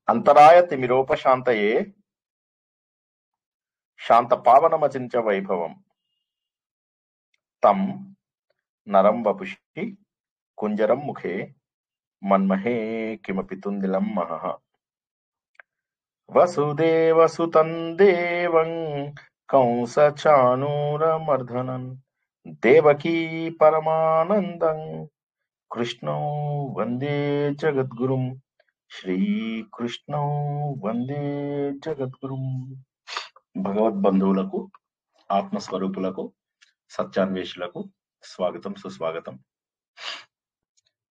అంతరాయ తిమిరోపశాంతయే శాంతపావనమచించ వైభవం తం నరం వపుషి కుంజరం ముఖే మన్మహే కిమపి తుందిలం మహః వసుదేవసుతం దేవం కంసచాణూరమర్దనం దేవకీ పరమానందం కృష్ణం వందే జగద్గురుం శ్రీకృష్ణం వందే జగద్గురుం. భగవద్బంధువులకు, ఆత్మస్వరూపులకు, సత్యాన్వేషులకు స్వాగతం, సుస్వాగతం.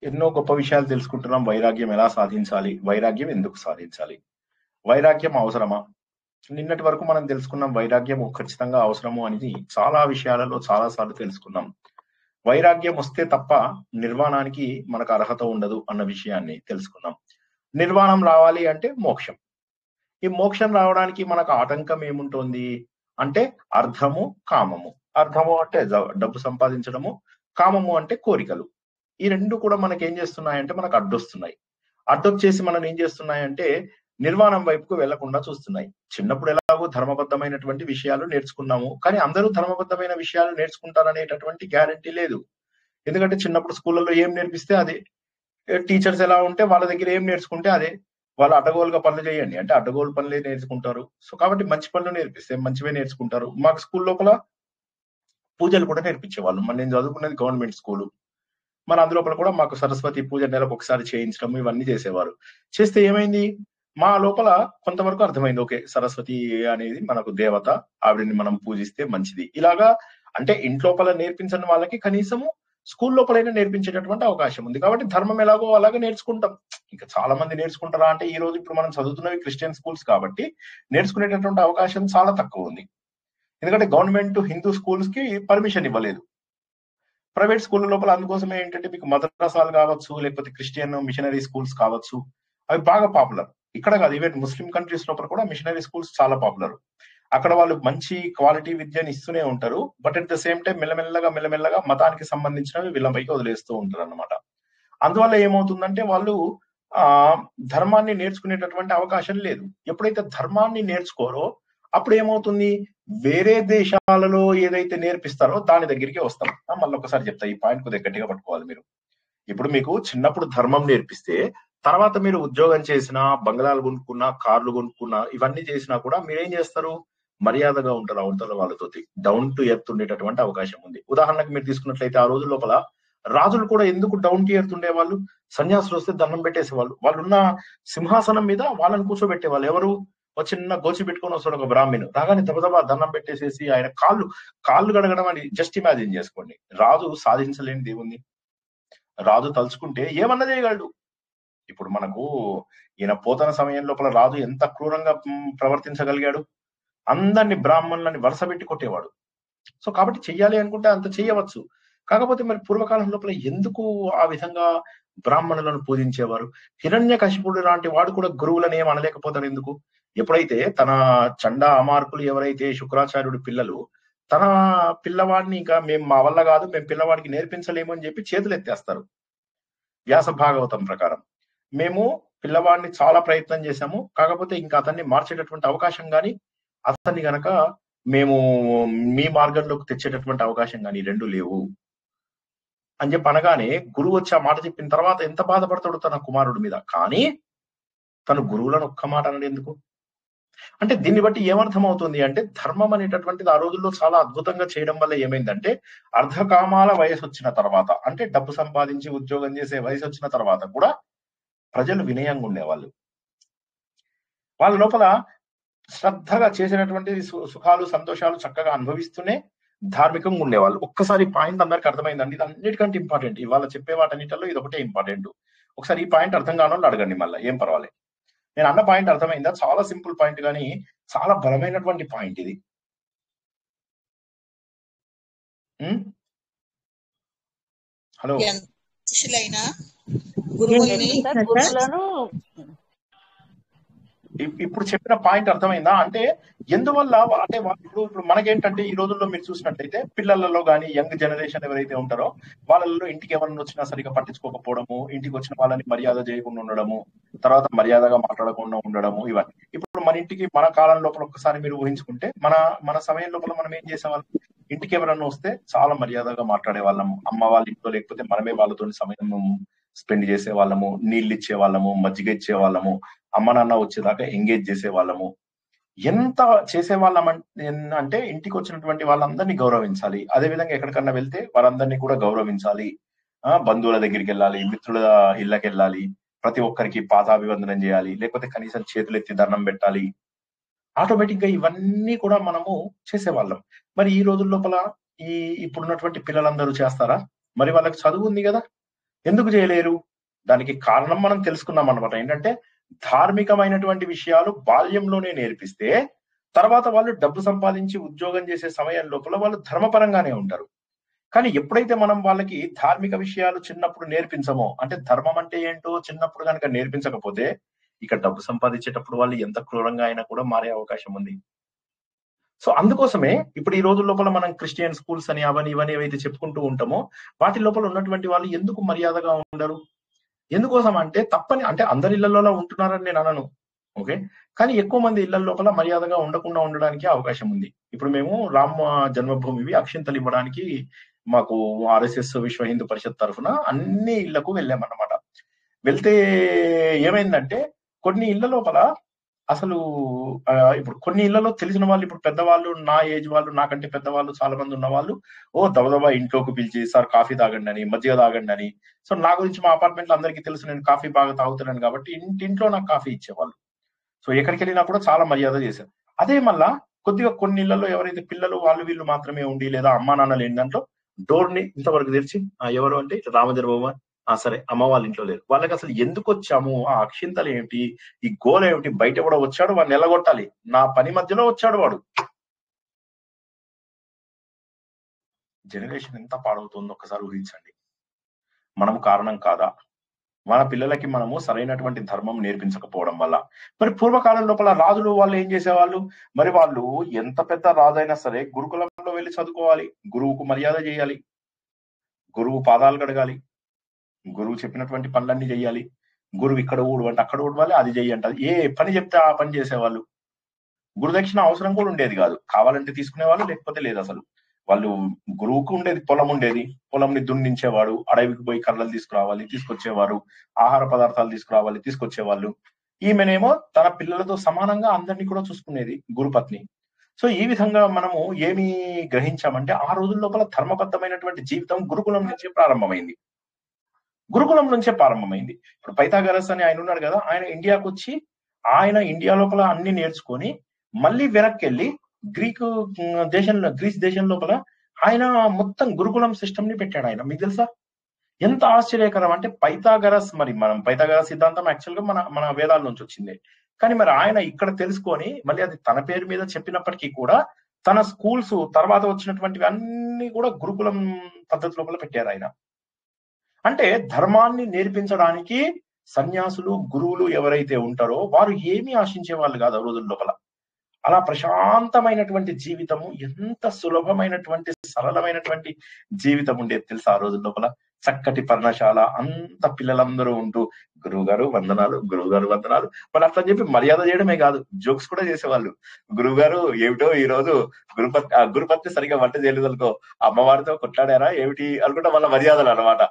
ఎన్నో గొప్ప విషయాలు తెలుసుకుంటున్నాం. వైరాగ్యం ఎలా సాధించాలి, వైరాగ్యం ఎందుకు సాధించాలి, వైరాగ్యం అవసరమా? నిన్నటి వరకు మనం తెలుసుకున్నాం వైరాగ్యం ఖచ్చితంగా అవసరము అనేది. చాలా విషయాలలో చాలా సార్లు తెలుసుకున్నాం. వైరాగ్యం వస్తే తప్ప నిర్వాణానికి మనకు అర్హత ఉండదు అన్న విషయాన్ని తెలుసుకున్నాం. నిర్వాణం రావాలి అంటే మోక్షం. ఈ మోక్షం రావడానికి మనకు ఆటంకం ఏముంటుంది అంటే అర్థము, కామము. అర్థము అంటే డబ్బు సంపాదించడము, కామము అంటే కోరికలు. ఈ రెండు కూడా మనకి ఏం చేస్తున్నాయంటే మనకు అడ్డొస్తున్నాయి. అడ్డొచ్చేసి మనం ఏం చేస్తున్నాయంటే నిర్వాణం వైపుకు వెళ్లకుండా చూస్తున్నాయి. చిన్నప్పుడు ఎలాగో ధర్మబద్ధమైనటువంటి విషయాలు నేర్చుకున్నాము, కానీ అందరూ ధర్మబద్ధమైన విషయాలు నేర్చుకుంటారనేటటువంటి గ్యారంటీ లేదు. ఎందుకంటే చిన్నప్పుడు స్కూళ్ళలో ఏం నేర్పిస్తే అదే, టీచర్స్ ఎలా ఉంటే వాళ్ళ దగ్గర ఏం నేర్చుకుంటే అదే. వాళ్ళు అడ్డగోలుగా పనులు చేయండి అంటే అడ్డగోలు పనులే నేర్చుకుంటారు. సో కాబట్టి మంచి పనులు నేర్పిస్తే మంచివే నేర్చుకుంటారు. మాకు స్కూల్ లోపల పూజలు కూడా నేర్పించేవాళ్ళు. నేను చదువుకున్నది గవర్నమెంట్ స్కూలు. మన అందులోపల కూడా మాకు సరస్వతి పూజ నెలకు ఒకసారి చేయించడం ఇవన్నీ చేసేవారు. చేస్తే ఏమైంది, మా లోపల కొంతవరకు అర్థమైంది, ఓకే సరస్వతి అనేది మనకు దేవత, ఆవిడని మనం పూజిస్తే మంచిది. ఇలాగా అంటే ఇంట్లోపల నేర్పించని వాళ్ళకి కనీసము స్కూల్ లోపలైనా నేర్పించేటటువంటి అవకాశం ఉంది. కాబట్టి ధర్మం ఎలాగో అలాగే నేర్చుకుంటాం. ఇంకా చాలా మంది నేర్చుకుంటారా అంటే ఈ రోజు ఇప్పుడు మనం చదువుతున్నవి క్రిస్టియన్ స్కూల్స్ కాబట్టి నేర్చుకునేటటువంటి అవకాశం చాలా తక్కువ ఉంది. ఎందుకంటే గవర్నమెంట్ హిందూ స్కూల్స్ కి పర్మిషన్ ఇవ్వలేదు. ప్రైవేట్ స్కూల్ లోపల అందుకోసమే ఏంటంటే మీకు మద్రసాలు కావచ్చు, లేకపోతే క్రిస్టియన్ మిషనరీ స్కూల్స్ కావచ్చు, అవి బాగా పాపులర్. ఇక్కడ కాదు, ఈవెన్ ముస్లిం కంట్రీస్ లోపల కూడా మిషనరీ స్కూల్స్ చాలా పాపులర్. అక్కడ వాళ్ళు మంచి క్వాలిటీ విద్యను ఇస్తూనే ఉంటారు. But at the same time మెల్లమెల్లగా మతానికి సంబంధించినవి వీళ్ళపైకి వదిలేస్తూ ఉంటారు అన్నమాట. అందువల్ల ఏమవుతుందంటే వాళ్ళు ధర్మాన్ని నేర్చుకునేటటువంటి అవకాశం లేదు. ఎప్పుడైతే ధర్మాన్ని నేర్చుకోరో అప్పుడు ఏమవుతుంది, వేరే దేశాలలో ఏదైతే నేర్పిస్తారో దాని దగ్గరికి వస్తాం. మళ్ళీ ఒకసారి చెప్తా, ఈ పాయింట్ కొద్దిగా గట్టిగా పట్టుకోవాలి మీరు. ఇప్పుడు మీకు చిన్నప్పుడు ధర్మం నేర్పిస్తే తర్వాత మీరు ఉద్యోగం చేసినా, బంగ్లాలు కొనుక్కున్నా, కార్లు కొనుక్కున్నా, ఇవన్నీ చేసినా కూడా మీరేం చేస్తారు, మర్యాదగా ఉంటారు అవతల వాళ్ళతోటి. డౌన్ టు ఎర్త్ ఉండేటటువంటి అవకాశం ఉంది. ఉదాహరణకు మీరు తీసుకున్నట్లయితే ఆ రోజు లోపల రాజులు కూడా ఎందుకు డౌన్ టు ఎర్త్ ఉండేవాళ్ళు, సన్యాసులు వస్తే దండం పెట్టేసేవాళ్ళు. వాళ్ళున్న సింహాసనం మీద వాళ్ళని కూర్చోబెట్టేవాళ్ళు. ఎవరు, ఒక చిన్న గోచి పెట్టుకొని వస్తాడు ఒక బ్రాహ్మణుడు, రాగానే దబదబా దండం పెట్టేసేసి ఆయన కాళ్ళు గడగడం అని జస్ట్ ఇమాజిన్ చేసుకోండి. రాజు సాధించలేనిది ఏముంది, రాజు తలుచుకుంటే ఏమన్నా చేయగలడు. ఇప్పుడు మనకు ఈయన పోతన సమయం లోపల రాజు ఎంత క్రూరంగా ప్రవర్తించగలిగాడు, అందరిని బ్రాహ్మణులని వరుస పెట్టి కొట్టేవాడు. సో కాబట్టి చెయ్యాలి అనుకుంటే అంత చేయవచ్చు. కాకపోతే మరి పూర్వకాలం లోపల ఎందుకు ఆ విధంగా బ్రాహ్మణులను పూజించేవారు? హిరణ్యకశిపుడు లాంటి వాడు కూడా గురువులను ఏం అనలేకపోతాడు ఎందుకు? ఎప్పుడైతే తన చండా అమార్కులు ఎవరైతే శుక్రాచార్యుడి పిల్లలు తన పిల్లవాడిని ఇంకా మా వల్ల కాదు, మేము పిల్లవాడికి నేర్పించలేము అని చెప్పి చేతులు ఎత్తేస్తారు. వ్యాస భాగవతం ప్రకారం మేము పిల్లవాడిని చాలా ప్రయత్నం చేశాము, కాకపోతే ఇంకా అతన్ని మార్చేటటువంటి అవకాశం కానీ అతన్ని గనక మేము మీ మార్గంలోకి తెచ్చేటటువంటి అవకాశం కానీ రెండు లేవు అని చెప్పి అనగానే గురువు వచ్చి ఆ మాట చెప్పిన తర్వాత ఎంత బాధపడతాడు తన కుమారుడి మీద. కానీ తను గురువులను ఒక్క మాట అనడు ఎందుకు అంటే దీన్ని బట్టి ఏమర్థం అవుతుంది అంటే ధర్మం అనేటటువంటిది ఆ రోజుల్లో చాలా అద్భుతంగా చేయడం వల్ల ఏమైందంటే అర్ధకామాల వయసు వచ్చిన తర్వాత, అంటే డబ్బు సంపాదించి ఉద్యోగం చేసే వయసు వచ్చిన తర్వాత కూడా ప్రజలు వినయంగా ఉండేవాళ్ళు. వాళ్ళ లోపల శ్రద్ధగా చేసినటువంటి సుఖాలు సంతోషాలు చక్కగా అనుభవిస్తూనే ధార్మికంగా ఉండేవాళ్ళు. ఒక్కసారి పాయింట్ అందరికి అర్థమైందండి. ఇది అన్నిటికంటే ఇంపార్టెంట్. ఇవాళ చెప్పే వాటన్నిటిలో ఇది ఒకటే ఇంపార్టెంట్. ఒకసారి ఈ పాయింట్ అర్థం కాని వాళ్ళు అడగండి, మళ్ళీ ఏం పర్వాలేదు. నేను అన్న పాయింట్ అర్థమైందా? చాలా సింపుల్ పాయింట్ కానీ చాలా బలమైనటువంటి పాయింట్ ఇది. హలో, గురువులను ఇప్పుడు చెప్పిన పాయింట్ అర్థమైందా? అంటే ఎందువల్ల అంటే ఇప్పుడు మనకేంటంటే ఈ రోజుల్లో మీరు చూసినట్టయితే పిల్లలలో కానీ యంగ్ జనరేషన్ ఎవరైతే ఉంటారో వాళ్ళలో ఇంటికి ఎవరైనా వచ్చినా సరిగా పట్టించుకోకపోవడము, ఇంటికి వచ్చిన వాళ్ళని మర్యాద చేయకుండా ఉండడము, తర్వాత మర్యాదగా మాట్లాడకుండా ఉండడము, ఇవన్నీ. ఇప్పుడు మన ఇంటికి మన కాలం లోపల ఒక్కసారి మీరు ఊహించుకుంటే మన సమయం లోపల మనం ఏం చేసేవాళ్ళం? ఇంటికి ఎవరన్నా వస్తే చాలా మర్యాదగా మాట్లాడే వాళ్ళము. అమ్మ వాళ్ళ ఇంట్లో లేకపోతే మనమే వాళ్ళతో సమయం స్పెండ్ చేసే వాళ్ళము, నీళ్ళు ఇచ్చే వాళ్ళము, మజ్జిగ ఇచ్చే వాళ్ళము, అమ్మ నాన్న వచ్చేదాకా ఎంగేజ్ చేసే వాళ్ళము. ఎంత చేసేవాళ్ళం అంటే ఇంటికి వచ్చినటువంటి వాళ్ళందరినీ గౌరవించాలి. అదే విధంగా ఎక్కడికన్నా వెళ్తే వారందరినీ కూడా గౌరవించాలి. బంధువుల దగ్గరికి వెళ్ళాలి, మిత్రుల ఇళ్ళకి వెళ్ళాలి, ప్రతి ఒక్కరికి పాదాభివందనం చేయాలి, లేకపోతే కనీసం చేతులెత్తి దండం పెట్టాలి. ఆటోమేటిక్ గా ఇవన్నీ కూడా మనము చేసేవాళ్ళం. మరి ఈ రోజుల లోపల ఈ ఇప్పుడున్నటువంటి పిల్లలందరూ చేస్తారా? మరి వాళ్ళకి చదువు ఉంది కదా, ఎందుకు చేయలేరు? దానికి కారణం మనం తెలుసుకున్నాం అనమాట. ఏంటంటే ధార్మికమైనటువంటి విషయాలు బాల్యంలోనే నేర్పిస్తే తర్వాత వాళ్ళు డబ్బు సంపాదించి ఉద్యోగం చేసే సమయం లోపల వాళ్ళు ధర్మపరంగానే ఉంటారు. కానీ ఎప్పుడైతే మనం వాళ్ళకి ధార్మిక విషయాలు చిన్నప్పుడు నేర్పించమో, అంటే ధర్మం అంటే ఏంటో చిన్నప్పుడు కనుక నేర్పించకపోతే ఇక డబ్బు సంపాదించేటప్పుడు వాళ్ళు ఎంత క్రూరంగా అయినా కూడా మారే అవకాశం ఉంది. సో అందుకోసమే ఇప్పుడు ఈ రోజు లోపల మనం క్రిస్టియన్ స్కూల్స్ అని అవని ఇవని ఏవైతే చెప్పుకుంటూ ఉంటామో వాటి లోపల ఉన్నటువంటి వాళ్ళు ఎందుకు మర్యాదగా ఉండరు? ఎందుకోసం అంటే తప్పని అంటే అందరి ఇళ్లలో ఉంటున్నారని నేను అనను. ఓకే. కానీ ఎక్కువ మంది ఇళ్ల లోపల మర్యాదగా ఉండకుండా ఉండడానికి అవకాశం ఉంది. ఇప్పుడు మేము రామ జన్మభూమివి అక్షింతలు ఇవ్వడానికి మాకు ఆర్ఎస్ఎస్ విశ్వ హిందూ పరిషత్ తరఫున అన్ని ఇళ్లకు వెళ్ళామన్నమాట. వెళ్తే ఏమైందంటే కొన్ని ఇళ్ల లోపల అసలు ఇప్పుడు కొన్ని ఇళ్లలో తెలిసిన వాళ్ళు, ఇప్పుడు పెద్దవాళ్ళు, నా ఏజ్ వాళ్ళు, నాకంటే పెద్దవాళ్ళు చాలా మంది ఉన్న వాళ్ళు దబదబా ఇంట్లోకి పిలిచి సార్ కాఫీ తాగండి అని, మజ్జిగ తాగండి అని. సో నా గురించి మా అపార్ట్మెంట్ లో అందరికీ తెలుసు, నేను కాఫీ బాగా తాగుతున్నాను కాబట్టి ఇంటింట్లో నాకు కాఫీ ఇచ్చేవాళ్ళు. సో ఎక్కడికి వెళ్ళినా కూడా చాలా మర్యాద చేశారు. అదే మళ్ళా కొద్దిగా కొన్ని ఇళ్లలో ఎవరైతే పిల్లలు వాళ్ళు వీళ్ళు మాత్రమే ఉండి లేదా అమ్మా నాన్న లేని దాంట్లో డోర్ ని ఇంతవరకు తెరిచి ఎవరు అంటే రామజన్మభూమి, సరే అమ్మ వాళ్ళ ఇంట్లో లేరు, వాళ్ళకి అసలు ఎందుకు వచ్చాము, ఆ అక్షింతలు ఏమిటి, ఈ గోల ఏమిటి, బయట కూడా వచ్చాడు వాడిని ఎలగొట్టాలి, నా పని మధ్యలో వచ్చాడు వాడు. జనరేషన్ ఎంత పాడవుతుందో ఒకసారి ఊహించండి. మనం కారణం కాదా? మన పిల్లలకి మనము సరైనటువంటి ధర్మం నేర్పించకపోవడం వల్ల. మరి పూర్వకాలం లోపల రాజులు వాళ్ళు ఏం చేసేవాళ్ళు? మరి వాళ్ళు ఎంత పెద్ద రాజైనా సరే గురుకులంలో వెళ్ళి చదువుకోవాలి, గురువుకు మర్యాద చేయాలి, గురువు పాదాలు కడగాలి, గురువు చెప్పినటువంటి పనులన్నీ చెయ్యాలి. గురువు ఇక్కడ ఊడు అంటే అక్కడ ఊడవాలి, అది చెయ్యి అంటే ఏ పని చెప్తే ఆ పని చేసేవాళ్ళు. గురుదక్షిణ అవసరం కూడా ఉండేది కాదు, కావాలంటే తీసుకునేవాళ్ళు, లేకపోతే లేదు అసలు. వాళ్ళు గురువుకు ఉండేది పొలం ఉండేది, పొలంని దున్నించేవాడు, అడవికి పోయి కర్రలు తీసుకురావాలి, తీసుకొచ్చేవారు, ఆహార పదార్థాలు తీసుకురావాలి, తీసుకొచ్చేవాళ్ళు. ఈమెనేమో తన పిల్లలతో సమానంగా అందరినీ కూడా చూసుకునేది గురుపత్ని. సో ఈ విధంగా మనము ఏమి గ్రహించామంటే ఆ రోజుల లోపల ధర్మబద్ధమైనటువంటి జీవితం గురుకులం నుంచే ప్రారంభమైంది. గురుకులం నుంచే ప్రారంభమైంది. ఇప్పుడు పైథాగరస్ అని ఆయన ఉన్నాడు కదా, ఆయన ఇండియాకు వచ్చి ఆయన ఇండియా లోపల అన్ని నేర్చుకొని మళ్ళీ వెనక్కి వెళ్ళి గ్రీస్ దేశం లోపల ఆయన మొత్తం గురుకులం సిస్టమ్ ని పెట్టాడు ఆయన. మీకు తెలుసా ఎంత ఆశ్చర్యకరం అంటే పైథాగరస్, మరి మనం పైథాగరస్ సిద్ధాంతం యాక్చువల్ గా మన మన వేదాల నుంచి వచ్చింది. కానీ మరి ఆయన ఇక్కడ తెలుసుకొని మళ్ళీ అది తన పేరు మీద చెప్పినప్పటికీ కూడా తన స్కూల్స్ తర్వాత వచ్చినటువంటివి అన్ని కూడా గురుకులం పద్ధతి లోపల పెట్టారు ఆయన. అంటే ధర్మాన్ని నేర్పించడానికి సన్యాసులు, గురువులు ఎవరైతే ఉంటారో వారు ఏమీ ఆశించే వాళ్ళు కాదు ఆ రోజుల లోపల. అలా ప్రశాంతమైనటువంటి జీవితము, ఎంత సులభమైనటువంటి సరళమైనటువంటి జీవితం ఉండేది తెలుసా ఆ రోజుల లోపల. చక్కటి పర్ణశాల, అంత పిల్లలందరూ ఉంటూ గురువు గారు వందనాలు, గురువు గారు వందనాలు. మరి అట్లా చెప్పి మర్యాద చేయడమే కాదు, జోక్స్ కూడా చేసేవాళ్ళు. గురువు గారు ఏమిటో ఈ రోజు గురుపత్ని సరిగా వంట చేయలేదు అనుకో, అమ్మవారితో కొట్లాడారా ఏమిటి అనుకుంటా వాళ్ళ మర్యాదలు అనమాట.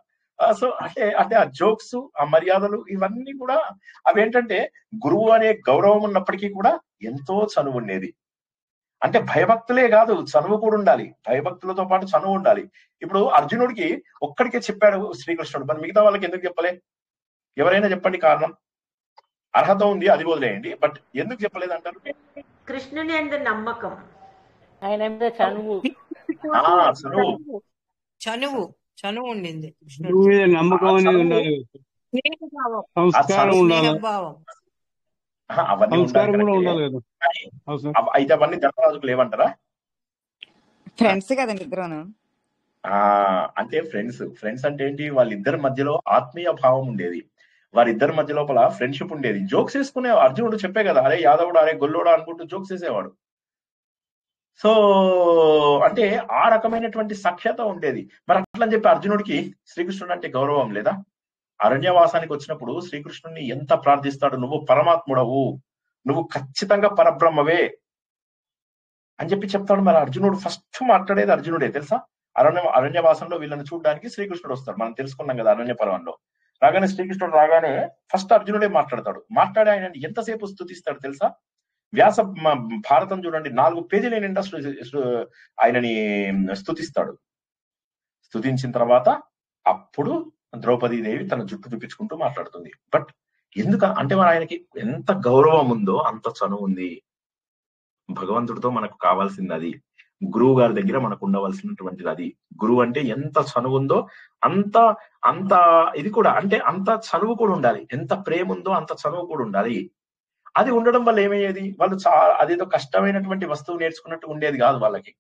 సో అంటే ఆ జోక్స్, ఆ మర్యాదలు ఇవన్నీ కూడా అవేంటంటే గురువు అనే గౌరవం ఉన్నప్పటికీ కూడా ఎంతో చనువు ఉండేది. అంటే భయభక్తులే కాదు, చనువు కూడా ఉండాలి. భయభక్తులతో పాటు చనువు ఉండాలి. ఇప్పుడు అర్జునుడికి ఒక్కడికే చెప్పాడు శ్రీకృష్ణుడు, మరి మిగతా వాళ్ళకి ఎందుకు చెప్పలే? ఎవరైనా చెప్పండి కారణం. అర్హత ఉంది, అది వదిలేయండి, బట్ ఎందుకు చెప్పలేదు అంటారు? కృష్ణుని అందు నమ్మకం, ఆయన మీద చనువు, చనువు చనువు ఉండింది. నమ్మకం అనేది ఉండాలి, సంస్కారం ఉండాలి, అవన్నీ ఉండాలి. అయితే అవన్నీ ధర్మరాజుకు లేవంటారా? ఫ్రెండ్స్ కదండి ఇద్దరును. అంటే ఫ్రెండ్స్ అంటే ఏంటి? వాళ్ళిద్దరి మధ్యలో ఆత్మీయ భావం ఉండేది. వారిద్దరి మధ్య లోపల ఫ్రెండ్షిప్ ఉండేది. జోక్స్ వేసుకునే అర్జునుడు చెప్పే కదా, అరే యాదవుడు, అరే గొల్లోడా అనుకుంటూ జోక్స్ వేసేవాడు. సో అంటే ఆ రకమైనటువంటి సఖ్యత ఉండేది. మరి అట్లని చెప్పి అర్జునుడికి శ్రీకృష్ణుడు అంటే గౌరవం లేదా? అరణ్యవాసానికి వచ్చినప్పుడు శ్రీకృష్ణుడిని ఎంత ప్రార్థిస్తాడు, నువ్వు పరమాత్ముడవు, నువ్వు ఖచ్చితంగా పరబ్రహ్మవే అని చెప్పి చెప్తాడు. మరి అర్జునుడు ఫస్ట్ మాట్లాడేది అర్జునుడే తెలుసా? అరణ్యవాసంలో వీళ్ళని చూడడానికి శ్రీకృష్ణుడు వస్తాడు, మనం తెలుసుకున్నాం కదా అరణ్య పర్వంలో. రాగానే శ్రీకృష్ణుడు రాగానే ఫస్ట్ అర్జునుడే మాట్లాడతాడు. మాట్లాడి ఆయన ఎంతసేపు స్తుతిస్తాడు తెలుసా? వ్యాస భారతం చూడండి, 4 పేజీల నిండా ఆయనని స్తుతిస్తాడు. స్తుతించిన తర్వాత అప్పుడు ద్రౌపదీదేవి తన జుట్టు చూపించుకుంటూ మాట్లాడుతుంది. బట్ ఎందుకు అంటే మరి ఆయనకి ఎంత గౌరవం ఉందో అంత చనువు ఉంది. భగవంతుడితో మనకు కావాల్సింది అది, గురువు గారి దగ్గర మనకు ఉండవలసినటువంటిది అది. గురువు అంటే ఎంత చనువు ఉందో అంత అంత ఇది కూడా, అంటే అంత చనువు కూడా ఉండాలి. ఎంత ప్రేమ ఉందో అంత చనువు కూడా ఉండాలి. అది ఉండడం వల్ల ఏమయ్యేది, వాళ్ళు చాలా అదేదో కష్టమైనటువంటి వస్తువు నేర్చుకున్నట్టు ఉండేది కాదు వాళ్ళకి.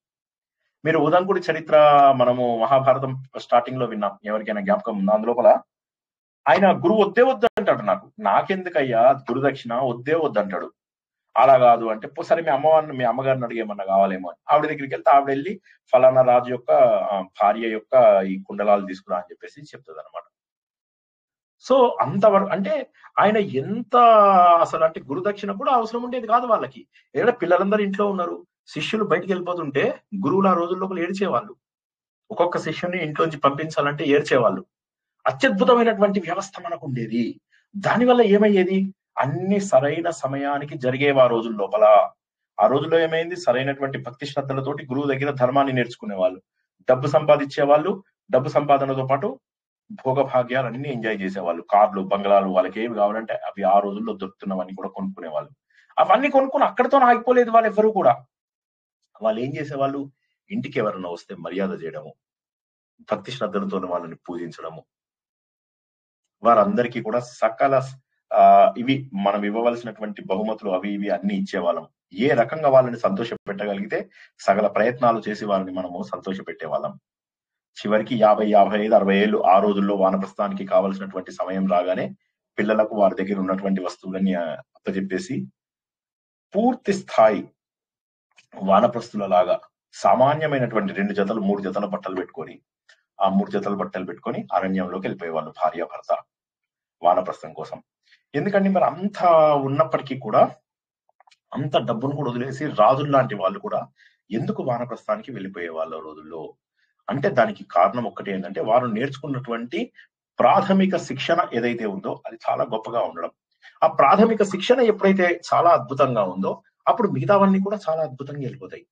మీరు ఉదంకుడి చరిత్ర మనము మహాభారతం స్టార్టింగ్ లో విన్నాం, ఎవరికైనా జ్ఞాపకం ఉందా? అందులోపల ఆయన గురువు వద్దే వద్దంటాడు, నాకెందుకయ్యా గురుదక్షిణ వద్దే వద్దంటాడు. అలా కాదు అంటే, సరే మీ అమ్మగారిని అడిగేమన్నా కావాలేమో అని ఆవిడ దగ్గరికి వెళ్తే ఆవిడ వెళ్ళి ఫలానా రాజు యొక్క భార్య యొక్క ఈ కుండలాలు తీసుకురా అని చెప్పేసి చెప్తుంది అనమాట. సో అంతవరకు అంటే ఆయన ఎంత అసలు అంటే గురుదక్షిణ కూడా అవసరం ఉండేది కాదు వాళ్ళకి. ఏదైనా పిల్లలందరూ ఇంట్లో ఉన్నారు, శిష్యులు బయటికి వెళ్ళిపోతుంటే గురువులు ఆ రోజుల్లో ఏడ్చేవాళ్ళు. ఒక్కొక్క శిష్యుని ఇంట్లోంచి పంపించాలంటే ఏడ్చేవాళ్ళు. అత్యద్భుతమైనటువంటి వ్యవస్థ మనకు ఉండేది. దానివల్ల ఏమయ్యేది, అన్ని సరైన సమయానికి జరిగేవి ఆ రోజుల లోపల. ఆ రోజుల్లో ఏమైంది, సరైనటువంటి భక్తి శ్రద్ధలతోటి గురువు దగ్గర ధర్మాన్ని నేర్చుకునేవాళ్ళు, డబ్బు సంపాదించేవాళ్ళు, డబ్బు సంపాదనతో పాటు భోగభాగ్యాలన్నీ ఎంజాయ్ చేసేవాళ్ళు. కార్లు, బంగ్లాలు, వాళ్ళకి ఏమి కావాలంటే అవి ఆ రోజుల్లో దొరుకుతున్నవన్నీ కూడా కొనుక్కునేవాళ్ళు. అవన్నీ కొనుక్కుని అక్కడితో ఆగిపోలేదు వాళ్ళు ఎవ్వరూ కూడా. వాళ్ళు ఏం చేసేవాళ్ళు, ఇంటికి ఎవరన్నా వస్తే మర్యాద చేయడము, భక్తి శ్రద్ధలతో వాళ్ళని పూజించడము, వారందరికీ కూడా సకల ఇవి మనం ఇవ్వవలసినటువంటి బహుమతులు అవి ఇవి అన్ని ఇచ్చేవాళ్ళం. ఏ రకంగా వాళ్ళని సంతోష పెట్టగలిగితే సకల ప్రయత్నాలు చేసి వాళ్ళని మనము సంతోష పెట్టేవాళ్ళం. చివరికి 50, 55, 60 ఏళ్ళు ఆ రోజుల్లో వానప్రస్థానికి కావలసినటువంటి సమయం రాగానే పిల్లలకు వారి దగ్గర ఉన్నటువంటి వస్తువులన్నీ అప్పచెప్పేసి పూర్తి స్థాయి వానప్రస్థుల లాగా సామాన్యమైనటువంటి 2 జతలు 3 జతల బట్టలు పెట్టుకొని, ఆ 3 జతల బట్టలు పెట్టుకొని అరణ్యంలోకి వెళ్ళిపోయేవాళ్ళు భార్యాభర్త వానప్రస్థం కోసం. ఎందుకంటే మరి అంత ఉన్నప్పటికీ కూడా అంత డబ్బును కూడా వదిలేసి రాజుల్లాంటి వాళ్ళు కూడా ఎందుకు వానప్రస్థానికి వెళ్ళిపోయే వాళ్ళ రోజుల్లో అంటే దానికి కారణం ఒక్కటే ఏంటంటే వారు నేర్చుకున్నటువంటి ప్రాథమిక శిక్షణ ఏదైతే ఉందో అది చాలా గొప్పగా ఉండడం. ఆ ప్రాథమిక శిక్షణ ఎప్పుడైతే చాలా అద్భుతంగా ఉందో అప్పుడు మిగతావన్నీ కూడా చాలా అద్భుతంగా వెళ్ళిపోతాయి.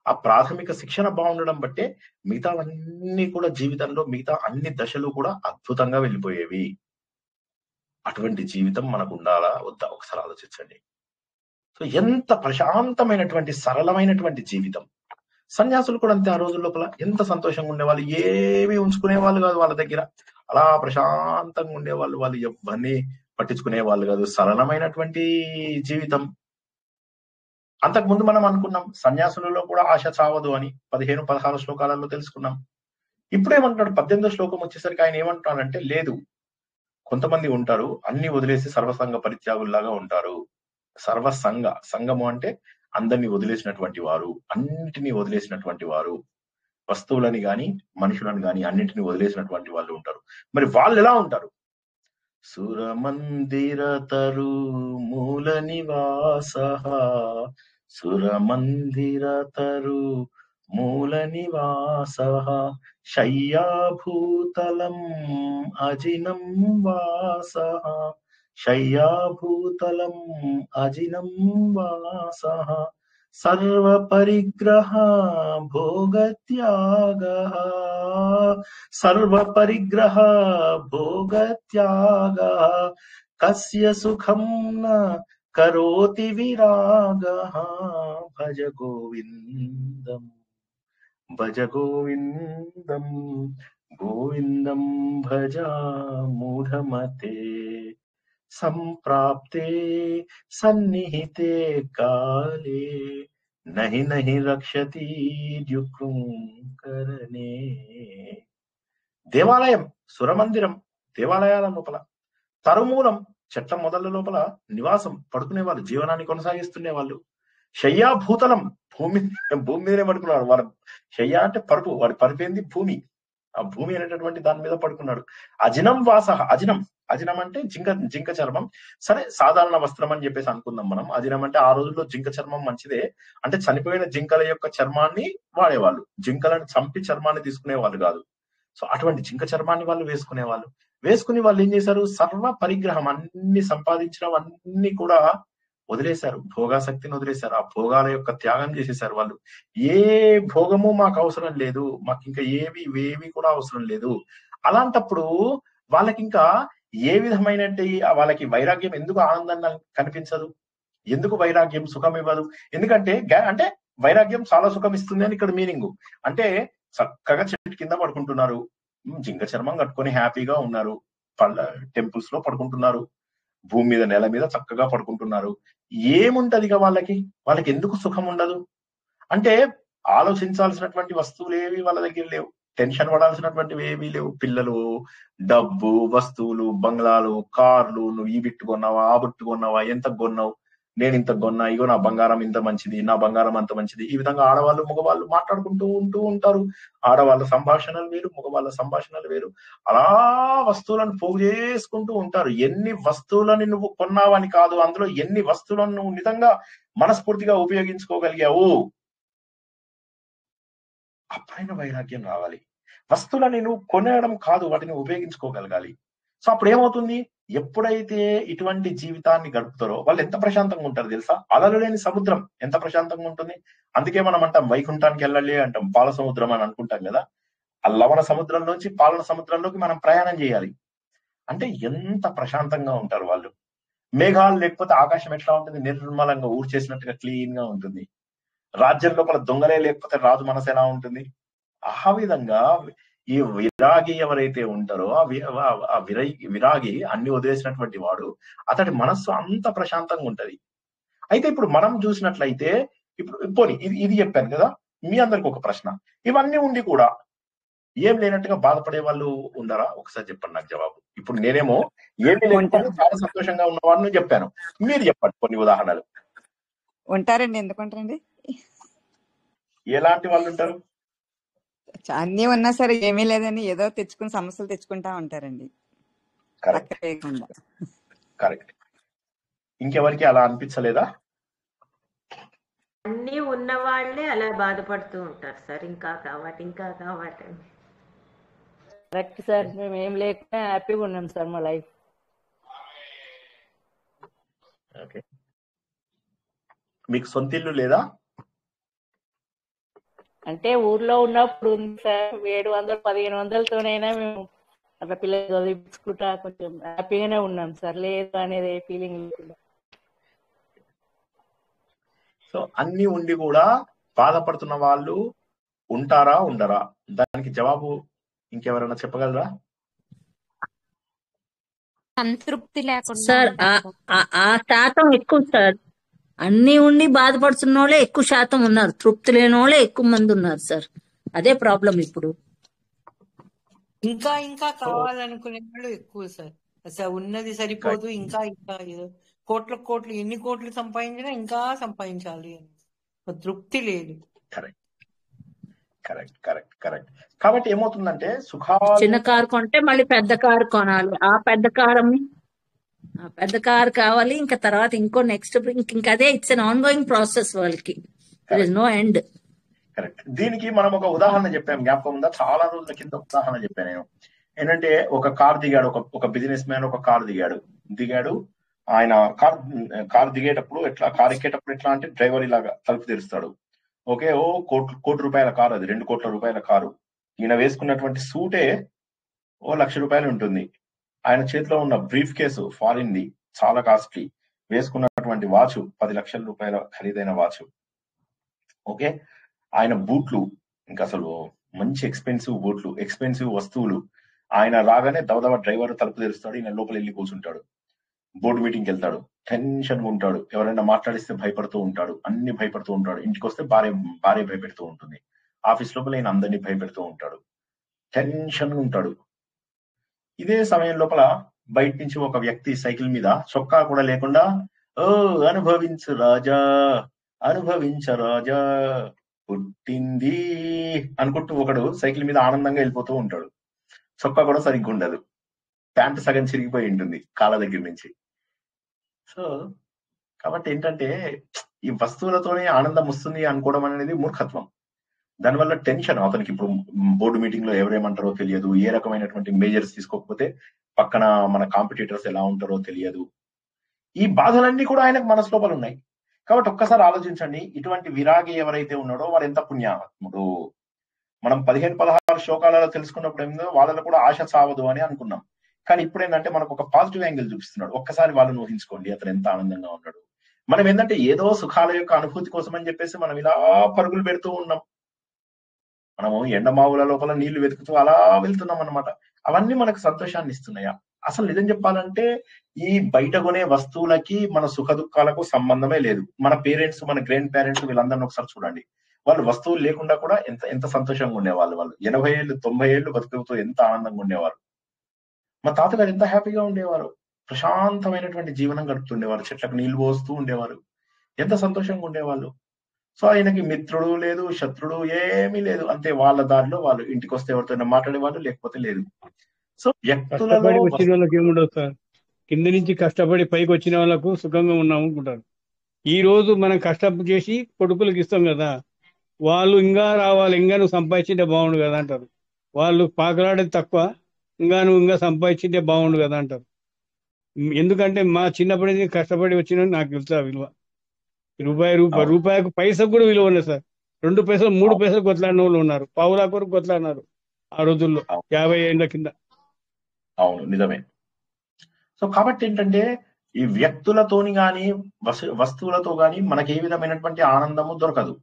ఆ ప్రాథమిక శిక్షణ బాగుండడం బట్టే మిగతావన్నీ కూడా జీవితంలో మిగతా అన్ని దశలు కూడా అద్భుతంగా వెళ్ళిపోయేవి. అటువంటి జీవితం మనకు ఉండాలా వద్దా ఒకసారి ఆలోచించండి. సో ఎంత ప్రశాంతమైనటువంటి సరళమైనటువంటి జీవితం. సన్యాసులు కూడా అంతే, ఆ రోజుల లోపల ఎంత సంతోషంగా ఉండేవాళ్ళు, ఏమీ ఉంచుకునే వాళ్ళు కాదు వాళ్ళ దగ్గర, అలా ప్రశాంతంగా ఉండేవాళ్ళు. వాళ్ళు ఎవరిని పట్టించుకునే వాళ్ళు కాదు, సరళమైనటువంటి జీవితం. అంతకుముందు మనం అనుకున్నాం సన్యాసులలో కూడా ఆశ చావదు అని 15, 16 శ్లోకాలలో తెలుసుకున్నాం. ఇప్పుడు ఏమంటున్నాడు 18వ శ్లోకం వచ్చేసరికి ఆయన ఏమంటున్నాడంటే, లేదు కొంతమంది ఉంటారు అన్ని వదిలేసి సర్వసంగ పరిత్యాగుల్లాగా ఉంటారు. సంగము అంటే అందరినీ వదిలేసినటువంటి వారు, అన్నిటినీ వదిలేసినటువంటి వారు, వస్తువులని గాని మనుషులను గాని అన్నింటినీ వదిలేసినటువంటి వాళ్ళు ఉంటారు. మరి వాళ్ళు ఎలా ఉంటారు? సురమందిర తరు మూల నివాస, సురమందిర తరు మూల నివాస, శయ్యాభూతలం అజినం వాస, శయ్యాభూతలం అజినం వాస, సర్వపరిగ్రహ భోగత్యాగః, సర్వపరిగ్రహ భోగత్యాగః, కస్య సుఖం న కరోతి విరాగః, భజ గోవిందం భజ గోవిందం గోవిందం భజ మూఢమతే, సంప్రాప్తే సన్నిహితే కాలే నహి నహి రక్షతి డ్యుకృంకరణే. దేవాలయం, సురమందిరం, దేవాలయాల లోపల తరుమూలం చెట్ల మొదళ్ళ లోపల నివాసం పడుకునే వాళ్ళు, జీవనాన్ని కొనసాగిస్తునే వాళ్ళు. శయ్యా భూతలం భూమి మీదనే పడుకున్నాడు. వాడు శయ్య అంటే పరుపు, వాడి పరుపు ఏంది భూమి, ఆ భూమి అనేటటువంటి దాని మీద పడుకున్నాడు. అజినం వాస, అజినం అంటే జింక చర్మం. సరే, సాధారణ వస్త్రం అని చెప్పేసి అనుకుందాం మనం. అజినం అంటే ఆ రోజుల్లో జింక చర్మం మంచిదే, అంటే చనిపోయిన జింకల యొక్క చర్మాన్ని వాడేవాళ్ళు, జింకలను చంపి చర్మాన్ని తీసుకునే వాళ్ళు కాదు. సో అటువంటి జింక చర్మాన్ని వాళ్ళు వేసుకునేవాళ్ళు. వేసుకుని వాళ్ళు ఏం చేశారు, సర్వ పరిగ్రహం, అన్ని సంపాదించడం అన్ని కూడా వదిలేశారు, భోగాసక్తిని వదిలేశారు, ఆ భోగాల యొక్క త్యాగం చేసేశారు వాళ్ళు. ఏ భోగము మాకు అవసరం లేదు, మాకు ఇంకా ఏవి కూడా అవసరం లేదు. అలాంటప్పుడు వాళ్ళకి ఇంకా ఏ విధమైన వాళ్ళకి వైరాగ్యం ఎందుకు ఆనందంగా కనిపించదు, ఎందుకు వైరాగ్యం సుఖం ఇవ్వదు? ఎందుకంటే అంటే వైరాగ్యం చాలా సుఖం ఇస్తుంది అని ఇక్కడ మీనింగ్. అంటే చక్కగా చెట్టు కింద పడుకుంటున్నారు, జింక చర్మం కట్టుకొని హ్యాపీగా ఉన్నారు, టెంపుల్స్ లో పడుకుంటున్నారు, భూమి మీద నేల మీద చక్కగా పడుకుంటున్నారు. ఏముంటది ఇక వాళ్ళకి ఎందుకు సుఖం ఉండదు? అంటే ఆలోచించాల్సినటువంటి వస్తువులు ఏవి వాళ్ళ దగ్గర లేవు, టెన్షన్ పడాల్సినటువంటివి ఏమీ లేవు. పిల్లలు, డబ్బు, వస్తువులు, బంగ్లాలు, కార్లు, నువ్వు ఈ బిట్టు కొన్నావా, ఆ బిట్టు కొన్నావా, ఎంత కొన్నావు, నేను ఇంత కొన్నా, ఇగో నా బంగారం ఇంత మంచిది, నా బంగారం అంత మంచిది. ఈ విధంగా ఆడవాళ్ళు మగవాళ్ళు మాట్లాడుకుంటూ ఉంటారు. ఆడవాళ్ళ సంభాషణలు వేరు, మగవాళ్ళ సంభాషణలు వేరు. అలా వస్తువులను పోగు చేసుకుంటూ ఉంటారు. ఎన్ని వస్తువులని నువ్వు కొన్నావని కాదు, అందులో ఎన్ని వస్తువులను నువ్వు నిజంగా మనస్ఫూర్తిగా ఉపయోగించుకోగలిగావు, అప్పుడైనా వైరాగ్యం రావాలి. వస్తువులని నువ్వు కొనడం కాదు, వాటిని ఉపయోగించుకోగలగాలి. సో అప్పుడు ఏమవుతుంది, ఎప్పుడైతే ఇటువంటి జీవితాన్ని గడుపుతారో వాళ్ళు ఎంత ప్రశాంతంగా ఉంటారు తెలుసా? అలలు లేని సముద్రం ఎంత ప్రశాంతంగా ఉంటుంది. అందుకే మనం అంటాం వైకుంఠానికి వెళ్ళాలి అంటాం, పాల సముద్రం అని అనుకుంటాం కదా. ఆ లవణ సముద్రం నుంచి పాలన సముద్రంలోకి మనం ప్రయాణం చేయాలి అంటే ఎంత ప్రశాంతంగా ఉంటారు వాళ్ళు. మేఘాలు లేకపోతే ఆకాశం ఎట్లా ఉంటుంది, నిర్మలంగా ఊడ్చేసినట్టుగా క్లీన్ గా ఉంటుంది. రాజ్యం లోపల దొంగలే లేకపోతే రాజు మనసు ఎలా ఉంటుంది? ఆ విధంగా ఈ విరాగి ఎవరైతే ఉంటారో ఆ విరాగి అన్ని వదిలేసినటువంటి వాడు, అతడి మనస్సు అంత ప్రశాంతంగా ఉంటది. అయితే ఇప్పుడు మనం చూసినట్లయితే, ఇప్పుడు పోనీ ఇది చెప్పాను కదా, మీ అందరికి ఒక ప్రశ్న, ఇవన్నీ ఉండి కూడా ఏం లేనట్టుగా బాధపడే వాళ్ళు ఉన్నారా? ఒకసారి చెప్పండి నాకు జవాబు. ఇప్పుడు నేనేమో ఏమి లేకుండా చాలా సంతోషంగా ఉన్నవాడిని చెప్పాను, మీరు చెప్పండి కొన్ని ఉదాహరణలు. ఉంటారండి, ఎందుకుంటారండి? ఎలాంటి వాళ్ళు ఉంటారు? అన్ని ఉన్నా సరే ఏమీ లేదని ఏదో తెచ్చుకుని సమస్యలు తెచ్చుకుంటా ఉంటారండి. కరెక్ట్. ఇంకెవరికి అలా అనిపించలేదా? అన్ని ఉన్న వాళ్ళే అలా బాధపడుతూ ఉంటారు సార్, ఇంకా కావాలి. కరెక్ట్ సార్, మేము ఏం లేకుండా హ్యాపీగా ఉన్నాం సార్ మా లైఫ్. ఓకే, మీకు సొంత ఇల్లు లేదా? అంటే ఊర్లో ఉన్నప్పుడు ఉంది సార్, 700-1500తోనైనా మేము అట్లా పిల్లలు చదివించుకుంటా కొంచెం హ్యాపీగానే ఉన్నాం సార్, లేదు అనేది ఫీలింగ్ లేకుండా. సో అన్ని ఉండి కూడా బాధపడుతున్న వాళ్ళు ఉంటారా, ఉండరా? దానికి జవాబు ఇంకెవరైనా చెప్పగలరా? సంతృప్తి లేకుండా సార్ ఆ శాతం ఎక్కువ సార్. అన్ని ఉండి బాధపడుతున్న వాళ్ళే ఎక్కువ శాతం ఉన్నారు, తృప్తి లేని వాళ్ళే ఎక్కువ మంది ఉన్నారు సార్. అదే ప్రాబ్లం ఇప్పుడు. ఇంకా ఇంకా కావాలనుకునే వాళ్ళు ఎక్కువ సార్. అసలు ఉన్నది సరిపోదు, ఇంకా ఏదో కోట్లు ఎన్ని కోట్లు సంపాదించినా ఇంకా సంపాదించాలి అని తృప్తి లేదు. కరెక్ట్. కాబట్టి ఏమవుతుందంటే చిన్న కారు కొంటే మళ్ళీ పెద్ద కారు కొనాలి, ఆ పెద్ద కారు కావాలి, ఇంకా తర్వాత ఇంకో నెక్స్ట్ ఇంకా అదే it's an ongoing process వాళ్ళకి, there is no end. Correct. దీనికి మనం ఒక ఉదాహరణ చెప్పాం, జ్ఞాపకం ఉందా? చాలా రోజుల కింద ఉదాహరణ చెప్పాను నేను. ఏంటంటే ఒక కార్ దిగాడు, ఒక బిజినెస్ మ్యాన్ ఒక కార్ దిగాడు. ఆయన కార్ దిగేటప్పుడు కార్ ఎక్కేటప్పుడు ఎట్లా అంటే డ్రైవర్ ఇలాగా తలుపు తెరుస్తాడు. ఓకే, కోటి రూపాయల కారు అది, 2 కోట్ల రూపాయల కారు. ఈయన వేసుకున్నటువంటి సూటే ₹1,00,000 ఉంటుంది. ఆయన చేతిలో ఉన్న బ్రీఫ్ కేసు ఫారిన్ ది, చాలా కాస్ట్లీ. వేసుకున్నటువంటి వాచ్ ₹10,00,000 ఖరీదైన వాచ్. ఓకే, ఆయన బూట్లు ఇంకా అసలు మంచి ఎక్స్పెన్సివ్ బూట్లు, ఎక్స్పెన్సివ్ వస్తువులు. ఆయన రాగానే దవదవ డ్రైవర్ తలుపు తెరుస్తాడు, ఈయన లోపల వెళ్ళి కూర్చుంటాడు. బోర్డు మీటింగ్కి వెళ్తాడు, టెన్షన్ గా ఉంటాడు, ఎవరైనా మాట్లాడిస్తే భయపడుతూ ఉంటాడు, అన్ని భయపడుతూ ఉంటాడు. ఇంటికి వస్తే భార్య భయపెడుతూ ఉంటుంది, ఆఫీస్ లోపల ఈయన అందరినీ భయపెడుతూ ఉంటాడు, టెన్షన్ గా ఉంటాడు. ఇదే సమయం లోపల బయట నుంచి ఒక వ్యక్తి సైకిల్ మీద చొక్కా కూడా లేకుండా ఓ అనుభవించు రాజా అనుభవించ రాజా పుట్టింది అనుకుంటూ ఒకడు సైకిల్ మీద ఆనందంగా వెళ్ళిపోతూ ఉంటాడు. చొక్కా కూడా సరిగ్గా ఉండదు, ప్యాంటు సగం చిరిగిపోయి ఉంటుంది కాళ్ళ దగ్గర నుంచి. సో కాబట్టి ఏంటంటే ఈ వస్తువులతోనే ఆనందం వస్తుంది అనుకోవడం అనేది మూర్ఖత్వం. దానివల్ల టెన్షన్, అతనికి ఇప్పుడు బోర్డు మీటింగ్ లో ఎవరేమంటారో తెలియదు, ఏ రకమైనటువంటి మేజర్స్ తీసుకోకపోతే పక్కన మన కాంపిటీటర్స్ ఎలా ఉంటారో తెలియదు. ఈ బాధలన్నీ కూడా ఆయనకు మనసు లోపల ఉన్నాయి. కాబట్టి ఒక్కసారి ఆలోచించండి, ఇటువంటి విరాగి ఎవరైతే ఉన్నాడో వాడు ఎంత పుణ్యాత్ముడు. మనం 15-16 శ్లోకాలలో తెలుసుకున్నప్పుడు ఏందో వాళ్ళలో కూడా ఆశ సావదు అని అనుకున్నాం. కానీ ఇప్పుడు ఏంటంటే మనకు ఒక పాజిటివ్ యాంగిల్ చూపిస్తున్నాడు. ఒక్కసారి వాళ్ళని ఊహించుకోండి, అతను ఎంత ఆనందంగా ఉన్నాడు. మనం ఏంటంటే ఏదో సుఖాల యొక్క అనుభూతి కోసం అని చెప్పేసి మనం ఇలా పరుగులు పెడుతూ ఉన్నాం. మనము ఎండమావుల లోపల నీళ్లు వెతుకుతూ అలా వెళ్తున్నాం అన్నమాట. అవన్నీ మనకు సంతోషాన్ని ఇస్తున్నాయా? అసలు నిజం చెప్పాలంటే ఈ బయట కొనే వస్తువులకి మన సుఖ దుఃఖాలకు సంబంధమే లేదు. మన పేరెంట్స్, మన గ్రాండ్ పేరెంట్స్ వీళ్ళందరినీ ఒకసారి చూడండి. వాళ్ళు వస్తువులు లేకుండా కూడా ఎంత సంతోషంగా ఉండేవాళ్ళు. వాళ్ళు 80 ఏళ్ళు 90 ఏళ్ళు బతుకుతూ ఎంత ఆనందంగా ఉండేవారు. మా తాతగారు ఎంత హ్యాపీగా ఉండేవారు, ప్రశాంతమైనటువంటి జీవనం గడుపుతుండేవారు, చెట్లకు నీళ్లు పోస్తూ ఉండేవారు, ఎంత సంతోషంగా ఉండేవాళ్ళు. సో ఆయనకి మిత్రుడు లేదు, శత్రుడు ఏమీ లేదు, అంతే వాళ్ళ దారిలో వాళ్ళు. ఇంటికి వస్తే ఎవరితో మాట్లాడేవాళ్ళు, లేకపోతే లేదు. సో వ్యక్తులలో కష్టపడి వచ్చిన వాళ్ళకి ఏముండదు సార్, కింద నుంచి కష్టపడి పైకి వచ్చిన వాళ్ళకు సుఖంగా ఉన్నాం అనుకుంటారు. ఈ రోజు మనం కష్టం చేసి కొడుకులకు ఇస్తాం కదా, వాళ్ళు ఇంకా రావాలి, ఇంకా నువ్వు సంపాదించింటే బాగుండు కదా అంటారు. వాళ్ళు పాకలాడేది తక్కువ, నువ్వు ఇంకా సంపాదించింటే బాగుండు కదా అంటారు. ఎందుకంటే మా చిన్నప్పటి నుంచి కష్టపడి వచ్చిన నాకు తెలుసా విలువ. రూపాయికు పైసకు కూడా విలువ ఉండదు సార్. 2 పైసలు 3 పైసలు కొట్లాడిన వాళ్ళు ఉన్నారు, పావులా కొరకు కొట్లాడినారు ఆ రోజుల్లో 50 ఏళ్ల కింద. అవును, నిజమే. సో కాబట్టి ఏంటంటే ఈ వ్యక్తులతోని గాని వస్తువులతో గాని మనకి ఏ విధమైనటువంటి ఆనందము దొరకదు.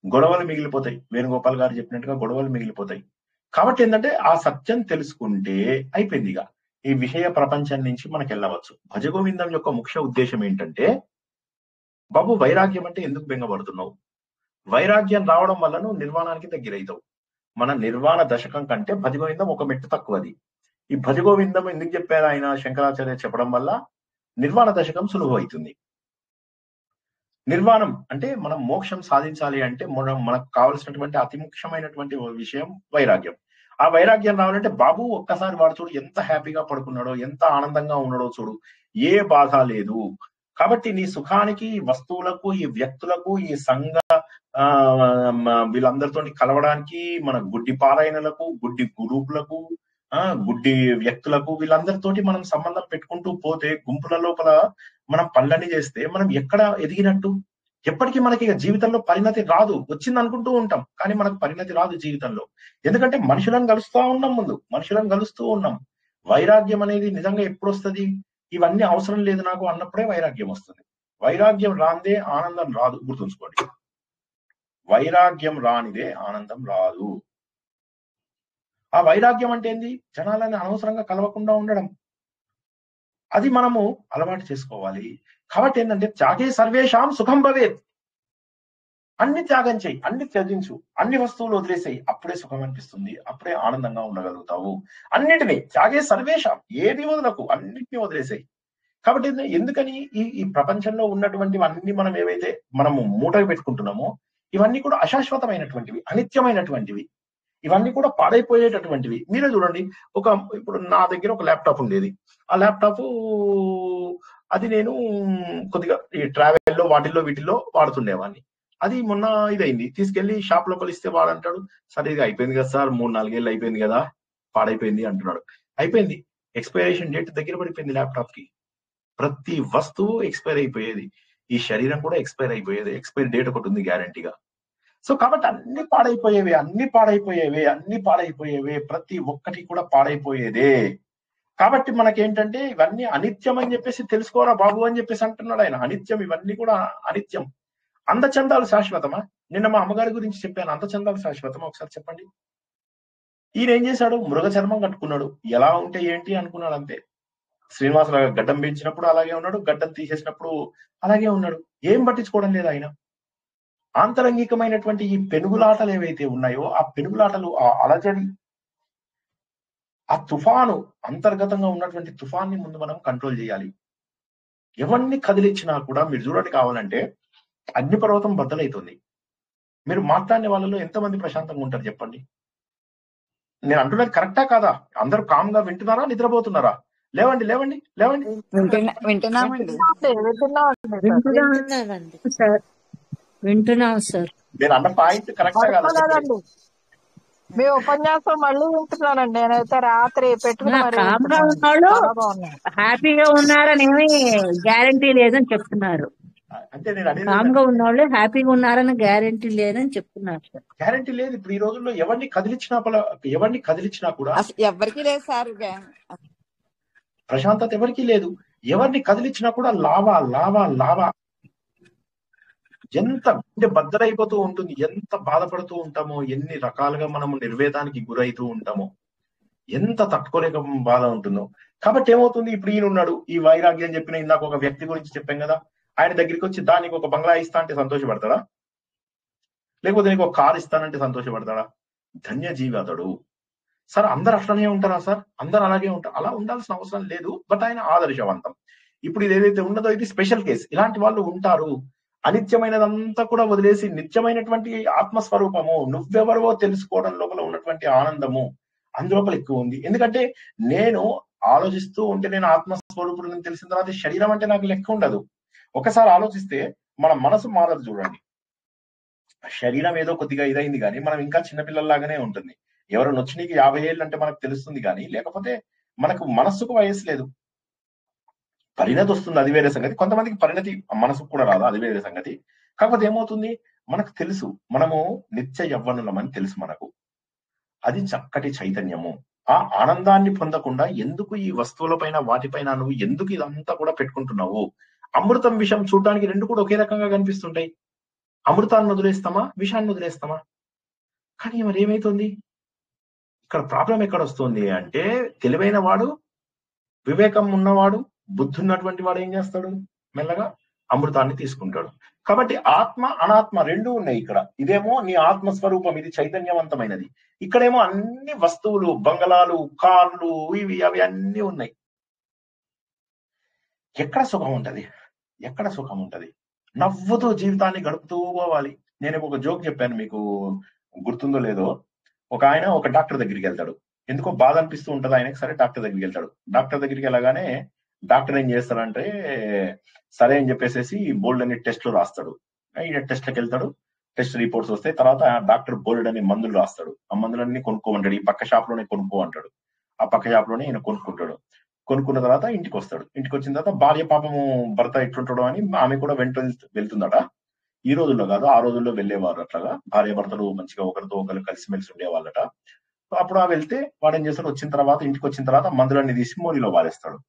గొడవలు మిగిలిపోతాయి. వేణుగోపాల్ గారు చెప్పినట్టుగా గొడవలు మిగిలిపోతాయి. కాబట్టి ఏంటంటే ఆ సత్యం తెలుసుకుంటే అయిపోయింది. ఇక ఈ విషయ ప్రపంచం నుంచి మనకి వెళ్ళవచ్చు. భజగోవిందం యొక్క ముఖ్య ఉద్దేశం ఏంటంటే, బాబు వైరాగ్యం అంటే ఎందుకు బెంగపడుతున్నావు? వైరాగ్యం రావడం వల్ల నువ్వు నిర్వాణానికి దగ్గరవుతావు. మన నిర్వాణ దశకం కంటే భజగోవిందం ఒక మెట్టు తక్కువది. ఈ భజగోవిందం ఎందుకు చెప్పారు ఆయన? శంకరాచార్య చెప్పడం వల్ల నిర్వాణ దశకం సులువు అవుతుంది. నిర్వాణం అంటే మనం మోక్షం సాధించాలి అంటే మనకు కావలసినటువంటి అతి ముఖ్యమైనటువంటి విషయం వైరాగ్యం. ఆ వైరాగ్యం రావాలంటే బాబు ఒక్కసారి వాడు చూడు ఎంత హ్యాపీగా పడుకున్నాడో, ఎంత ఆనందంగా ఉన్నాడో చూడు, ఏ బాధ లేదు. కాబట్టి నీ సుఖానికి వస్తువులకు, ఈ వ్యక్తులకు, ఈ సంఘ వీళ్ళందరితో కలవడానికి, మన గుడ్డి పారాయణలకు, గుడ్డి గ్రూపులకు, గుడ్డి వ్యక్తులకు, వీళ్ళందరితోటి మనం సంబంధం పెట్టుకుంటూ పోతే, గుంపుల లోపల మనం పనులన్నీ చేస్తే మనం ఎక్కడ ఎదిగినట్టు? ఎప్పటికీ మనకి జీవితంలో పరిణతి రాదు. వచ్చింది అనుకుంటూ ఉంటాం, కానీ మనకు పరిణతి రాదు జీవితంలో. ఎందుకంటే మనుషులను కలుస్తూ ఉన్నాం, ముందు మనుషులను కలుస్తూ ఉన్నాం. వైరాగ్యం అనేది నిజంగా ఎప్పుడు వస్తుంది? ఇవన్నీ అవసరం లేదు నాకు అన్నప్పుడే వైరాగ్యం వస్తుంది. వైరాగ్యం రానిదే ఆనందం రాదు, గుర్తుంచుకోండి. వైరాగ్యం రానిదే ఆనందం రాదు. ఆ వైరాగ్యం అంటే ఏంది? జనాలని అనవసరంగా కలవకుండా ఉండడం. అది మనము అలవాటు చేసుకోవాలి. కాబట్టి ఏంటంటే త్యాగే సర్వేషాం సుఖం భవేత్. అన్ని త్యాగం చేయి, అన్ని త్యజించు, అన్ని వస్తువులు వదిలేసాయి, అప్పుడే సుఖం అనిపిస్తుంది, అప్పుడే ఆనందంగా ఉండగలుగుతావు. అన్నిటినీ త్యాగే సర్వేషాం, ఏది వదలకు, అన్నిటినీ వదిలేసాయి. కాబట్టి ఎందుకని ఈ ప్రపంచంలో ఉన్నటువంటివి అన్ని మనం ఏవైతే మనము మూటగా పెట్టుకుంటున్నామో ఇవన్నీ కూడా అశాశ్వతమైనటువంటివి, అనిత్యమైనటువంటివి, ఇవన్నీ కూడా పాడైపోయేటటువంటివి. మీరే చూడండి, ఇప్పుడు నా దగ్గర ఒక ల్యాప్టాప్ ఉండేది. ఆ ల్యాప్టాప్ అది నేను కొద్దిగా ఈ ట్రావెల్లో వీటిల్లో వాడుతుండేవాడిని. అది మొన్న ఇదైంది, తీసుకెళ్లి షాప్ లోపల ఇస్తే వాడంటాడు, సరే ఇది అయిపోయింది కదా సార్, 3-4 ఏళ్ళు అయిపోయింది కదా, పాడైపోయింది అంటున్నాడు. అయిపోయింది, ఎక్స్పైరేషన్ డేట్ దగ్గర పడిపోయింది ల్యాప్టాప్ కి. ప్రతి వస్తువు ఎక్స్పైర్ అయిపోయేది, ఈ శరీరం కూడా ఎక్స్పైర్ అయిపోయేది. ఎక్స్పైరీ డేట్ ఒకటి ఉంది గ్యారంటీగా. సో కాబట్టి అన్ని పాడైపోయేవే, ప్రతి ఒక్కటి కూడా పాడైపోయేదే. కాబట్టి మనకేంటంటే ఇవన్నీ అనిత్యం అని చెప్పేసి తెలుసుకోరా బాబు అని చెప్పేసి అంటున్నాడు ఆయన. అనిత్యం, ఇవన్నీ కూడా అనిత్యం. అందచందాలు శాశ్వతమా? నిన్న మా అమ్మగారి గురించి చెప్పాను, అందచందాలు శాశ్వతమా? ఒకసారి చెప్పండి. ఈయన ఏం చేశాడు? మృగ చర్మం కట్టుకున్నాడు, ఎలా ఉంటే ఏంటి అనుకున్నాడు అంతే. శ్రీనివాసరావు గడ్డం పెంచినప్పుడు అలాగే ఉన్నాడు, గడ్డం తీసేసినప్పుడు అలాగే ఉన్నాడు. ఏం పట్టించుకోవడం లేదు ఆయన. ఆంతరంగికమైనటువంటి ఈ పెనుగులాటలు ఏవైతే ఉన్నాయో, ఆ పెనుగులాటలు, ఆ అలజడి, ఆ తుఫాను అంతర్గతంగా ఉన్నటువంటి తుఫాన్ని ముందు మనం కంట్రోల్ చేయాలి. ఎవరిని కదిలిచ్చినా కూడా మీరు చూడండి, కావాలంటే అగ్నిపర్వతం బద్దలైతుంది. మీరు మాట్లాడిన వాళ్ళలో ఎంతమంది ప్రశాంతంగా ఉంటారు చెప్పండి? నేను అంటున్నది కరెక్టా కాదా? అందరూ కామ్ గా వింటున్నారా, నిద్రపోతున్నారా? లేవండి లేవండి లేవండి. వింటున్నామండి. వింటున్నామండి సార్, వింటున్నాం సార్. నేను అన్న పాయింట్ కరెక్టా కాదా చెప్పండి? పడుకోలేదండి. మీ ఉపన్యాసం మళ్ళీ వింటున్నానండి. నేనైతే రాత్రి పెట్టుకుని మరీ కామ్గా వింటున్నాను. ఉన్నవాళ్ళు చాలా బాగున్నాయి. హ్యాపీగా ఉన్నారని ఏమీ గ్యారంటీ లేదని చెప్తున్నారు. అంటే నేను అనేది కామ్గా ఉన్నవాళ్ళు హ్యాపీగా ఉన్నారని గ్యారంటీ లేదని చెప్తున్నారు సార్. గ్యారంటీ లేదు. ఇప్పుడు ఈ రోజుల్లో ఎవరిని కదిలించినా కూడా అసలు ఎవరికి లేదు సార్. ప్రశాంతత ఎవరికీ లేదు. ఎవరిని కదిలించినా కూడా లావా లావా లావా. ఎంత గుండె బద్దలైపోతూ ఉంటుంది, ఎంత బాధపడుతూ ఉంటామో, ఎన్ని రకాలుగా మనము నిర్వేదానికి గురైతూ ఉంటామో, ఎంత తట్టుకోలేక బాధ ఉంటుందో. కాబట్టి ఏమవుతుంది, ఇప్పుడు ఈయన ఉన్నాడు, ఈ వైరాగ్యం చెప్పిన ఇందాక ఒక వ్యక్తి గురించి చెప్పాం కదా, ఆయన దగ్గరికి వచ్చి దానికి ఒక బంగ్లా ఇస్తా అంటే సంతోషపడతాడా? లేకపోతే నీకు ఒక కారు ఇస్తానంటే సంతోషపడతాడా? ధన్యజీవి అతడు. సార్ అందరు అట్లనే ఉంటారా సార్? అందరు అలాగే ఉంటారు? అలా ఉండాల్సిన అవసరం లేదు. బట్ ఆయన ఆదర్శవంతం. ఇప్పుడు ఇది ఏదైతే ఉన్నదో ఇది స్పెషల్ కేసు. ఇలాంటి వాళ్ళు ఉంటారు. అనిత్యమైనదంతా కూడా వదిలేసి నిత్యమైనటువంటి ఆత్మస్వరూపము, నువ్వెవరవో తెలుసుకోవడం లోపల ఉన్నటువంటి ఆనందము అందులోపల ఎక్కువ ఉంది. ఎందుకంటే నేను ఆలోచిస్తూ ఉంటే నేను ఆత్మస్వరూపుడిని తెలిసిన తర్వాత శరీరం అంటే నాకు లెక్క ఉండదు. ఒకసారి ఆలోచిస్తే మన మనసు మారదు. చూడండి, శరీరం ఏదో కొద్దిగా ఇదైంది కానీ మనం ఇంకా చిన్నపిల్లల్లాగానే ఉంటుంది. ఎవరైనా వచ్చి నీకు 50 ఏళ్ళు అంటే మనకు తెలుస్తుంది కానీ, లేకపోతే మనకు మనస్సుకు వయసు లేదు. పరిణతి వస్తుంది, అది వేరే సంగతి. కొంతమందికి పరిణతి మనసుకు కూడా రాదు, అది వేరే సంగతి. కాకపోతే ఏమవుతుంది, మనకు తెలుసు మనము నిత్య యవ్వనులమని తెలుసు మనకు. అది చక్కటి చైతన్యము. ఆ ఆనందాన్ని పొందకుండా ఎందుకు ఈ వస్తువుల పైన వాటిపైన నువ్వు ఎందుకు ఇదంతా కూడా పెట్టుకుంటున్నావు? అమృతం విషం చూడడానికి రెండు కూడా ఒకే రకంగా కనిపిస్తుంటాయి. అమృతాన్ని వదిలేస్తామా, విషాన్ని వదిలేస్తామా? కానీ మరి ఏమైతుంది ఇక్కడ? ప్రాబ్లం ఎక్కడ వస్తుంది అంటే, తెలివైన వాడు, వివేకం ఉన్నవాడు, బుద్ధి ఉన్నటువంటి వాడు ఏం చేస్తాడు? మెల్లగా అమృతాన్ని తీసుకుంటాడు. కాబట్టి ఆత్మ అనాత్మ రెండూ ఉన్నాయి ఇక్కడ. ఇదేమో నీ ఆత్మస్వరూపం, ఇది చైతన్యవంతమైనది. ఇక్కడేమో అన్ని వస్తువులు, బంగళాలు, కార్లు, ఇవి అవి అన్ని ఉన్నాయి. ఎక్కడ సుఖం ఉంటది? ఎక్కడ సుఖం ఉంటది? నవ్వుతూ జీవితాన్ని గడుపుతూ పోవాలి. నేను ఒక జోక్ చెప్పాను, మీకు గుర్తుందో లేదో. ఒక ఆయన ఒక డాక్టర్ దగ్గరికి వెళ్తాడు. ఎందుకో బాధ అనిపిస్తూ ఉంటది ఆయనకి. సరే డాక్టర్ దగ్గరికి వెళ్తాడు. డాక్టర్ దగ్గరికి వెళ్ళగానే డాక్టర్ ఏం చేస్తాడంటే, సరే అని చెప్పేసి బోల్డ్ అనే టెస్ట్లు రాస్తాడు. ఈయన టెస్ట్లకు వెళ్తాడు. టెస్ట్ రిపోర్ట్స్ వస్తాయి. తర్వాత డాక్టర్ బోల్డ్ అనే మందులు రాస్తాడు. ఆ మందులన్నీ కొనుక్కోమంటాడు. ఈ పక్క షాప్ లోనే కొనుక్కో అంటాడు. ఆ పక్క షాప్ లోనే ఈయన కొనుక్కుంటాడు. కొనుక్కున్న తర్వాత ఇంటికి వస్తాడు. ఇంటికి వచ్చిన తర్వాత భార్య పాపము భర్త ఎట్లుంటాడో అని ఆమె కూడా వెళ్తుందట. ఈ రోజుల్లో కాదు, ఆ రోజుల్లో వెళ్ళేవారు. అట్లాగా భార్య భర్తలు మంచిగా ఒకరితో ఒకరు కలిసిమెలిసి ఉండేవాళ్ళట. అప్పుడు ఆ వెళ్తే వాడు ఏం చేస్తాడు, వచ్చిన తర్వాత ఇంటికి వచ్చిన తర్వాత మందులన్నీ తీసి మోరీలో పారేస్తాడు.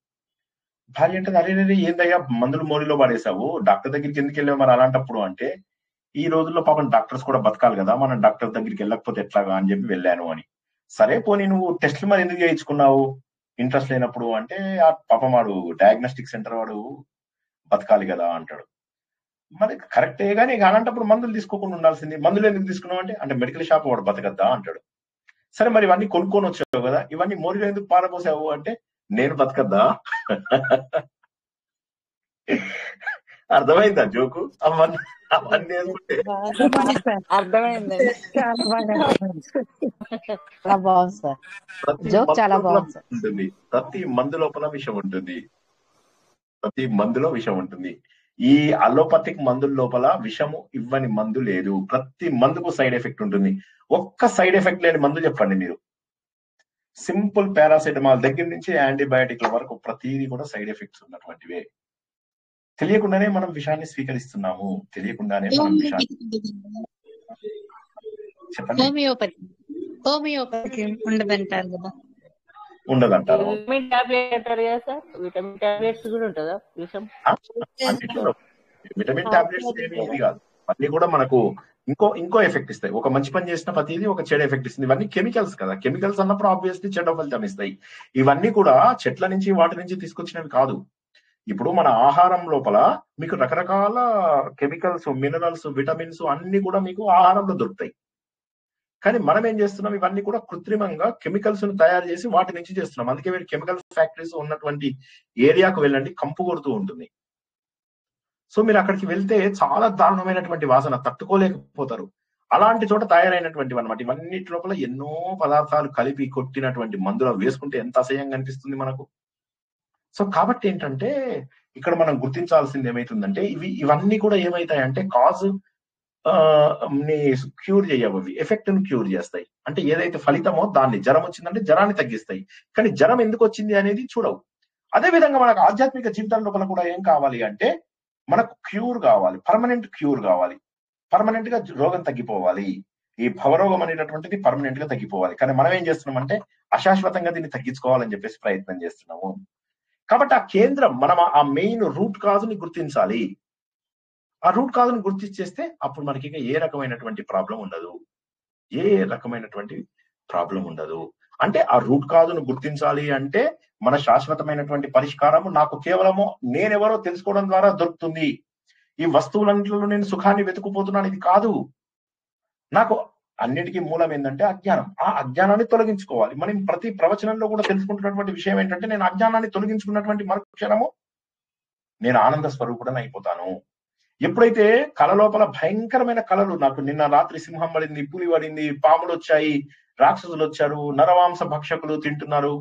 భార్య అంటే, అరే ఏందయ్యా మందులు మోరీలో పాడేసావు, డాక్టర్ దగ్గరికి ఎందుకు వెళ్ళావు మరి అలాంటప్పుడు అంటే, ఈ రోజుల్లో పాపం డాక్టర్స్ కూడా బతకాలి కదా, మనం డాక్టర్ దగ్గరికి వెళ్ళకపోతే ఎట్లాగా అని చెప్పి వెళ్ళాను అని. సరే పోనీ నువ్వు టెస్ట్లు మరి ఎందుకు చేయించుకున్నావు ఇంట్రెస్ట్ లేనప్పుడు అంటే, ఆ పాపం వాడు డయాగ్నోస్టిక్ సెంటర్ వాడు బతకాలి కదా అంటాడు. మరి కరెక్టే కానీ అలాంటప్పుడు మందులు తీసుకోకుండా ఉండాల్సింది. మందులు ఎందుకు తీసుకున్నావు అంటే మెడికల్ షాప్ వాడు బతకద్దా అంటాడు. సరే మరి ఇవన్నీ కొనుక్కొని వచ్చావు కదా, ఇవన్నీ మోరీలో ఎందుకు పారపోసావు అంటే, నేను బతకద్దా? అర్థమైందా జోకు? అవన్నీ వేసుకుంటే అర్థమైందండి. ఉంటుంది. ప్రతి మందు లోపల విషం ఉంటుంది. ప్రతి మందులో విషం ఉంటుంది. ఈ అలోపతిక్ మందుల లోపల విషము ఇవ్వని మందు లేదు. ప్రతి మందుకు సైడ్ ఎఫెక్ట్ ఉంటుంది. ఒక్క సైడ్ ఎఫెక్ట్ లేని మందు చెప్పండి మీరు. సింపుల్ పారాసెటమాల్ దగ్గర నుంచి యాంటీబయాటిక్ల వరకు ప్రతిదీ కూడా సైడ్ ఎఫెక్ట్స్ ఉన్నటువంటివే. తెలియకుండానే మనం విషాన్ని స్వీకరిస్తున్నాము. తెలియకుండానే మనం విషాన్ని చెప్పండి. హోమియోపతి ఉండదంటారు కదా, ఉండదంటారు. విటమిన్ టాబ్లెట్ అంటారు కదా సార్, విటమిన్ టాబ్లెట్స్ కూడా ఉంటుందా విషం? విటమిన్ టాబ్లెట్స్ ఏమి ఇది కాదు. అన్ని కూడా మనకు ఇంకో ఎఫెక్ట్ ఇస్తాయి. ఒక మంచి పని చేసిన ప్రతిదీ ఒక చెడు ఎఫెక్ట్ ఇస్తుంది. ఇవన్నీ కెమికల్స్ కదా. కెమికల్స్ అన్నప్పుడు ఆబ్వియస్లీ చెడు ఫలితం ఇస్తాయి. ఇవన్నీ కూడా చెట్ల నుంచి వాటి నుంచి తీసుకొచ్చినవి కాదు. ఇప్పుడు మన ఆహారం లోపల మీకు రకరకాల కెమికల్స్, మినరల్స్, విటమిన్స్ అన్ని కూడా మీకు ఆహారంలో దొరుకుతాయి. కానీ మనం ఏం చేస్తున్నాం, ఇవన్నీ కూడా కృత్రిమంగా కెమికల్స్ ను తయారు చేసి వాటి నుంచి చేస్తున్నాం. అందుకే మీరు కెమికల్ ఫ్యాక్టరీస్ ఉన్నటువంటి ఏరియాకు వెళ్ళండి, కంపు కొడుతూ ఉంటుంది. సో మీరు అక్కడికి వెళ్తే చాలా దారుణమైనటువంటి వాసన, తట్టుకోలేకపోతారు. అలాంటి చోట తయారైనటువంటివి అనమాట. ఇవన్నిటి లోపల ఎన్నో పదార్థాలు కలిపి కొట్టినటువంటి మందులు వేసుకుంటే ఎంత అసహ్యంగా అనిపిస్తుంది మనకు. సో కాబట్టి ఏంటంటే ఇక్కడ మనం గుర్తించాల్సింది ఏమైతుందంటే, ఇవన్నీ కూడా ఏమైతాయంటే కాజ్ ని క్యూర్ చేయవు, అవి ఎఫెక్ట్ ని క్యూర్ చేస్తాయి. అంటే ఏదైతే ఫలితమో దాన్ని, జ్వరం వచ్చిందంటే జ్వరాన్ని తగ్గిస్తాయి, కానీ జ్వరం ఎందుకు వచ్చింది అనేది చూడవు. అదే విధంగా మనకు ఆధ్యాత్మిక జీవితం లోపల కూడా ఏం కావాలి అంటే, మనకు క్యూర్ కావాలి, పర్మనెంట్ క్యూర్ కావాలి, పర్మనెంట్ గా రోగం తగ్గిపోవాలి. ఈ భవరోగం అనేటటువంటిది పర్మనెంట్ గా తగ్గిపోవాలి. కానీ మనం ఏం చేస్తున్నామంటే అశాశ్వతంగా దీన్ని తగ్గించుకోవాలని చెప్పేసి ప్రయత్నం చేస్తున్నాము. కాబట్టి ఆ కేంద్రం, మనం ఆ మెయిన్ రూట్ కాజ్ ని గుర్తించాలి. ఆ రూట్ కాజ్ ని గుర్తించేస్తే అప్పుడు మనకి ఏ రకమైనటువంటి ప్రాబ్లం ఉండదు, ఏ రకమైనటువంటి ప్రాబ్లం ఉండదు. అంటే ఆ రూట్ కాజ్ ను గుర్తించాలి అంటే మన శాశ్వతమైనటువంటి పరిష్కారం నాకు కేవలము నేనెవరో తెలుసుకోవడం ద్వారా దొరుకుతుంది. ఈ వస్తువులన్నింటిలో నేను సుఖాన్ని వెతుకుపోతున్నాను, ఇది కాదు. నాకు అన్నిటికీ మూలం ఏంటంటే అజ్ఞానం. ఆ అజ్ఞానాన్ని తొలగించుకోవాలి. మనం ప్రతి ప్రవచనంలో కూడా తెలుసుకుంటున్నటువంటి విషయం ఏంటంటే, నేను అజ్ఞానాన్ని తొలగించుకున్నటువంటి మరుక్షణము నేను ఆనంద స్వరూపుడని అయిపోతాను. ఎప్పుడైతే కళ లోపల భయంకరమైన కళలు, నాకు నిన్న రాత్రి సింహం పడింది, పులి పడింది, పాములు వచ్చాయి, రాక్షసులు వచ్చారు, నరమాంస భక్షకులు తింటున్నారు,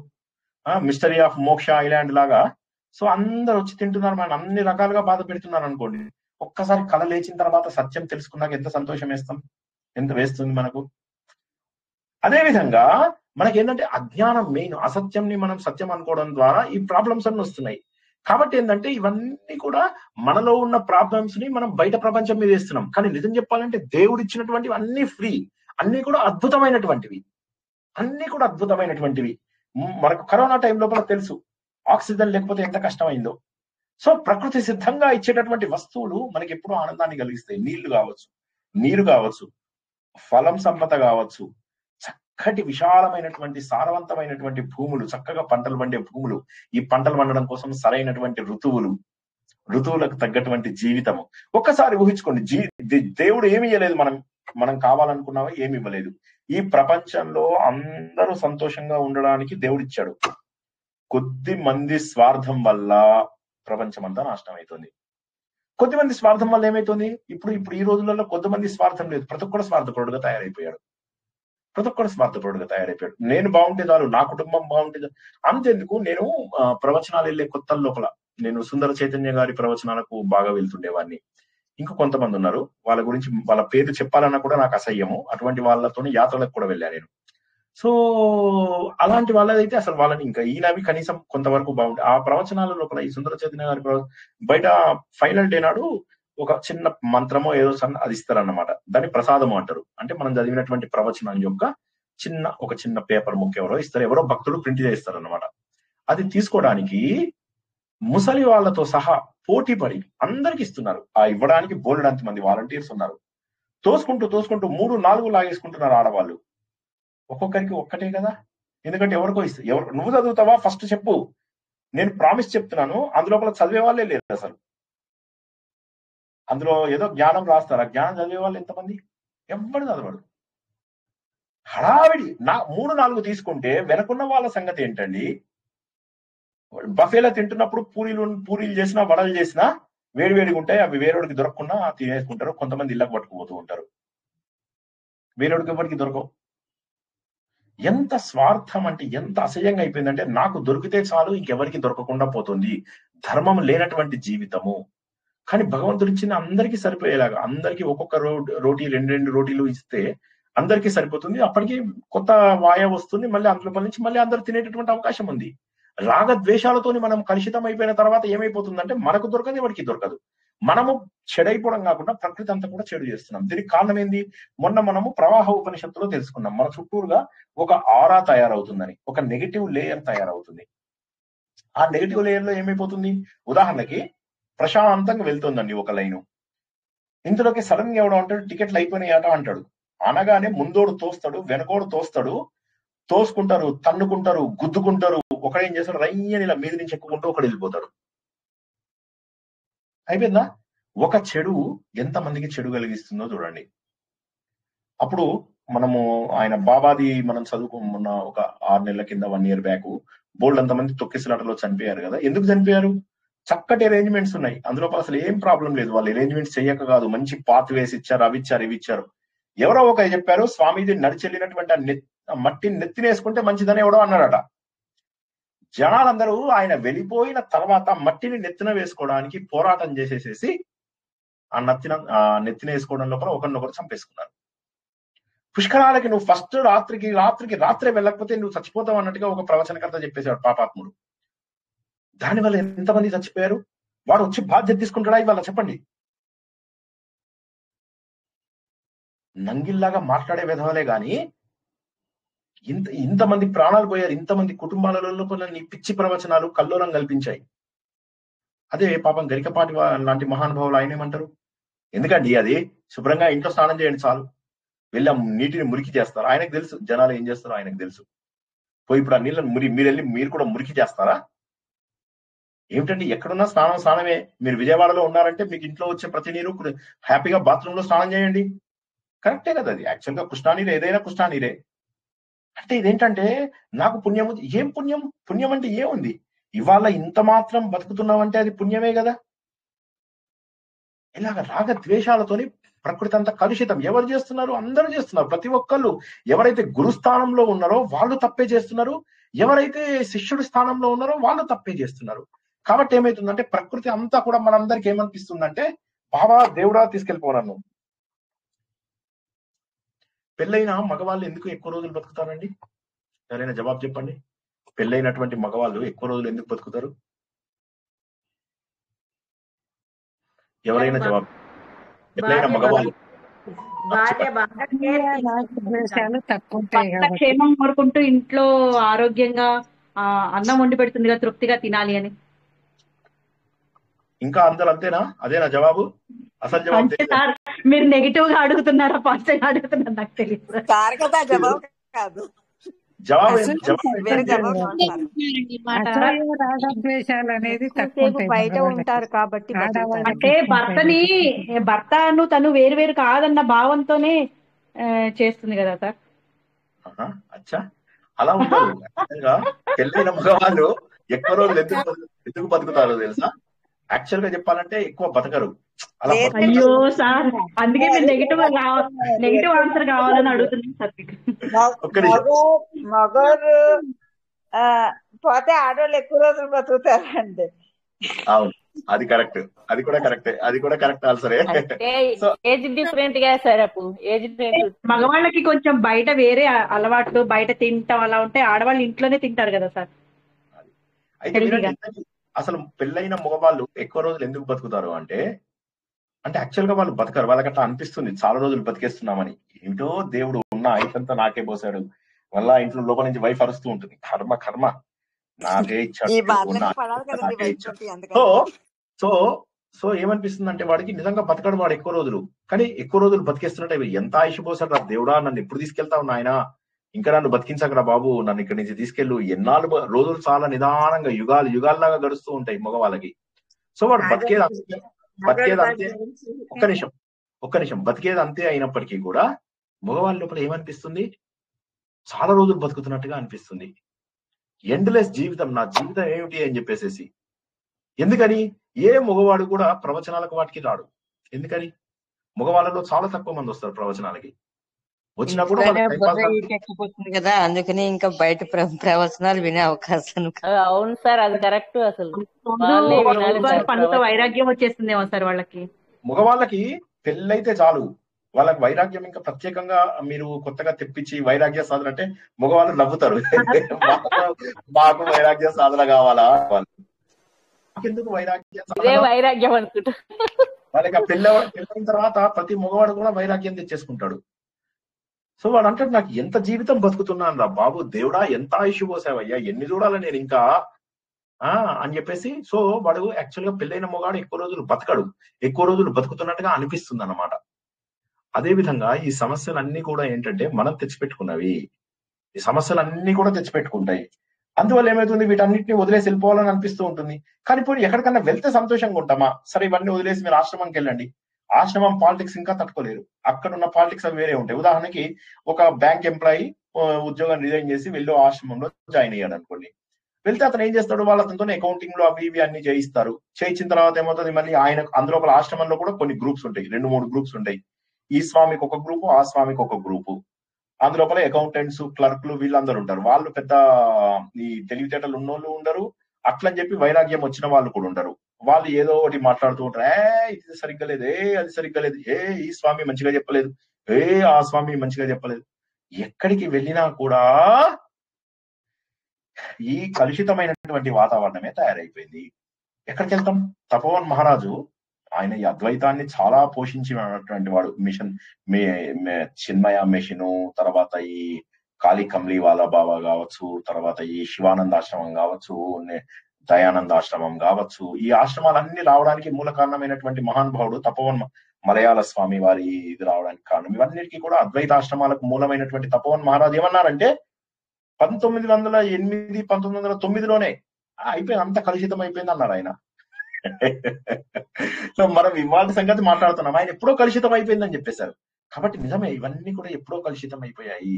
మిస్టరీ ఆఫ్ మోక్ష ఐలాండ్ లాగా, సో అందరు వచ్చి తింటున్నారు, మనం అన్ని రకాలుగా బాధ పెడుతున్నారు అనుకోండి. ఒక్కసారి కళ లేచిన తర్వాత సత్యం తెలుసుకున్నాక ఎంత సంతోషం ఎంత వేస్తుంది మనకు. అదే విధంగా మనకి ఏంటంటే అజ్ఞానం మెయిన్, అసత్యంని మనం సత్యం అనుకోవడం ద్వారా ఈ ప్రాబ్లమ్స్ అన్ని వస్తున్నాయి. కాబట్టి ఏంటంటే ఇవన్నీ కూడా మనలో ఉన్న ప్రాబ్లమ్స్ ని మనం బయట ప్రపంచం మీద వేస్తున్నాం. కానీ నిజం చెప్పాలంటే దేవుడు ఇచ్చినటువంటివి అన్ని ఫ్రీ, అన్ని కూడా అద్భుతమైనటువంటివి, అన్ని కూడా అద్భుతమైనటువంటివి. మనకు కరోనా టైం లోపల తెలుసు ఆక్సిజన్ లేకపోతే ఎంత కష్టమైందో. సో ప్రకృతి సిద్ధంగా ఇచ్చేటటువంటి వస్తువులు మనకి ఎప్పుడూ ఆనందాన్ని కలిగిస్తాయి. నీరు కావచ్చు, ఫలం సంపద కావచ్చు, చక్కటి విశాలమైనటువంటి సారవంతమైనటువంటి భూములు, చక్కగా పంటలు పండే భూములు, ఈ పంటలు పండడం కోసం సరైనటువంటి ఋతువులకు తగ్గటువంటి జీవితము. ఒక్కసారి ఊహించుకోండి, దేవుడు ఏమి ఇవ్వలేదు, మనం కావాలనుకున్నావా ఏమి ఇవ్వలేదు. ఈ ప్రపంచంలో అందరూ సంతోషంగా ఉండడానికి దేవుడు ఇచ్చాడు. కొద్ది మంది స్వార్థం వల్ల ప్రపంచం అంతా నాశనం అవుతుంది. కొద్దిమంది స్వార్థం వల్ల ఏమైతుంది, ఇప్పుడు ఈ రోజులలో కొద్దిమంది స్వార్థం లేదు, ప్రతి ఒక్కరు స్వార్థపరుడుగా తయారైపోయాడు. నేను బాగుంటే చాలు, నా కుటుంబం బాగుంటే చాలు. అంతెందుకు, నేను ప్రవచనాలు వెళ్ళే కొత్త లోపల నేను సుందర చైతన్య గారి ప్రవచనాలకు బాగా వెళ్తుండేవాడిని. ఇంకా కొంతమంది ఉన్నారు, వాళ్ళ గురించి వాళ్ళ పేరు చెప్పాలన్నా కూడా నాకు అసహ్యము. అటువంటి వాళ్ళతో యాత్రలకు కూడా వెళ్ళాను నేను. సో అలాంటి వాళ్ళదైతే అసలు వాళ్ళని ఇంకా ఈయనవి కనీసం కొంతవరకు బాగుంటాయి. ఆ ప్రవచనాల లోపల ఈ సుందర చైతన్య గారి బయట ఫైనల్ డే నాడు ఒక చిన్న మంత్రమో ఏదో అది ఇస్తారన్నమాట. దాన్ని ప్రసాదము అంటారు. అంటే మనం చదివినటువంటి ప్రవచనం యొక్క ఒక చిన్న పేపర్ ముక్క ఎవరో ఇస్తారు, ఎవరో భక్తులు ప్రింట్ చేస్తారన్నమాట. అది తీసుకోవడానికి ముసలి వాళ్ళతో సహా పోటీ పడి అందరికి ఇస్తున్నారు. ఆ ఇవ్వడానికి బోలెడంత మంది వాలంటీర్స్ ఉన్నారు. తోసుకుంటూ 3-4 లాగేసుకుంటున్నారు ఆడవాళ్ళు. ఒక్కొక్కరికి ఒక్కటే కదా, ఎందుకంటే ఎవరికో ఇస్తే నువ్వు చదువుతావా ఫస్ట్ చెప్పు, నేను ప్రామిస్ చెప్తున్నాను. అందులోపల చదివే వాళ్ళే లేదు అసలు. అందులో ఏదో జ్ఞానం రాస్తారు, ఆ జ్ఞానం చదివే వాళ్ళు ఎంతమంది? ఎవ్వడు చదవడు. హడావిడి 3-4 తీసుకుంటే వెనకున్న వాళ్ళ సంగతి ఏంటండి? బఫేలో తింటున్నప్పుడు పూరీలు చేసినా వడలు చేసినా వేడివేడిగా ఉంటాయి, అవి వేరేడికి దొరకకుండా తినేసుకుంటారు. కొంతమంది ఇళ్ళకి పట్టుకుపోతూ ఉంటారు, వేరేడికి ఎవరికి దొరకవు. ఎంత స్వార్థం అంటే ఎంత అసహ్యంగా అయిపోయిందంటే, నాకు దొరికితే చాలు, ఇంకెవరికి దొరకకుండా పోతుంది. ధర్మం లేనటువంటి జీవితము. కానీ భగవంతుడు ఇచ్చిన అందరికీ సరిపోయేలాగా, అందరికీ ఒక్కొక్క రోటీ 2 రోటీలు ఇస్తే అందరికీ సరిపోతుంది. అప్పటికి కొత్త వాయ వస్తుంది, మళ్ళీ అందులో నుంచి మళ్ళీ అందరు తినేటటువంటి అవకాశం ఉంది. రాగద్వేషాలతోని మనం కలుషితం అయిపోయిన తర్వాత ఏమైపోతుందంటే, మనకు దొరకదు, ఎవరికి దొరకదు. మనము చెడైపోవడం కాకుండా ప్రకృతి అంతా కూడా చెడు చేస్తున్నాం. దీనికి కారణం ఏంది? మొన్న మనము ప్రవాహ ఉపనిషత్తులో తెలుసుకున్నాం. మన చుట్టూరుగా ఒక ఆరా తయారవుతుందని, ఒక నెగిటివ్ లేయర్ తయారవుతుంది. ఆ నెగిటివ్ లేయర్ లో ఏమైపోతుంది? ఉదాహరణకి ప్రశాంతంగా వెళ్తుందండి ఒక లైను, ఇందులోకి సడన్ గా ఎవడో అంటాడు టికెట్లు అయిపోయినాయట అంటాడు. అనగానే ముందోడు తోస్తాడు, వెనకోడు తోస్తాడు, తోసుకుంటారు, తన్నుకుంటారు, గుద్దుకుంటారు. ఒకడేం చేస్తాడు, రయ్యని ఇలా మీద నుంచి ఎక్కుకుంటూ ఒకడు వెళ్ళిపోతాడు. అయిపోయిందా? ఒక చెడు ఎంత మందికి చెడు కలిగిస్తుందో చూడండి. అప్పుడు మనము ఆయన బాబాది మనం చదువుకున్న ఒక 6 నెలల కింద 1 year బ్యాక్ బోల్డ్ అంతమంది తొక్కిసలాటలో చనిపోయారు కదా. ఎందుకు చనిపోయారు? చక్కటి అరేంజ్మెంట్స్ ఉన్నాయి, అందులో అసలు ఏం ప్రాబ్లం లేదు. వాళ్ళు అరేంజ్మెంట్స్ చెయ్యక కాదు, మంచి పాత్ వేసి ఇచ్చారు, అవి ఇచ్చారు, ఇవి ఇచ్చారు. ఎవరో ఒక చెప్పారు, స్వామీజీ నడిచెళ్ళినటువంటి ఆ మట్టిని నెత్తినేసుకుంటే మంచిదని ఎవడో అన్నాడట. జనాలందరూ ఆయన వెళ్ళిపోయిన తర్వాత మట్టిని నెత్తిన వేసుకోవడానికి పోరాటం చేసేసేసి ఆ నెత్తిన వేసుకోవడం లోపల ఒకరినొకరు చంపేసుకున్నారు. పుష్కరాలకి నువ్వు ఫస్ట్ రాత్రే వెళ్ళకపోతే నువ్వు చచ్చిపోతావు అన్నట్టుగా ఒక ప్రవచనకర్త చెప్పేశాడు పాపాత్ముడు. దానివల్ల ఎంతమంది చచ్చిపోయారు? వాడు వచ్చి బాధ్యత తీసుకుంటాడా ఇవాళ చెప్పండి? నంగిల్లాగా మాట్లాడే విధవలే గాని ఇంతమంది ప్రాణాలు పోయారు, ఇంతమంది కుటుంబాలలో నీ పిచ్చి ప్రవచనాలు కల్లోలం కల్పించాయి. అదే పాపం గరికపాటి లాంటి మహానుభావులు ఆయన ఏమంటారు? ఎందుకండి అది శుభ్రంగా ఇంట్లో స్నానం చేయండి చాలు, వెళ్ళి నీటిని మురికి చేస్తారు. ఆయనకు తెలుసు జనాలు ఏం చేస్తారో ఆయనకు తెలుసు. పోయి ఇప్పుడు ఆ నీళ్ళని మీరు కూడా మురికి చేస్తారా? ఏమిటండి ఎక్కడున్నా స్నానమే. మీరు విజయవాడలో ఉన్నారంటే మీకు ఇంట్లో వచ్చే ప్రతి నీరు హ్యాపీగా బాత్రూమ్ లో స్నానం చేయండి. కరెక్టే కదా, అది యాక్చువల్ గా కృష్ణానీరే, ఏదైనా కృష్ణానీరే. అంటే ఇదేంటంటే నాకు పుణ్యం, ఏం పుణ్యం? పుణ్యం అంటే ఏముంది? ఇవాళ ఇంత మాత్రం బతుకుతున్నామంటే అది పుణ్యమే కదా. ఇలాగ రాగ ద్వేషాలతోని ప్రకృతి అంతా కలుషితం. ఎవరు చేస్తున్నారు? అందరూ చేస్తున్నారు. ప్రతి ఒక్కళ్ళు ఎవరైతే గురుస్థానంలో ఉన్నారో వాళ్ళు తప్పే చేస్తున్నారు, ఎవరైతే శిష్యుడి స్థానంలో ఉన్నారో వాళ్ళు తప్పే చేస్తున్నారు. కాబట్టి ఏమైతుందంటే ప్రకృతి అంతా కూడా మనందరికి ఏమనిపిస్తుందంటే, బాబా దేవుడా తీసుకెళ్ళిపోనన్ను. పెళ్ళైన మగవాళ్ళు ఎందుకు ఎక్కువ రోజులు బతుకుతారండి? ఎవరైనా జవాబు చెప్పండి. పెళ్ళైనటువంటి మగవాళ్ళు ఎక్కువ రోజులు ఎందుకు బతుకుతారు? ఎవరైనా జవాబు. పెళ్ళైన మగవాళ్ళు క్షేమం కోరుకుంటూ ఇంట్లో ఆరోగ్యంగా అన్నం వండి పెడుతుంది కదా, తృప్తిగా తినాలి అని. ఇంకా అందరూ అంతేనా? అదేనా జవాబు? అసలు జవాబు సార్ మీరు నెగిటివ్ గా అడుగుతున్నారా పాజిటివ్ గా అడుగుతున్నారా నాకు తెలియదు. బయట ఉంటారు కాబట్టి అంటే భర్తను తను వేరు వేరు కాదన్న భావంతోనే చేస్తుంది కదా సార్. అచ్చా, అలా ఉంటారు. పెళ్ళైన మగవాళ్ళు ఎక్కువ రోజులు ఎందుకు బతుకుతారో తెలుసా? యాక్చువల్ గా చెప్పాలంటే ఎక్కువ బతకరు. అలా అయ్యో సార్, అందుకే మీరు నెగిటివ్ ఆన్సర్ కావాలని అడుగుతున్నాను సార్. మగవారు పోతే ఆడవాళ్ళు ఎక్కువ రోజులు బతుకుతారండి. అవును, అది కరెక్ట్, అది కూడా కరెక్ట్ ఆన్సరే. ఏజ్ డిఫరెంట్ గా సార్, అప్పుడు ఏజ్ డిఫరెంట్. మగవాళ్ళకి కొంచెం బయట వేరే అలవాట్లు, బయట తింటాం అలా ఉంటే ఆడవాళ్ళు ఇంట్లోనే తింటారు కదా సార్. అయితే అసలు పెళ్ళైన మగవాళ్ళు ఎక్కువ రోజులు ఎందుకు బతుకుతారు అంటే యాక్చువల్ గా వాళ్ళు బతకరు. వాళ్ళకి అట్లా అనిపిస్తుంది చాలా రోజులు బతికేస్తున్నామని. ఏమిటో దేవుడు ఉన్న ఐతంతా నాకే పోసాడు, వల్ల ఇంట్లో లోపల నుంచి వైఫ్ అరుస్తూ ఉంటుంది, కర్మ నాకే ఇచ్చాడు. సో ఏమనిపిస్తుంది అంటే వాడికి నిజంగా బతకడు వాడు ఎక్కువ రోజులు, కానీ ఎక్కువ రోజులు బతికేస్తున్నట్టు ఎంత ఆయుష్ పోసాడు రా దేవుడా, నన్ను ఎప్పుడు తీసుకెళ్తావు నాయన, ఇంకా నన్ను బతికించకరా బాబు, నన్ను ఇక్కడి నుంచి తీసుకెళ్ళు. ఎన్నాళ్ళు రోజులు చాలా నిదానంగా యుగాల్లాగా గడుస్తూ ఉంటాయి మగవాళ్ళకి. సో వాడు బతికేది అంతే. ఒక్క నిమిషం బతికేది అంతే అయినప్పటికీ కూడా మగవాళ్ళ లోపల ఏమనిపిస్తుంది? చాలా రోజులు బతుకుతున్నట్టుగా అనిపిస్తుంది. ఎండ్లెస్ జీవితం, నా జీవితం ఏమిటి అని చెప్పేసేసి. ఎందుకని? ఏ మగవాడు కూడా ప్రవచనాలకు వాటికి రాడు. ఎందుకని? మగవాళ్ళలో చాలా తక్కువ మంది వస్తారు ప్రవచనాలకి. వచ్చినా కూడా కదా, అందుకని ఇంకా బయట ప్రవచనాలు వినే అవకాశం. అవును సార్, అది కరెక్ట్. అసలు పనులతో వైరాగ్యం వచ్చేస్తుందేమో సార్ వాళ్ళకి. మగవాళ్ళకి పెళ్ళైతే చాలు, వాళ్ళకి వైరాగ్యం ఇంకా ప్రత్యేకంగా మీరు కొత్తగా తెప్పించి వైరాగ్య సాధన అంటే మగవాళ్ళు నవ్వుతారు. మాకు వైరాగ్య సాధన కావాలా? ఎందుకు వైరాగ్యం అనుకుంటా. వాళ్ళకి ఆ పెళ్ళైన తర్వాత ప్రతి మగవాడు కూడా వైరాగ్యం తెచ్చేసుకుంటాడు. సో వాడు అంటాడు, నాకు ఎంత జీవితం బతుకుతున్నాను రా బాబు, దేవుడా ఎంత ఆయుష్ పోసావయ్యా, ఎన్ని చూడాలి నేను ఇంకా అని చెప్పేసి. సో వాడు యాక్చువల్ గా పెళ్ళైన మొగాడు ఎక్కువ రోజులు బతకడు, ఎక్కువ రోజులు బతుకుతున్నట్టుగా అనిపిస్తుంది అన్నమాట. అదే విధంగా ఈ సమస్యలన్నీ కూడా ఏంటంటే మనం తెచ్చిపెట్టుకున్నవి. ఈ సమస్యలన్నీ కూడా తెచ్చిపెట్టుకుంటాయి. అందువల్ల ఏమవుతుంది, వీటన్నిటిని వదిలేసి వెళ్ళిపోవాలని అనిపిస్తూ ఉంటుంది. కానీ ఇప్పుడు ఎక్కడికన్నా వెళ్తే సంతోషంగా ఉంటామా? సరే ఇవన్నీ వదిలేసి మీరు ఆశ్రమంకి వెళ్ళండి, ఆశ్రమం పాలిటిక్స్ ఇంకా తట్టుకోలేరు. అక్కడ ఉన్న పాలిటిక్స్ అవి వేరే ఉంటాయి. ఉదాహరణకి ఒక బ్యాంక్ ఎంప్లాయీ ఉద్యోగం రిజైన్ చేసి వెళ్ళి ఆశ్రమంలో జాయిన్ అయ్యాడు అనుకోండి. వెళ్తే అతను ఏం చేస్తాడు, వాళ్ళతో అకౌంటింగ్ లో అవి ఇవి అన్ని చేయిస్తారు. చేయించిన తర్వాత ఏమవుతుంది, మళ్ళీ ఆయన అందులో ఆశ్రమంలో కూడా కొన్ని గ్రూప్స్ ఉంటాయి, 2-3 గ్రూప్స్ ఉంటాయి. ఈ స్వామికి ఒక గ్రూపు, ఆ స్వామికి ఒక గ్రూపు. అందులోపల అకౌంటెంట్స్, క్లర్క్లు వీళ్ళందరూ ఉంటారు. వాళ్ళు పెద్ద ఈ తెలివితేటలు ఉన్నోళ్ళు ఉండరు, అట్లని చెప్పి వైరాగ్యం వచ్చిన వాళ్ళు కూడా ఉండరు. వాళ్ళు ఏదో ఒకటి మాట్లాడుతూ ఉంటారు, ఇది సరిగ్గా లేదు, అది సరిగ్గా లేదు, ఈ స్వామి మంచిగా చెప్పలేదు, ఆ స్వామి మంచిగా చెప్పలేదు. ఎక్కడికి వెళ్ళినా కూడా ఈ కలుషితమైనటువంటి వాతావరణమే తయారైపోయింది. ఎక్కడికి వెళ్తాం? తపోవన్ మహారాజు ఆయన ఈ అద్వైతాన్ని చాలా పోషించినటువంటి వాడు. మిషన్ చిన్మయ మిషన్, తర్వాత ఈ కాళీ కమ్లీ వాళ్ళ బాబా కావచ్చు, తర్వాత ఈ శివానందాశ్రమం కావచ్చు, దయానందాశ్రమం కావచ్చు, ఈ ఆశ్రమాలన్నీ రావడానికి మూల కారణమైనటువంటి మహానుభావుడు తపోవన్ మలయాళ స్వామి వారి ఇది రావడానికి కారణం. ఇవన్నిటికీ కూడా అద్వైతాశ్రమాలకు మూలమైనటువంటి తపోవన్ మహారాజు ఏమన్నారంటే 1908, 1909లోనే అయిపోయింది, అంత కలుషితం అయిపోయింది అన్నారు ఆయన. సో మనం ఇవాళ సంగతి మాట్లాడుతున్నాం, ఆయన ఎప్పుడో కలుషితం అయిపోయిందని చెప్పేశారు. కాబట్టి నిజమే, ఇవన్నీ కూడా ఎప్పుడో కలుషితం అయిపోయాయి.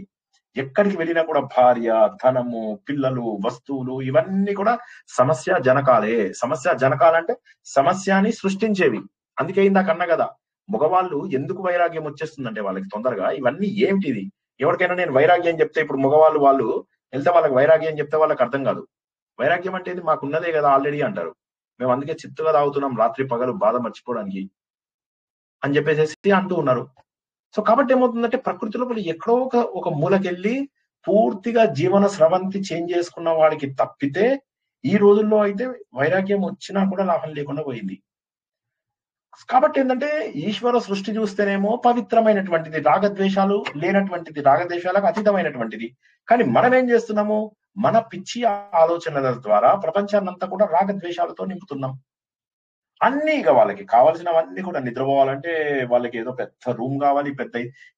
ఎక్కడికి వెళ్ళినా కూడా భార్య, ధనము, పిల్లలు, వస్తువులు ఇవన్నీ కూడా సమస్య జనకాలే. సమస్య జనకాలంటే సమస్యని సృష్టించేవి. అందుకే ఇందాక అన్నా కదా, మగవాళ్ళు ఎందుకు వైరాగ్యం వచ్చేస్తుందంటే వాళ్ళకి తొందరగా ఇవన్నీ ఏమిటిది. ఎవరికైనా నేను వైరాగ్యం చెప్తే, ఇప్పుడు మగవాళ్ళు వాళ్ళు వెళ్తే వాళ్ళకి వైరాగ్యం చెప్తే వాళ్ళకి అర్థం కాదు. వైరాగ్యం అంటే ఇది మాకున్నదే కదా ఆల్రెడీ అంటారు. మేము అందుకే చిత్తుగా తాగుతున్నాం రాత్రి పగలు బాధ మర్చిపోవడానికి అని చెప్పేసి అంటూ ఉన్నారు. సో కాబట్టి ఏమవుతుందంటే ప్రకృతిలో ఎక్కడో ఒక మూలకెళ్ళి పూర్తిగా జీవన స్రవంతి చేంజ్ చేసుకున్న వాడికి తప్పితే ఈ రోజుల్లో అయితే వైరాగ్యం వచ్చినా కూడా లాభం లేకుండా పోయింది. కాబట్టి ఏంటంటే ఈశ్వర సృష్టి చూస్తేనేమో పవిత్రమైనటువంటిది, రాగద్వేషాలు లేనటువంటిది, రాగద్వేషాలకు అతీతమైనటువంటిది. కానీ మనం ఏం చేస్తున్నాము, మన పిచ్చి ఆలోచనల ద్వారా ప్రపంచాన్నంతా కూడా రాగద్వేషాలతో నింపుతున్నాం. అన్ని ఇక వాళ్ళకి కావాల్సినవన్నీ కూడా, నిద్రపోవాలంటే వాళ్ళకి ఏదో పెద్ద రూమ్ కావాలి, పెద్ద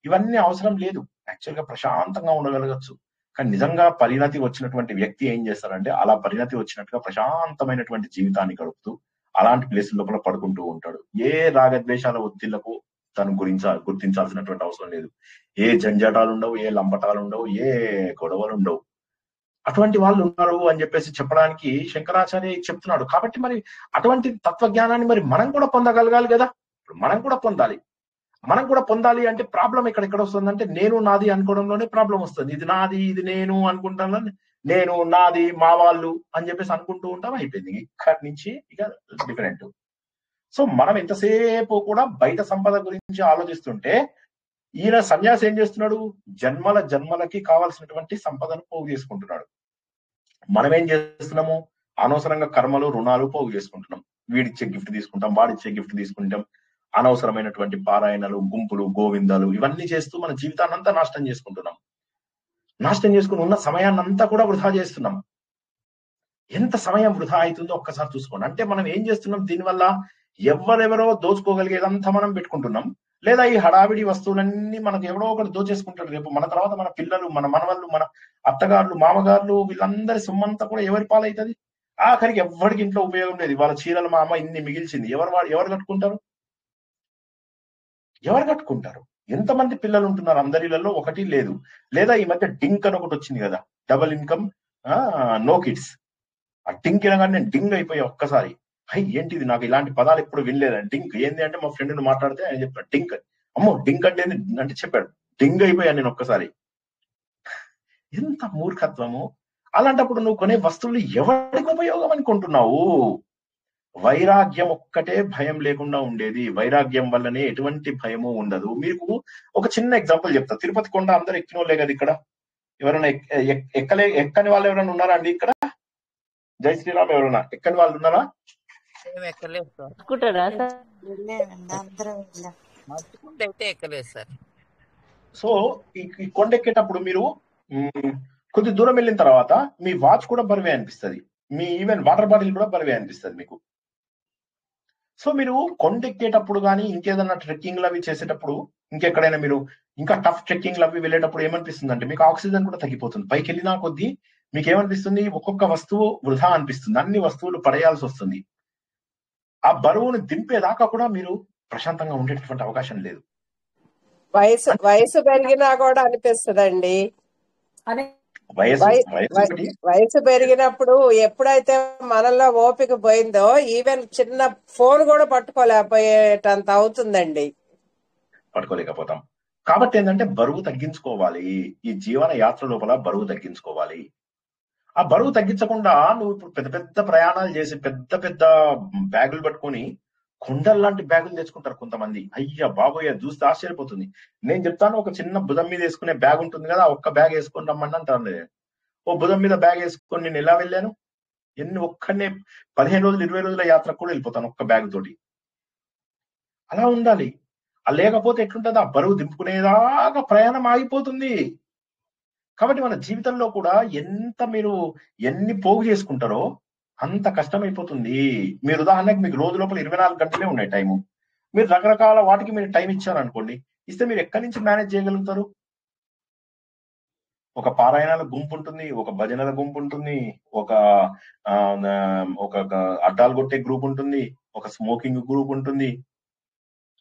ఇవన్నీ అవసరం లేదు. యాక్చువల్ గా ప్రశాంతంగా ఉండగలగచ్చు. కానీ నిజంగా పరిణతి వచ్చినటువంటి వ్యక్తి ఏం చేస్తారంటే అలా పరిణతి వచ్చినట్టుగా ప్రశాంతమైనటువంటి జీవితాన్ని గడుపుతూ అలాంటి ప్లేసుల లోపల పడుకుంటూ ఉంటాడు. ఏ రాగద్వేషాల ఒత్తిళ్లకు తను గుర్తించాల్సినటువంటి అవసరం లేదు. ఏ జంజాటాలు ఉండవు, ఏ లంపటాలు ఉండవు, ఏ గొడవలు ఉండవు. అటువంటి వాళ్ళు ఉన్నారు అని చెప్పేసి చెప్పడానికి శంకరాచార్య చెప్తున్నాడు. కాబట్టి మరి అటువంటి తత్వజ్ఞానాన్ని మరి మనం కూడా పొందగలగాలి కదా. మనం కూడా పొందాలి అంటే ప్రాబ్లం ఎక్కడ వస్తుందంటే నేను నాది అనుకోవడంలోనే ప్రాబ్లం వస్తుంది. ఇది నాది, ఇది నేను అనుకుంటాను, నేను నాది మా వాళ్ళు అని చెప్పేసి అనుకుంటూ ఉంటాం. అయిపోయింది ఇక్కడి నుంచి ఇక డిఫరెంట్. సో మనం ఎంతసేపు కూడా బయట సంపద గురించి ఆలోచిస్తుంటే ఈయన సన్యాసి ఏం చేస్తున్నాడు, జన్మలకి కావాల్సినటువంటి సంపదను పోగు చేసుకుంటున్నాడు. మనం ఏం చేస్తున్నాము, అనవసరంగా కర్మలు, రుణాలు పోగు చేసుకుంటున్నాం. వీడిచ్చే గిఫ్ట్ తీసుకుంటాం, వాడిచ్చే గిఫ్ట్ తీసుకుంటాం, అనవసరమైనటువంటి పారాయణలు, గుంపులు, గోవిందాలు ఇవన్నీ చేస్తూ మన జీవితాన్ని అంతా నాశనం చేసుకుంటున్నాం. నాశనం చేసుకుని ఉన్న సమయాన్ని అంతా కూడా వృధా చేస్తున్నాం. ఎంత సమయం వృధా అవుతుందో ఒక్కసారి చూసుకోండి. అంటే మనం ఏం చేస్తున్నాం, దీనివల్ల ఎవరెవరో దోచుకోగలిగేదంతా మనం పెట్టుకుంటున్నాం. లేదా ఈ హడావిడి వస్తువులన్నీ మనకు ఎవరో ఒకటి దోచేసుకుంటాడు. రేపు మన తర్వాత మన పిల్లలు, మన మనవళ్ళు, మన అత్తగారులు, మామగారులు వీళ్ళందరి సొమ్మంతా కూడా ఎవరి పాలవుతుంది. ఆఖరికి ఎవరికి ఇంట్లో ఉపయోగం లేదు. వాళ్ళ చీరలు మా అమ్మ ఇన్ని మిగిల్చింది, ఎవరు కట్టుకుంటారు? ఎంతమంది పిల్లలు ఉంటున్నారు అందరిలో? ఒకటి లేదు. లేదా ఈ మధ్య డింక్ అని ఒకటి వచ్చింది కదా, డబుల్ ఇన్కమ్ నో కిడ్స్. ఆ డింక్ అనగానే నేను డింగ్ అయిపోయా ఒక్కసారి. ఏంటిది, నాకు ఇలాంటి పదాలు ఎప్పుడు వినలేదని. డింక్ ఏంది అంటే మా ఫ్రెండ్ మాట్లాడితే ఆయన చెప్పాడు డింక్. అమ్మో డింక్ అంటే అంటే చెప్పాడు, డింగ్ అయిపోయాను నేను ఒక్కసారి. ఎంత మూర్ఖత్వము! అలాంటప్పుడు నువ్వు కొనే వస్తువులు ఎవరికి ఉపయోగం అనుకుంటున్నావు? వైరాగ్యం ఒక్కటే భయం లేకుండా ఉండేది. వైరాగ్యం వల్లనే ఎటువంటి భయము ఉండదు. మీకు ఒక చిన్న ఎగ్జాంపుల్ చెప్తా. తిరుపతి కొండ అందరు ఎక్కిన వాళ్ళే కదా ఇక్కడ. ఎవరైనా ఎక్కని వాళ్ళు ఎవరైనా ఉన్నారా అండి ఇక్కడ? జై శ్రీరామ్. ఎవరైనా ఎక్కని వాళ్ళు ఉన్నారా? సో ఈ కొండ ఎక్కేటప్పుడు మీరు కొద్ది దూరం వెళ్ళిన తర్వాత మీ వాచ్ కూడా బరువే అనిపిస్తుంది, మీ ఈవెన్ వాటర్ బాటిల్ కూడా బరువే అనిపిస్తుంది మీకు. సో మీరు కొండెక్కేటప్పుడు కానీ ఇంకేదన్నా ట్రెక్కింగ్లు అవి చేసేటప్పుడు, ఇంకెక్కడైనా మీరు ఇంకా టఫ్ ట్రెక్కింగ్లు అవి వెళ్ళేటప్పుడు ఏమనిపిస్తుంది అంటే మీకు ఆక్సిజన్ కూడా తగ్గిపోతుంది. పైకి వెళ్ళినా కొద్దీ మీకు ఏమనిపిస్తుంది, ఒక్కొక్క వస్తువు వృధా అనిపిస్తుంది, అన్ని వస్తువులు పడేయాల్సి వస్తుంది. ఆ బరువును దింపేదాకా కూడా మీరు ప్రశాంతంగా ఉండేటటువంటి అవకాశం లేదు. వయసు పెరిగినా కూడా అనిపిస్తుందండి. వయసు పెరిగినప్పుడు ఎప్పుడైతే మనలో ఓపిక పోయిందో ఈవెన్ చిన్న ఫోన్ కూడా పట్టుకోలేకపోయేటంత అవుతుందండి. పట్టుకోలేకపోతాం. కాబట్టి ఏంటంటే బరువు తగ్గించుకోవాలి. ఈ జీవన యాత్ర లోపల బరువు తగ్గించుకోవాలి. ఆ బరువు తగ్గించకుండా నువ్వు ఇప్పుడు పెద్ద పెద్ద ప్రయాణాలు చేసి పెద్ద పెద్ద బ్యాగులు పట్టుకొని కొండల లాంటి బ్యాగులు తెచ్చుకుంటారు కొంతమంది. అయ్యా బాబోయ్, చూస్తే ఆశ్చర్యపోతుంది. నేను చెప్తాను, ఒక చిన్న భుజం మీద వేసుకునే బ్యాగ్ ఉంటుంది కదా, ఒక్క బ్యాగ్ వేసుకొని రమ్మని అంటాను. ఓ భుజం మీద బ్యాగ్ వేసుకొని నేను ఎలా వెళ్ళాను, ఒక్కనే 15 రోజులు 20 రోజుల యాత్రకు కూడా వెళ్ళిపోతాను ఒక్క బ్యాగ్ తోటి. అలా ఉండాలి. లేకపోతే ఎట్లుంటుంది, ఆ బరువు దింపుకునేదాకా ప్రయాణం ఆగిపోతుంది. కాబట్టి మన జీవితంలో కూడా మీరు ఎన్ని పోగు చేసుకుంటారో అంత కష్టమైపోతుంది. మీరు ఉదాహరణకి మీకు రోజు లోపల 24 గంటలే ఉన్నాయి టైము. మీరు రకరకాల వాటికి మీరు టైం ఇచ్చారనుకోండి, ఇస్తే మీరు ఎక్కడి నుంచి మేనేజ్ చేయగలుగుతారు? ఒక పారాయణాల గుంపు ఉంటుంది, ఒక భజనల గుంపు ఉంటుంది, ఒక అడ్డాలు కొట్టే గ్రూప్ ఉంటుంది, ఒక స్మోకింగ్ గ్రూప్ ఉంటుంది,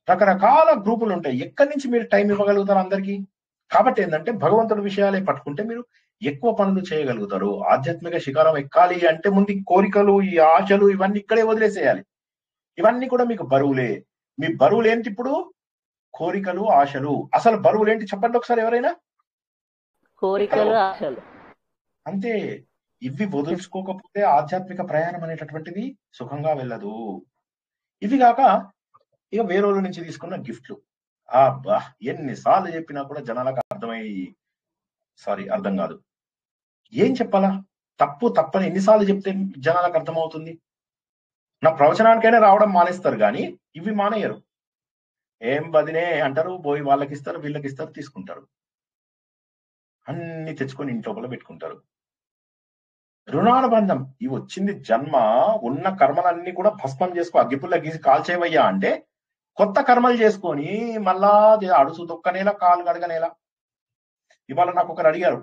రకరకాల గ్రూపులు ఉంటాయి. ఎక్కడి నుంచి మీరు టైం ఇవ్వగలుగుతారు అందరికీ? కాబట్టి ఏంటంటే భగవంతుడి విషయాలే పట్టుకుంటే మీరు ఎక్కువ పనులు చేయగలుగుతారు. ఆధ్యాత్మిక శిఖరం ఎక్కాలి అంటే ముందు కోరికలు, ఈ ఆశలు ఇవన్నీ ఇక్కడే వదిలేసేయాలి. ఇవన్నీ కూడా మీకు బరువులే. మీ బరువులేంటి ఇప్పుడు? కోరికలు, ఆశలు. అసలు బరువులేంటి చెప్పండి ఒకసారి ఎవరైనా. కోరికలు, ఆశలు అంతే. ఇవి వదులుచుకోకపోతే ఆధ్యాత్మిక ప్రయాణం అనేటటువంటిది సుఖంగా వెళ్ళదు. ఇవి కాక ఇక వేరే రోజుల నుంచి తీసుకున్న గిఫ్ట్లు. ఎన్నిసార్లు చెప్పినా కూడా జనాలకు అర్థం కాదు. ఏం చెప్పాలా? తప్పని ఎన్నిసార్లు చెప్తే జనాలకు అర్థమవుతుంది? నా ప్రవచనానికైనా రావడం మానేస్తారు కానీ ఇవి మానేయరు. ఏం బదినే అంటారు, పోయి వాళ్ళకి ఇస్తారు, వీళ్ళకి ఇస్తారు, తీసుకుంటారు. అన్ని తెచ్చుకొని ఇంట్లో పెట్టుకుంటారు. రుణానుబంధం. ఇవి వచ్చింది జన్మ, ఉన్న కర్మలన్నీ కూడా భస్మం చేసుకో, అగ్గిపుల్ల గీసి కాల్చేవయ్యా అంటే కొత్త కర్మలు చేసుకొని మళ్ళా అడుసు దొక్కనేలా, కాలు గడగనేలా. ఇవాళ నాకు ఒకరు అడిగారు,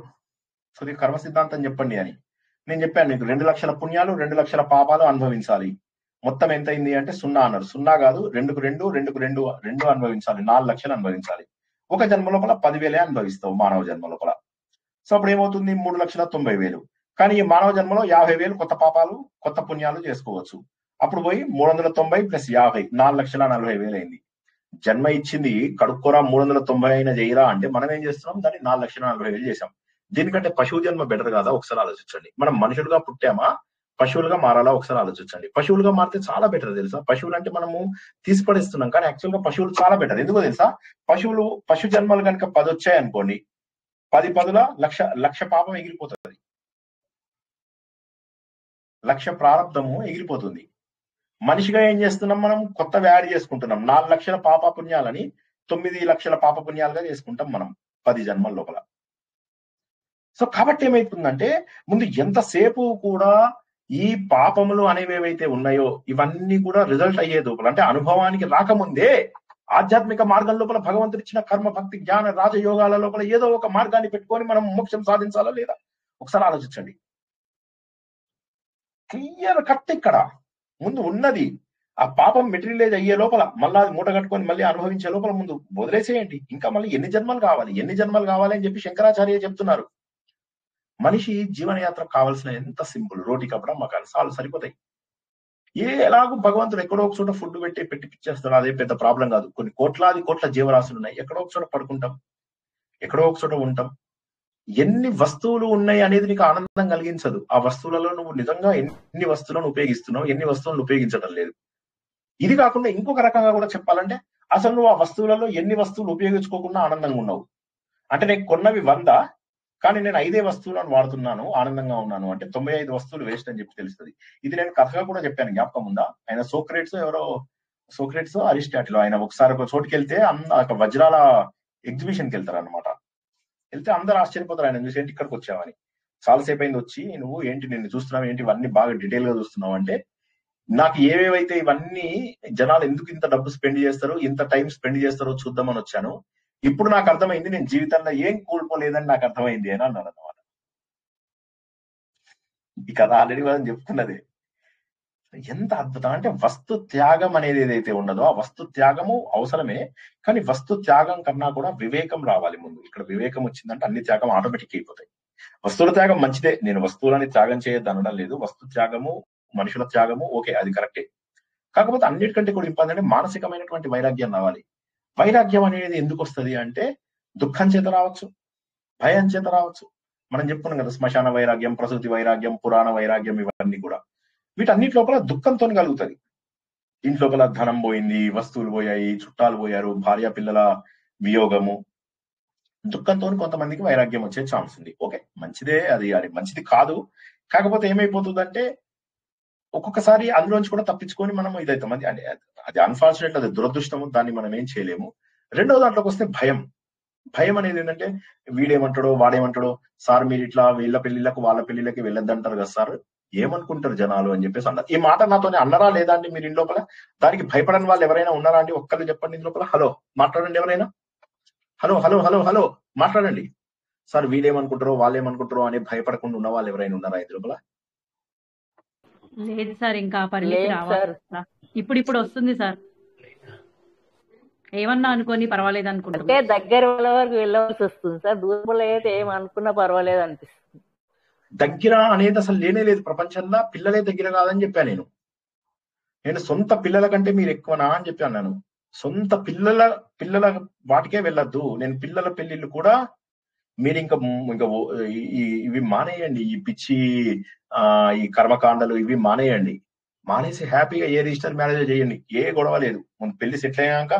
కర్మ సిద్ధాంతం చెప్పండి అని. నేను చెప్పాను, నీకు 2 లక్షల పుణ్యాలు 2 లక్షల పాపాలు అనుభవించాలి. మొత్తం ఎంత అయింది అంటే 0 అన్నారు. 0 కాదు, 2కు 2 అనుభవించాలి, 4 లక్షలు అనుభవించాలి. ఒక జన్మ లోపల 10,000 అనుభవిస్తావు మానవ జన్మ లోపల. సో అప్పుడు ఏమవుతుంది? 3,90,000. కానీ ఈ మానవ జన్మలో 50,000 కొత్త పాపాలు, కొత్త పుణ్యాలు చేసుకోవచ్చు. అప్పుడు పోయి 390 + 50 4,40,000 అయింది. జన్మ ఇచ్చింది కడుక్కోరా 390 అయినా చేయరా అంటే మనం ఏం చేస్తున్నాం? దాన్ని 4,40,000 చేసాం. దీనికంటే పశువు జన్మ బెటర్ కాదా? ఒకసారి ఆలోచించండి. మనం మనుషులుగా పుట్టామా, పశువులుగా మారాలా? ఒకసారి ఆలోచించండి. పశువులుగా మారితే చాలా బెటర్ తెలుసా. పశువులు అంటే మనము తీసిపడేస్తున్నాం, కానీ యాక్చువల్ గా పశువులు చాలా బెటర్. ఎందుకో తెలుసా? పశు జన్మలు కనుక 10 వచ్చాయి అనుకోండి, 10 పదుల లక్ష పాపం ఎగిరిపోతుంది, లక్ష ప్రారంధము ఎగిరిపోతుంది. మనిషిగా ఏం చేస్తున్నాం? మనం కొత్త యాడ్ చేసుకుంటున్నాం. 4 లక్షల పాప పుణ్యాలని 9 లక్షల పాప పుణ్యాలుగా చేసుకుంటాం మనం 10 జన్మల లోపల. సో కాబట్టి ఏమైతుందంటే ముందు ఎంతసేపు కూడా ఈ పాపములు అనేవి ఏవైతే ఉన్నాయో ఇవన్నీ కూడా రిజల్ట్ అయ్యే లోపల, అంటే అనుభవానికి రాకముందే ఆధ్యాత్మిక మార్గం లోపల భగవంతుడు ఇచ్చిన కర్మ, భక్తి, జ్ఞాన, రాజయోగాల లోపల ఏదో ఒక మార్గాన్ని పెట్టుకొని మనం మోక్షం సాధించాలా లేదా? ఒకసారి ఆలోచించండి. Clear cut. ఇక్కడ ముందు ఉన్నది ఆ పాపం మెటీరియలైజ్ అయ్యే లోపల, మళ్ళీ అది మూట కట్టుకొని మళ్ళీ అనుభవించే లోపల ముందు వదిలేసేయండి. ఇంకా మళ్ళీ ఎన్ని జన్మలు కావాలి అని చెప్పి శంకరాచార్య చెప్తున్నారు. మనిషి జీవనయాత్ర కావాల్సిన ఎంత సింపుల్, రోటి కప్పడం మకాన్ చాలు సరిపోతాయి. ఎలాగో భగవంతుడు ఎక్కడో ఒక చోట ఫుడ్ పెట్టిచ్చేస్తాడు, అదే పెద్ద ప్రాబ్లం కాదు. కొన్ని కోట్ల జీవరాశులు ఉన్నాయి, ఎక్కడో ఒక చోట పడుకుంటాం, ఎక్కడో ఒక చోట ఉంటాం. ఎన్ని వస్తువులు ఉన్నాయి అనేది నీకు ఆనందం కలిగించదు. ఆ వస్తువులలో నువ్వు నిజంగా ఎన్ని వస్తువులను ఉపయోగిస్తున్నావు, ఎన్ని వస్తువులను ఉపయోగించడం లేదు. ఇది కాకుండా ఇంకొక రకంగా కూడా చెప్పాలంటే అసలు నువ్వు ఆ వస్తువులలో ఎన్ని వస్తువులు ఉపయోగించుకోకుండా ఆనందంగా ఉన్నావు అంటే, నేను కొన్నవి 100, కానీ నేను 5 వస్తువులను వాడుతున్నాను, ఆనందంగా ఉన్నాను అంటే 95 వస్తువులు వేస్ట్ అని చెప్పి తెలుస్తుంది. ఇది నేను కథగా కూడా చెప్పాను, జ్ఞాపకం ఉందా? ఆయన సోక్రేట్స్ అరిస్టాటిల్, ఆయన ఒకసారి ఒక చోటుకి వెళ్తే వజ్రాల ఎగ్జిబిషన్కి వెళ్తారు అనమాట. వెళ్తే అందరూ ఆశ్చర్యపోతారు, ఆయన చూసి ఏంటి ఇక్కడికి వచ్చావని. చాలాసేపు అయింది వచ్చి, నువ్వు ఏంటి నిన్ను చూస్తున్నావు, ఏంటి ఇవన్నీ బాగా డీటెయిల్ గా చూస్తున్నావు అంటే, నాకు ఏవేవైతే ఇవన్నీ జనాలు ఎందుకు ఇంత డబ్బు స్పెండ్ చేస్తారో, ఇంత టైం స్పెండ్ చేస్తారో చూద్దామని వచ్చాను. ఇప్పుడు నాకు అర్థమైంది, నేను జీవితంలో ఏం కోల్పోలేదని నాకు అర్థమైంది అని అన్నాడు అన్నమాట. ఈ కథ ఆల్రెడీ మనం చెప్తున్నది. ఎంత అద్భుతం అంటే వస్తు త్యాగం అనేది ఏదైతే ఉన్నదో ఆ వస్తు త్యాగము అవసరమే, కానీ వస్తు త్యాగం కన్నా కూడా వివేకం రావాలి ముందు. ఇక్కడ వివేకం వచ్చిందంటే అన్ని త్యాగం ఆటోమేటిక్ అయిపోతాయి. వస్తువుల త్యాగం మంచిదే, నేను వస్తువులని త్యాగం చేయొద్దు అనడం లేదు. వస్తు త్యాగము, మనుషుల త్యాగము ఓకే, అది కరెక్టే. కాకపోతే అన్నిటికంటే కూడా ఇంపార్టెంట్ మానసికమైనటువంటి వైరాగ్యం రావాలి. వైరాగ్యం అనేది ఎందుకు వస్తుంది అంటే దుఃఖం చేత రావచ్చు, భయం చేత రావచ్చు. మనం చెప్పుకున్నాం కదా, శ్మశాన వైరాగ్యం, ప్రసూతి వైరాగ్యం, పురాణ వైరాగ్యం, ఇవన్నీ కూడా వీటన్నిటి లోపల దుఃఖంతో కలుగుతుంది. ఇంట్లోపల ధనం పోయింది, వస్తువులు పోయాయి, చుట్టాలు పోయారు, భార్య పిల్లల వియోగము, దుఃఖంతో కొంతమందికి వైరాగ్యం వచ్చే ఛాన్స్ ఉంది. ఓకే, మంచిదే, అది మంచిది కాదు. కాకపోతే ఏమైపోతుందంటే ఒక్కొక్కసారి అందులోంచి కూడా తప్పించుకొని మనం ఇదైతాం. అది అన్ఫార్చునేట్, అది దురదృష్టము, దాన్ని మనం ఏం చేయలేము. రెండో దాంట్లోకి వస్తే భయం. భయం అనేది ఏంటంటే వీడేమంటాడో వాడేమంటాడో, సార్ మీరు ఇట్లా వీళ్ళ పెళ్లిళ్ళకు వాళ్ళ పెళ్లిళ్ళకి వెళ్ళొద్దంటారు కదా సార్, ఏమనుకుంటారు జనాలు అని చెప్పేసి అన్నారు. ఈ మాట నాతోనే అన్నారా లేదా అండి మీరు ఇంట్లోపల? దానికి భయపడని వాళ్ళు ఎవరైనా ఉన్నారా అండి? ఒక్కళ్ళు చెప్పండి ఇంట్లోపల. హలో మాట్లాడండి ఎవరైనా. హలో హలో హలో హలో మాట్లాడండి. సార్ వీడేమనుకుంటారో వాళ్ళేమనుకుంటారో అని భయపడకుండా ఉన్న వాళ్ళు ఎవరైనా ఉన్నారా ఇంట్లోపల? లేదు సార్, ఇంకా పరిస్థితి లేదు రావాలి. సార్. ఇప్పుడు వస్తుంది సార్. ఏమన్నా అనుకోని పర్వాలేదు అనుకుంటారు. అంటే దగ్గర వాళ్ళ వరకు వెళ్ళవలసి వస్తుంది సార్. దూరంలో అయితే ఏమనుకున్నా పర్వాలేదు అనిపిస్తుంది. దగ్గర అనేది అసలు లేనే లేదు ప్రపంచంలో. పిల్లలే దగ్గర కాదని చెప్పాను నేను సొంత పిల్లల కంటే మీరు ఎక్కువనా అని చెప్పాను. నేను సొంత పిల్లల వాటికే వెళ్ళొద్దు. నేను పిల్లల పెళ్లిళ్ళు కూడా మీరు ఇంకా ఇవి మానేయండి. ఈ పిచ్చి ఈ కర్మకాండలు ఇవి మానేయండి. మానేసి హ్యాపీగా ఏ రిజిస్టర్ మ్యారేజ్ చేయండి, ఏ గొడవ లేదు. ముందు పెళ్లి సెటిల్ అయ్యాక,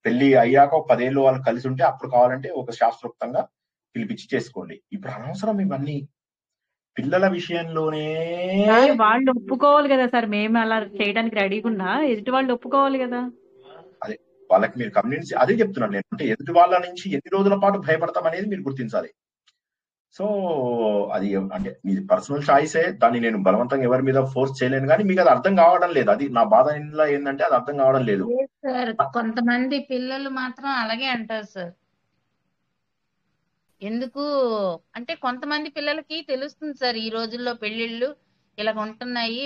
పెళ్లి అయ్యాక 10 ఏళ్ళు వాళ్ళు కలిసి ఉంటే అప్పుడు కావాలంటే ఒక శాస్త్రోక్తంగా పిలిపించి చేసుకోండి. ఇప్పుడు అనవసరం ఇవన్నీ. పిల్లల విషయంలోనే వాళ్ళు ఒప్పుకోవాలి కదా సార్. మేము అలా చేయడానికి రెడీగా ఉన్నా ఎదుటి వాళ్ళు ఒప్పుకోవాలి కదా. అదే వాళ్ళకి మీరు కమ్యూనిటీ, అదే చెప్తున్నాను నేను. అంటే ఎదుటి వాళ్ళ నుంచి ఎన్ని రోజుల పాటు భయపడతాం అనేది మీరు గుర్తించాలి. సో అది అంటే మీది పర్సనల్ చాయిసే, దాన్ని నేను బలవంతంగా ఎవరి మీద ఫోర్స్ చేయలేను. కానీ మీకు అది అర్థం కావడం లేదు. అది నా బాధ ఏంటంటే అది అర్థం కావడం లేదు సార్. కొంతమంది పిల్లలు మాత్రం అలాగే అంటారు సార్. ఎందుకు అంటే కొంతమంది పిల్లలకి తెలుస్తుంది సార్, ఈ రోజుల్లో పెళ్లిళ్ళు ఇలా ఉంటున్నాయి,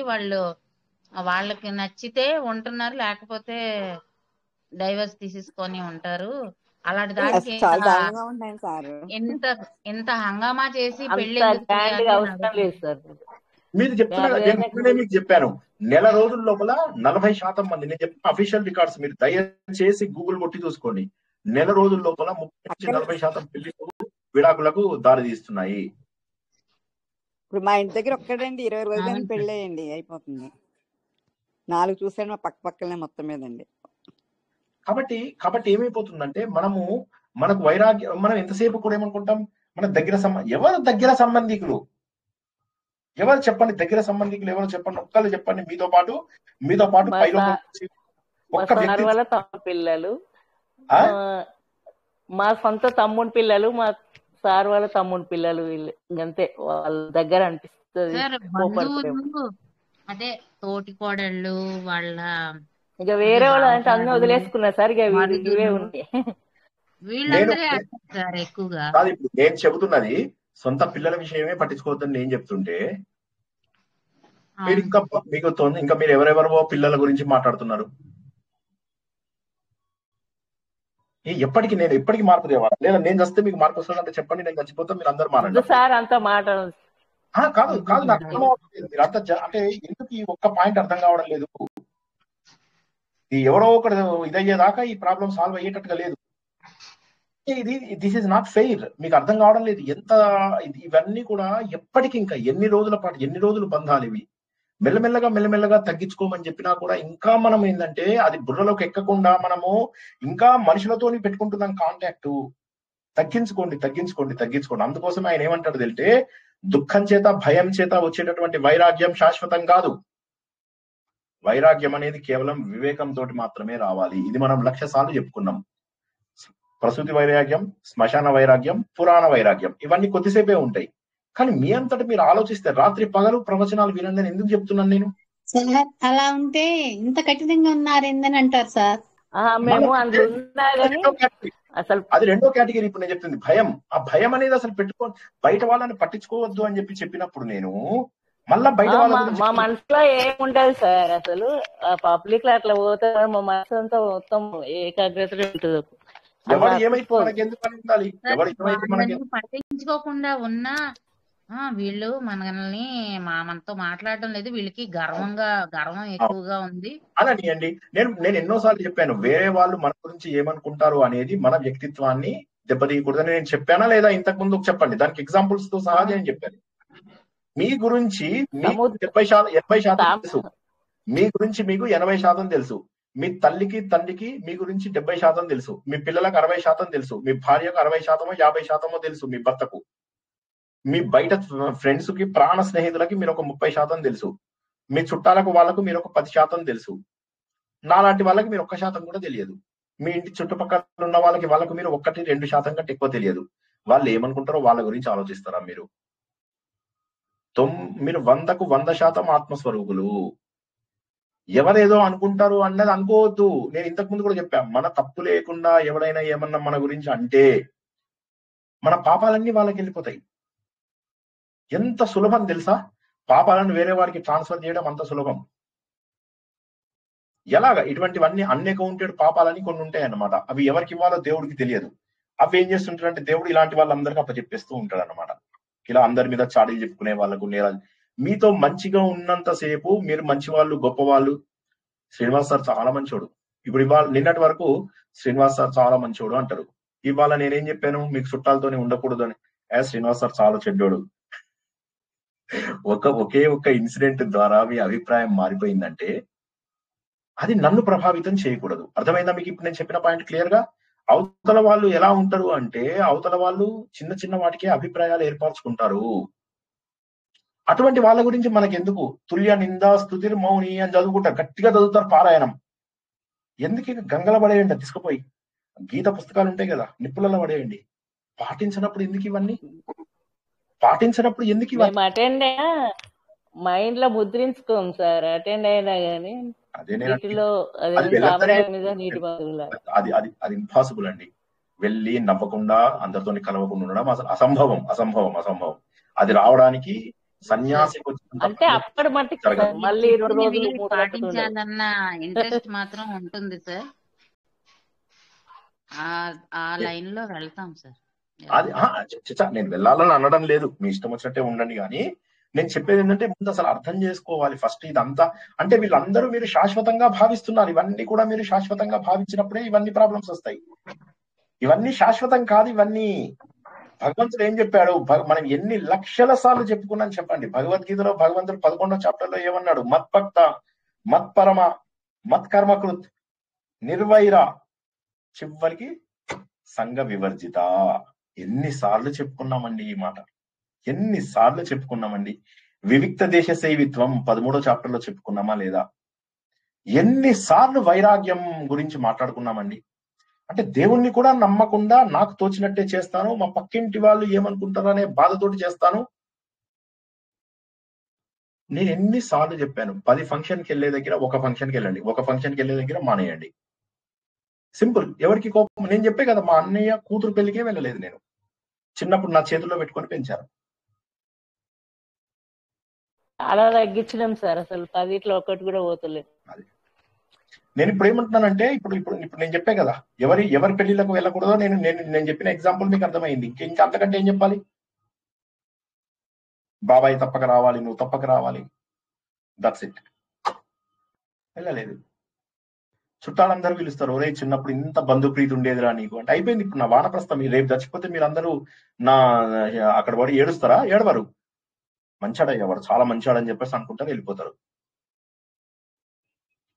వాళ్ళకి నచ్చితే ఉంటున్నారు, లేకపోతే డైవర్స్ తీసేసుకొని ఉంటారు. అలాంటి దానికి చాలా దారుణంగా ఉంటాయి సార్. ఎంత హంగామా చేసి పెళ్లి అవసరం లేదు సార్. మీరు చెప్తున్నా మీకు చెప్పాను. నెల రోజుల లోపల 40% మంది, నేను చెప్పిన అఫీషియల్ రికార్డ్స్ మీరు దయచేసి గూగుల్ కొట్టి చూసుకోండి. నెల రోజుల లోపల 30-40% పెళ్లిళ్ళు విడాకులకు దారి తీస్తున్నాయి. ఇప్పుడు మా ఇంటి దగ్గర ఒక్కడండి 20 రోజులని పెళ్ళేయండి, అయిపోతుంది. 4 చూసాడు మా పక్కనే మొత్తం మీదండి. కాబట్టి ఏమైపోతుందంటే మనకు వైరాగ్యం, మనం ఎంతసేపు కూడా ఏమనుకుంటాం, మన ఎవరు దగ్గర సంబంధికులు ఎవరు చెప్పండి, దగ్గర సంబంధికులు ఎవరు చెప్పండి, ఒక్కళ్ళు చెప్పండి. మీతో పాటు పైలో ఒక్క వ్యక్తి వాళ్ళ తమ్ముడు పిల్లలు, మా సొంత తమ్ముడి పిల్లలు, మా సార్ వాళ్ళ తమ్ముడి పిల్లలు, వీళ్ళు అంతే. వాళ్ళ దగ్గర అనిపిస్తుంది. అదే తోటి కోడళ్ళు వాళ్ళ ఇక వేరే వాళ్ళు అంటే అన్ని వదిలేసుకున్నారు సార్. ఇక ఇవే ఉంటాయి. ఎక్కువగా కాదు. ఇప్పుడు నేను చెబుతున్నది సొంత పిల్లల విషయమే పట్టించుకోవద్దని నేను చెప్తుంటే, మీరు ఇంకా మీరు ఎవరెవరో పిల్లల గురించి మాట్లాడుతున్నారు. ఎప్పటికీ మార్పు తేవాలి. లేదా నేను చస్తే మీకు మార్పు వస్తుందంటే చెప్పండి, నేను చచ్చిపోతా, మీరు అందరు మారండి సార్. అంతా మాట్లాడదు. కాదు నాకు అర్థం అవ్వట్లేదు. మీరు అంత అంటే ఎందుకు ఈ ఒక్క పాయింట్ అర్థం కావడం లేదు. ఎవరో ఒకటి ఇదయ్యేదాకా ఈ ప్రాబ్లం సాల్వ్ అయ్యేటట్టుగా లేదు. This is not fair. మీకు అర్థం కావడం లేదు. ఇవన్నీ కూడా ఎప్పటికి ఇంకా ఎన్ని రోజులు బంధాలు ఇవి. మెల్లమెల్లగా తగ్గించుకోమని చెప్పినా కూడా ఇంకా మనం ఏంటంటే అది బుర్రలోకి ఎక్కకుండా మనము ఇంకా మనుషులతోని పెట్టుకుంటున్నాం కాంటాక్ట్. తగ్గించుకోండి. అందుకోసం ఆయన ఏమంటాడు తెలితే, దుఃఖం చేత భయం చేత వచ్చేటటువంటి వైరాగ్యం శాశ్వతం కాదు. వైరాగ్యం అనేది కేవలం వివేకంతో మాత్రమే రావాలి. ఇది మనం 1,00,000 సార్లు చెప్పుకున్నాం. ప్రసూతి వైరాగ్యం, శ్మశాన వైరాగ్యం, పురాణ వైరాగ్యం ఇవన్నీ కొద్దిసేపే ఉంటాయి. కానీ మీ అంతటా మీరు ఆలోచిస్తే రాత్రి పగలు ప్రవచనాలు వినండి అని ఎందుకు చెప్తున్నాను నేను? అలా ఉంటే ఇంత కఠినంగా ఉన్నారేందని అంటారు సార్. అది రెండో కేటగిరీ. ఇప్పుడు నేను చెప్తుంది భయం. ఆ భయం అనేది అసలు బయట వాళ్ళని పట్టించుకోవద్దు అని చెప్పినప్పుడు నేను మళ్ళా బయట వాళ్ళ మా గురించి మా మనసులో ఏముంటది సార్ అసలు పబ్లిక్ లో అట్లా పోతే మా మనసు అంతా మొత్తం ఏకాగ్రత ఉంటుంది. ఎవరు అట్లా ఏమైతే పోదు. మనకి ఎందుకు అని ఉండాలి, సార్ ఎవరు ఏమైతే మనకి వాళ్ళని పట్టించుకోకుండా ఉన్నా వీళ్ళు మనల్ని మనతో మాట్లాడడం లేదు, వీళ్ళకి గర్వం ఎక్కువగా ఉంది. అననియండి. నేను ఎన్నోసార్లు చెప్పాను, వేరే వాళ్ళు మన గురించి ఏమనుకుంటారు అనేది మన వ్యక్తిత్వాన్ని దెబ్బతీయకూడదని నేను చెప్పానా లేదా? ఇంతకు ముందు చెప్పండి, దానికి ఎగ్జాంపుల్స్ తో సహా నేను చెప్పాను. మీ గురించి మీకు 80% తెలుసు, మీ గురించి మీకు 80% తెలుసు, మీ తల్లికి తండ్రికి మీ గురించి 70% తెలుసు, మీ పిల్లలకు 60% తెలుసు, మీ భార్యకు 60% 50% తెలుసు, మీ భర్తకు, మీ బయట ఫ్రెండ్స్ కి ప్రాణ స్నేహితులకి మీరు ఒక 30% తెలుసు, మీ చుట్టాలకు వాళ్ళకు మీరు ఒక 10% తెలుసు, నాలాంటి వాళ్ళకి మీరు 1% కూడా తెలియదు, మీ ఇంటి చుట్టుపక్కల ఉన్న వాళ్ళకి మీరు 1-2% కంటే ఎక్కువ తెలియదు. వాళ్ళు ఏమనుకుంటారో వాళ్ళ గురించి ఆలోచిస్తారా మీరు? మీరు 100కు 100% ఆత్మస్వరూపులు. ఎవరేదో అనుకుంటారు అన్నది అనుకోవద్దు. నేను ఇంతకు ముందు కూడా చెప్పాను, మన తప్పు లేకుండా ఎవడైనా ఏమన్నా మన గురించి అంటే మన పాపాలన్నీ వాళ్ళకి వెళ్ళిపోతాయి. ఎంత సులభం తెలుసా? పాపాలను వేరే వాడికి ట్రాన్స్ఫర్ చేయడం అంత సులభం. ఎలాగా? ఇటువంటివన్నీ అన్అకౌంటెడ్ పాపాలని కొన్ని ఉంటాయి అన్నమాట. అవి ఎవరికి ఇవ్వాలో దేవుడికి తెలియదు. అవి ఏం చేస్తుంటారంటే దేవుడు ఇలాంటి వాళ్ళందరికీ అప్పచెప్పేస్తూ ఉంటాడు అన్నమాట. ఇలా అందరి మీద చాడీలు చెప్పుకునే వాళ్ళకు, నేరాలు. మీతో మంచిగా ఉన్నంత సేపు మీరు మంచి వాళ్ళు, గొప్ప వాళ్ళు. శ్రీనివాస్ సార్ చాలా మంచోడు. ఇప్పుడు ఇవాళ నిన్నటి వరకు శ్రీనివాస్ సార్ చాలా మంచోడు అంటారు. ఇవాళ నేనేం చెప్పాను, మీకు చుట్టాలతోనే ఉండకూడదు అని. శ్రీనివాస్ సార్ చాలా చెడ్డోడు. ఒకే ఒక్క ఇన్సిడెంట్ ద్వారా మీ అభిప్రాయం మారిపోయిందంటే అది నన్ను ప్రభావితం చేయకూడదు. అర్థమైందా మీకు? ఇప్పుడు నేను చెప్పిన పాయింట్ క్లియర్ గా. అవతల వాళ్ళు ఎలా ఉంటారు అంటే, అవతల వాళ్ళు చిన్న చిన్న వాటికే అభిప్రాయాలు ఏర్పరచుకుంటారు. అటువంటి వాళ్ళ గురించి మనకెందుకు? తుల్య నిందా స్తుతిర్ మౌని అని చదువుకుంటారు, గట్టిగా చదువుతారు పారాయణం. ఎందుకు? గంగల పడేయండి, తీసుకుపోయి గీత పుస్తకాలు ఉంటాయి కదా, నిప్పులలో పడేయండి. పాటించినప్పుడు ఎందుకు ఇవన్నీ? మేము అటెండ్ అయినా మైండ్ లో ముద్రించుకోం సార్, అటెండ్ అయినా గానీ నీటిలో సాంబ్రాణి మీద నీటి బదులు అది ఇంపాసిబుల్ అండి. వెళ్ళి నవ్వకుండా అందరితో కలవకుండా ఉండడం అసలు అసంభవం. అది రావడానికి సన్యాసి అంటే అప్పటి మట్టికి మళ్ళీ 2 రోజులు పాటించాలన్న ఇంట్రెస్ట్ మాత్రం ఉంటుంది సార్. ఆ లైన్ లో వెళ్తాం సార్. అది నేను వెళ్ళాలని అనడం లేదు, మీ ఇష్టం వచ్చినట్టే ఉండండి. కానీ నేను చెప్పేది ఏంటంటే, ముందు అసలు అర్థం చేసుకోవాలి ఫస్ట్. ఇదంతా అంటే వీళ్ళందరూ మీరు శాశ్వతంగా భావిస్తున్నారు. ఇవన్నీ కూడా మీరు శాశ్వతంగా భావించినప్పుడే ఇవన్నీ ప్రాబ్లమ్స్ వస్తాయి. ఇవన్నీ శాశ్వతం కాదు. ఇవన్నీ భగవంతుడు ఏం చెప్పాడు? మనం ఎన్ని లక్షల సార్లు చెప్పుకున్నాను చెప్పండి. భగవద్గీతలో భగవంతుడు 11వ చాప్టర్ లో ఏమన్నాడు? మత్భక్త, మత్పరమ, మత్కర్మకృత్, నిర్వైర, చివరికి సంఘ వివర్జిత. ఎన్నిసార్లు చెప్పుకున్నామండి ఈ మాట, ఎన్నిసార్లు చెప్పుకున్నామండి. వివిక్త దేశ సేవిత్వం 13వ చాప్టర్ లో చెప్పుకున్నామా లేదా? ఎన్నిసార్లు వైరాగ్యం గురించి మాట్లాడుకున్నామండి. అంటే దేవుణ్ణి కూడా నమ్మకుండా నాకు తోచినట్టే చేస్తాను, మా పక్కింటి వాళ్ళు ఏమనుకుంటారు అనే బాధతోటి చేస్తాను. నేను ఎన్నిసార్లు చెప్పాను, 10 ఫంక్షన్కి వెళ్ళే దగ్గర ఒక ఫంక్షన్కి వెళ్ళండి, ఒక ఫంక్షన్కి వెళ్ళే దగ్గర మానేయండి. సింపుల్. ఎవరికి కోపం? నేను చెప్పే కదా, మా అన్నయ్య కూతురు పెళ్లికే వెళ్ళలేదు నేను. చిన్నప్పుడు నా చేతుల్లో పెట్టుకొని పెంచారు. చాలా తగ్గించడం సార్, అసలు 10లో 1 కూడా పోతలేదు. నేను ఇప్పుడు ఏమంటున్నానంటే, ఇప్పుడు నేను చెప్పే కదా, ఎవరి పెళ్లిళ్ళకు వెళ్ళకూడదో నేను చెప్పిన ఎగ్జాంపుల్ మీకు అర్థమైంది. ఇంకా అంతకంటే ఏం చెప్పాలి? బాబాయ్ తప్పక రావాలి, నువ్వు తప్పక రావాలి, దట్స్ ఇట్. వెళ్ళలేదు. చుట్టాలందరూ పిలుస్తారు, ఒరే చిన్నప్పుడు ఇంత బంధుప్రీతి ఉండేదిరా నీకు అంటే. అయిపోయింది. ఇప్పుడు నా వానప్రస్థం. రేపు చచ్చిపోతే మీరు అందరూ అక్కడ పడి ఏడుస్తారా? ఏడవరు. మంచాడయ్యా వాడు, చాలా మంచాడని చెప్పేసి అనుకుంటారు, వెళ్ళిపోతారు.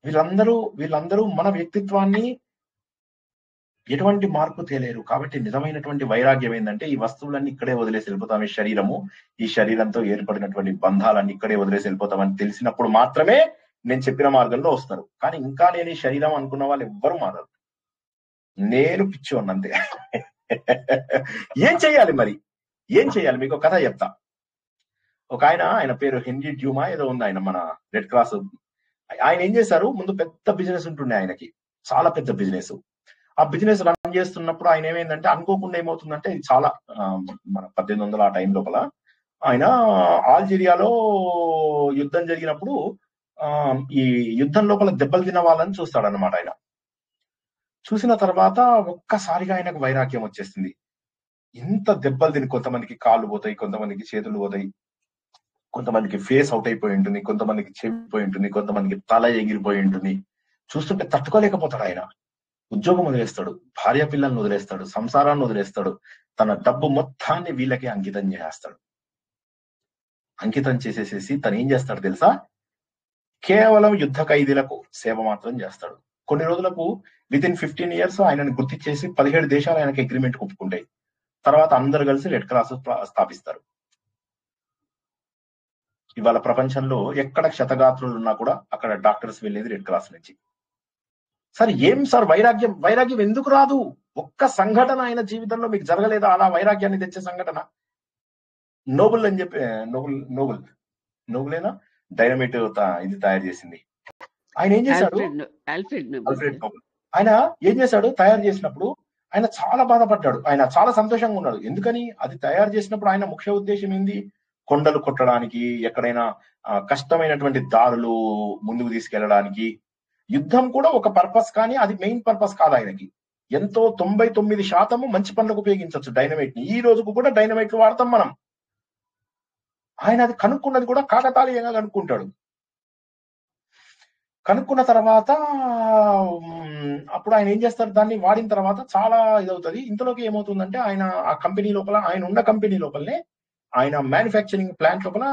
వీళ్ళందరూ మన వ్యక్తిత్వాన్ని ఎటువంటి మార్పు తేలేరు. కాబట్టి నిజమైనటువంటి వైరాగ్యం ఏంటంటే, ఈ వస్తువులన్నీ ఇక్కడే వదిలేసి వెళ్ళిపోతాం. ఈ శరీరంతో ఏర్పడినటువంటి బంధాలన్నీ ఇక్కడే వదిలేసి వెళ్ళిపోతామని తెలిసినప్పుడు మాత్రమే నేను చెప్పిన మార్గంలో వస్తారు. కానీ ఇంకా నేను ఈ శరీరం అనుకున్న వాళ్ళు ఎవ్వరూ మారరు. నేను పిచ్చోను అంతే. ఏం చెయ్యాలి మరి? ఏం చెయ్యాలి? మీకు కథ చెప్తా. ఒక ఆయన పేరు హెన్రీ డ్యూమా ఏదో ఉంది, ఆయన మన రెడ్ క్రాస్. ఆయన ఏం చేశారు, ముందు పెద్ద బిజినెస్ ఉంటుండే ఆయనకి, చాలా పెద్ద బిజినెస్. ఆ బిజినెస్ రన్ చేస్తున్నప్పుడు ఆయన ఏమైందంటే, అనుకోకుండా ఏమవుతుందంటే, ఇది చాలా మన 1800 ఆ టైం లోపల ఆయన ఆల్జీరియాలో యుద్ధం జరిగినప్పుడు ఈ యుద్ధం లోపల దెబ్బలు తిన్న వాళ్ళని చూస్తాడనమాట. ఆయన చూసిన తర్వాత ఒక్కసారిగా ఆయనకు వైరాగ్యం వచ్చేస్తుంది. ఇంత దెబ్బలు తిని కొంతమందికి కాళ్ళు పోతాయి, కొంతమందికి చేతులు పోతాయి, కొంతమందికి ఫేస్ అవుట్ అయిపోయి ఉంటుంది, కొంతమందికి చెవిపోయి ఉంటుంది, కొంతమందికి తల ఎగిరిపోయి ఉంటుంది. చూస్తుంటే తట్టుకోలేకపోతాడు ఆయన. ఉద్యోగం వదిలేస్తాడు, భార్య పిల్లల్ని వదిలేస్తాడు, సంసారాన్ని వదిలేస్తాడు, తన డబ్బు మొత్తాన్ని వీళ్ళకి అంకితం చేసేస్తాడు. అంకితం చేసేసేసి తను ఏం చేస్తాడు తెలుసా? కేవలం యుద్ధ ఖైదీలకు సేవ మాత్రం చేస్తాడు. కొన్ని రోజులకు వితిన్ 15 years ఆయనను గుర్తించేసి 17 దేశాలు ఆయనకి అగ్రిమెంట్ ఒప్పుకుంటాయి. తర్వాత అందరు కలిసి రెడ్ క్రాస్ స్థాపిస్తారు. ఇవాళ ప్రపంచంలో ఎక్కడ క్షతగాత్రులు ఉన్నా కూడా అక్కడ డాక్టర్స్ వెళ్ళేది రెడ్ క్రాస్ నుంచి. సరే ఏం సార్ వైరాగ్యం ఎందుకు రాదు? ఒక్క సంఘటన ఆయన జీవితంలో మీకు జరగలేదా అలా వైరాగ్యాన్ని తెచ్చే సంఘటన? నోబుల్ అని చెప్పి నోబులేనా డైనమైట్ ఇది తయారు చేసింది. ఆయన ఏం చేశాడు? Alfred Nobel. ఆయన ఏం చేశాడు? తయారు చేసినప్పుడు ఆయన చాలా బాధపడ్డాడు, ఆయన చాలా సంతోషంగా ఉన్నాడు. ఎందుకని? అది తయారు చేసినప్పుడు ఆయన ముఖ్య ఉద్దేశం ఏంది? కొండలు కొట్టడానికి, ఎక్కడైనా కష్టమైనటువంటి దారులు ముందుకు తీసుకెళ్లడానికి. యుద్ధం కూడా ఒక పర్పస్, కానీ అది మెయిన్ పర్పస్ కాదు ఆయనకి. ఎంతో 99% మంచి పనులకు ఉపయోగించవచ్చు డైనమైట్ ని. ఈ రోజుకు కూడా డైనమైట్ వాడతాం మనం. ఆయన అది కనుక్కున్నది కూడా కాకతాళీయంగా కనుక్కుంటాడు. కనుక్కున్న తర్వాత అప్పుడు ఆయన ఏం చేస్తారు? దాన్ని వాడిన తర్వాత చాలా ఇదవుతుంది. ఇంతలోకి ఏమవుతుందంటే ఆయన ఆ కంపెనీ లోపల, ఆయన ఉన్న కంపెనీ లోపలనే ఆయన మ్యానుఫ్యాక్చరింగ్ ప్లాంట్ లోపల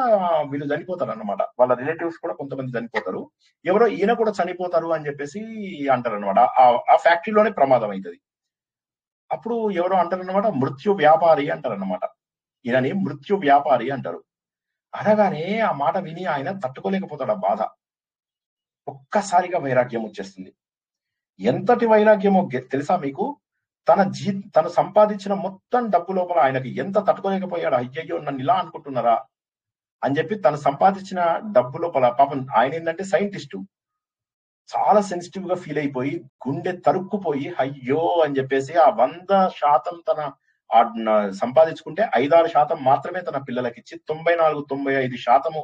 వీళ్ళు చనిపోతారు అన్నమాట. వాళ్ళ రిలేటివ్స్ కూడా కొంతమంది చనిపోతారు. ఎవరో ఈయన కూడా చనిపోతారు అని చెప్పేసి అంటారు అనమాట. ఆ ఫ్యాక్టరీలోనే ప్రమాదం అవుతుంది. అప్పుడు ఎవరో అంటారు అనమాట, మృత్యు వ్యాపారి అంటారు అన్నమాట. ఈయనని మృత్యు వ్యాపారి అంటారు. అనగానే ఆ మాట విని ఆయన తట్టుకోలేకపోతాడు ఆ బాధ. ఒక్కసారిగా వైరాగ్యం వచ్చేస్తుంది. ఎంతటి వైరాగ్యమో తెలుసా మీకు? తను సంపాదించిన మొత్తం డబ్బు లోపల ఆయనకి ఎంత తట్టుకోలేకపోయాడు. అయ్యయ్యో నన్ను ఇలా అనుకుంటున్నారా అని చెప్పి తను సంపాదించిన డబ్బు లోపల పాపం ఆయన ఏంటంటే సైంటిస్టు, చాలా సెన్సిటివ్ గా ఫీల్ అయిపోయి గుండె తరుక్కుపోయి అయ్యో అని చెప్పేసి ఆ 100% తన సంపాదించుకుంటే 5-6% మాత్రమే తన పిల్లలకి ఇచ్చి 94-95%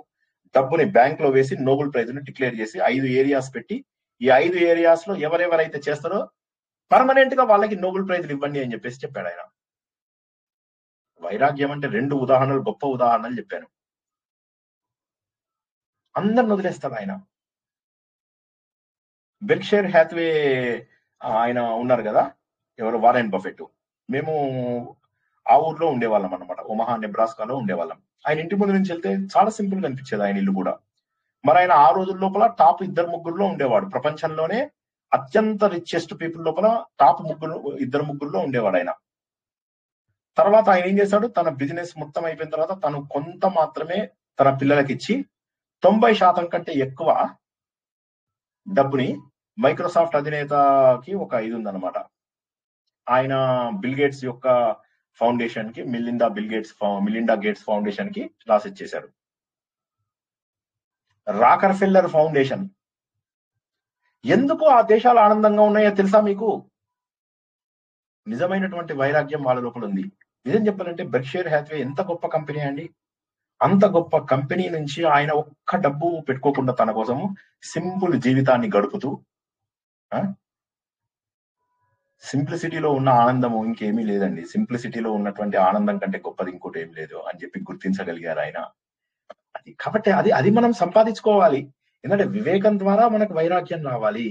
డబ్బుని బ్యాంక్ లో వేసి నోబెల్ ప్రైజ్ ని డిక్లేర్ చేసి 5 ఏరియాస్ పెట్టి, ఈ 5 ఏరియాస్ లో ఎవరెవరైతే చేస్తారో పర్మనెంట్ గా వాళ్ళకి నోబెల్ ప్రైజ్లు ఇవ్వండి అని చెప్పేసి చెప్పాడు ఆయన. వైరాగ్యం అంటే 2 ఉదాహరణలు, గొప్ప ఉదాహరణలు చెప్పాను. అందరిని వదిలేస్తాడు ఆయన. బెర్క్షైర్ హ్యాత్వే ఆయన ఉన్నారు కదా, ఎవరు? Warren Buffett. మేము ఆ ఊర్లో ఉండేవాళ్ళం అన్నమాట, ఒమహా నెబ్రాస్కాలో ఉండేవాళ్ళం. ఆయన ఇంటి ముందు నుంచి వెళ్తే చాలా సింపుల్ గా అనిపించేది ఆయన ఇల్లు కూడా. మరి ఆయన ఆ రోజుల లోపల టాప్ 2-3 ఉండేవాడు. ప్రపంచంలోనే అత్యంత రిచెస్ట్ పీపుల్ లోపల టాప్ 2-3 ఉండేవాడు ఆయన. తర్వాత ఆయన ఏం చేశాడు? తన బిజినెస్ మొత్తం అయిపోయిన తర్వాత తను కొంత మాత్రమే తన పిల్లలకి ఇచ్చి 90% కంటే ఎక్కువ డబ్బుని మైక్రోసాఫ్ట్ అధినేతకి ఒక ఇది ఉందన్నమాట. ఆయన బిల్ గేట్స్ యొక్క ఫౌండేషన్ కి, మిలిండా గేట్స్ ఫౌండేషన్ కి లాస్ ఇచ్చేశాడు. రాకర్ఫెల్లర్ ఫౌండేషన్. ఎందుకు ఆ దేశాలు ఆనందంగా ఉన్నాయో తెలుసా మీకు? నిజమైనటువంటి వైరాగ్యం వాళ్ళ లోపల ఉంది. నిజం చెప్పాలంటే బెర్క్షైర్ హ్యాత్వే ఎంత గొప్ప కంపెనీ అండి. అంత గొప్ప కంపెనీ నుంచి ఆయన ఒక్క డబ్బు పెట్టుకోకుండా తన కోసం సింపుల్ జీవితాన్ని గడుపుతూ, సింప్లిసిటీలో ఉన్న ఆనందము ఇంకేమీ లేదండి, సింప్లిసిటీలో ఉన్నటువంటి ఆనందం కంటే గొప్పది ఇంకోటి ఏం లేదు అని చెప్పి గుర్తించగలిగారు ఆయన. అది కాబట్టి అది మనం సంపాదించుకోవాలి. ఎందుకంటే వివేకం ద్వారా మనకు వైరాగ్యం రావాలి.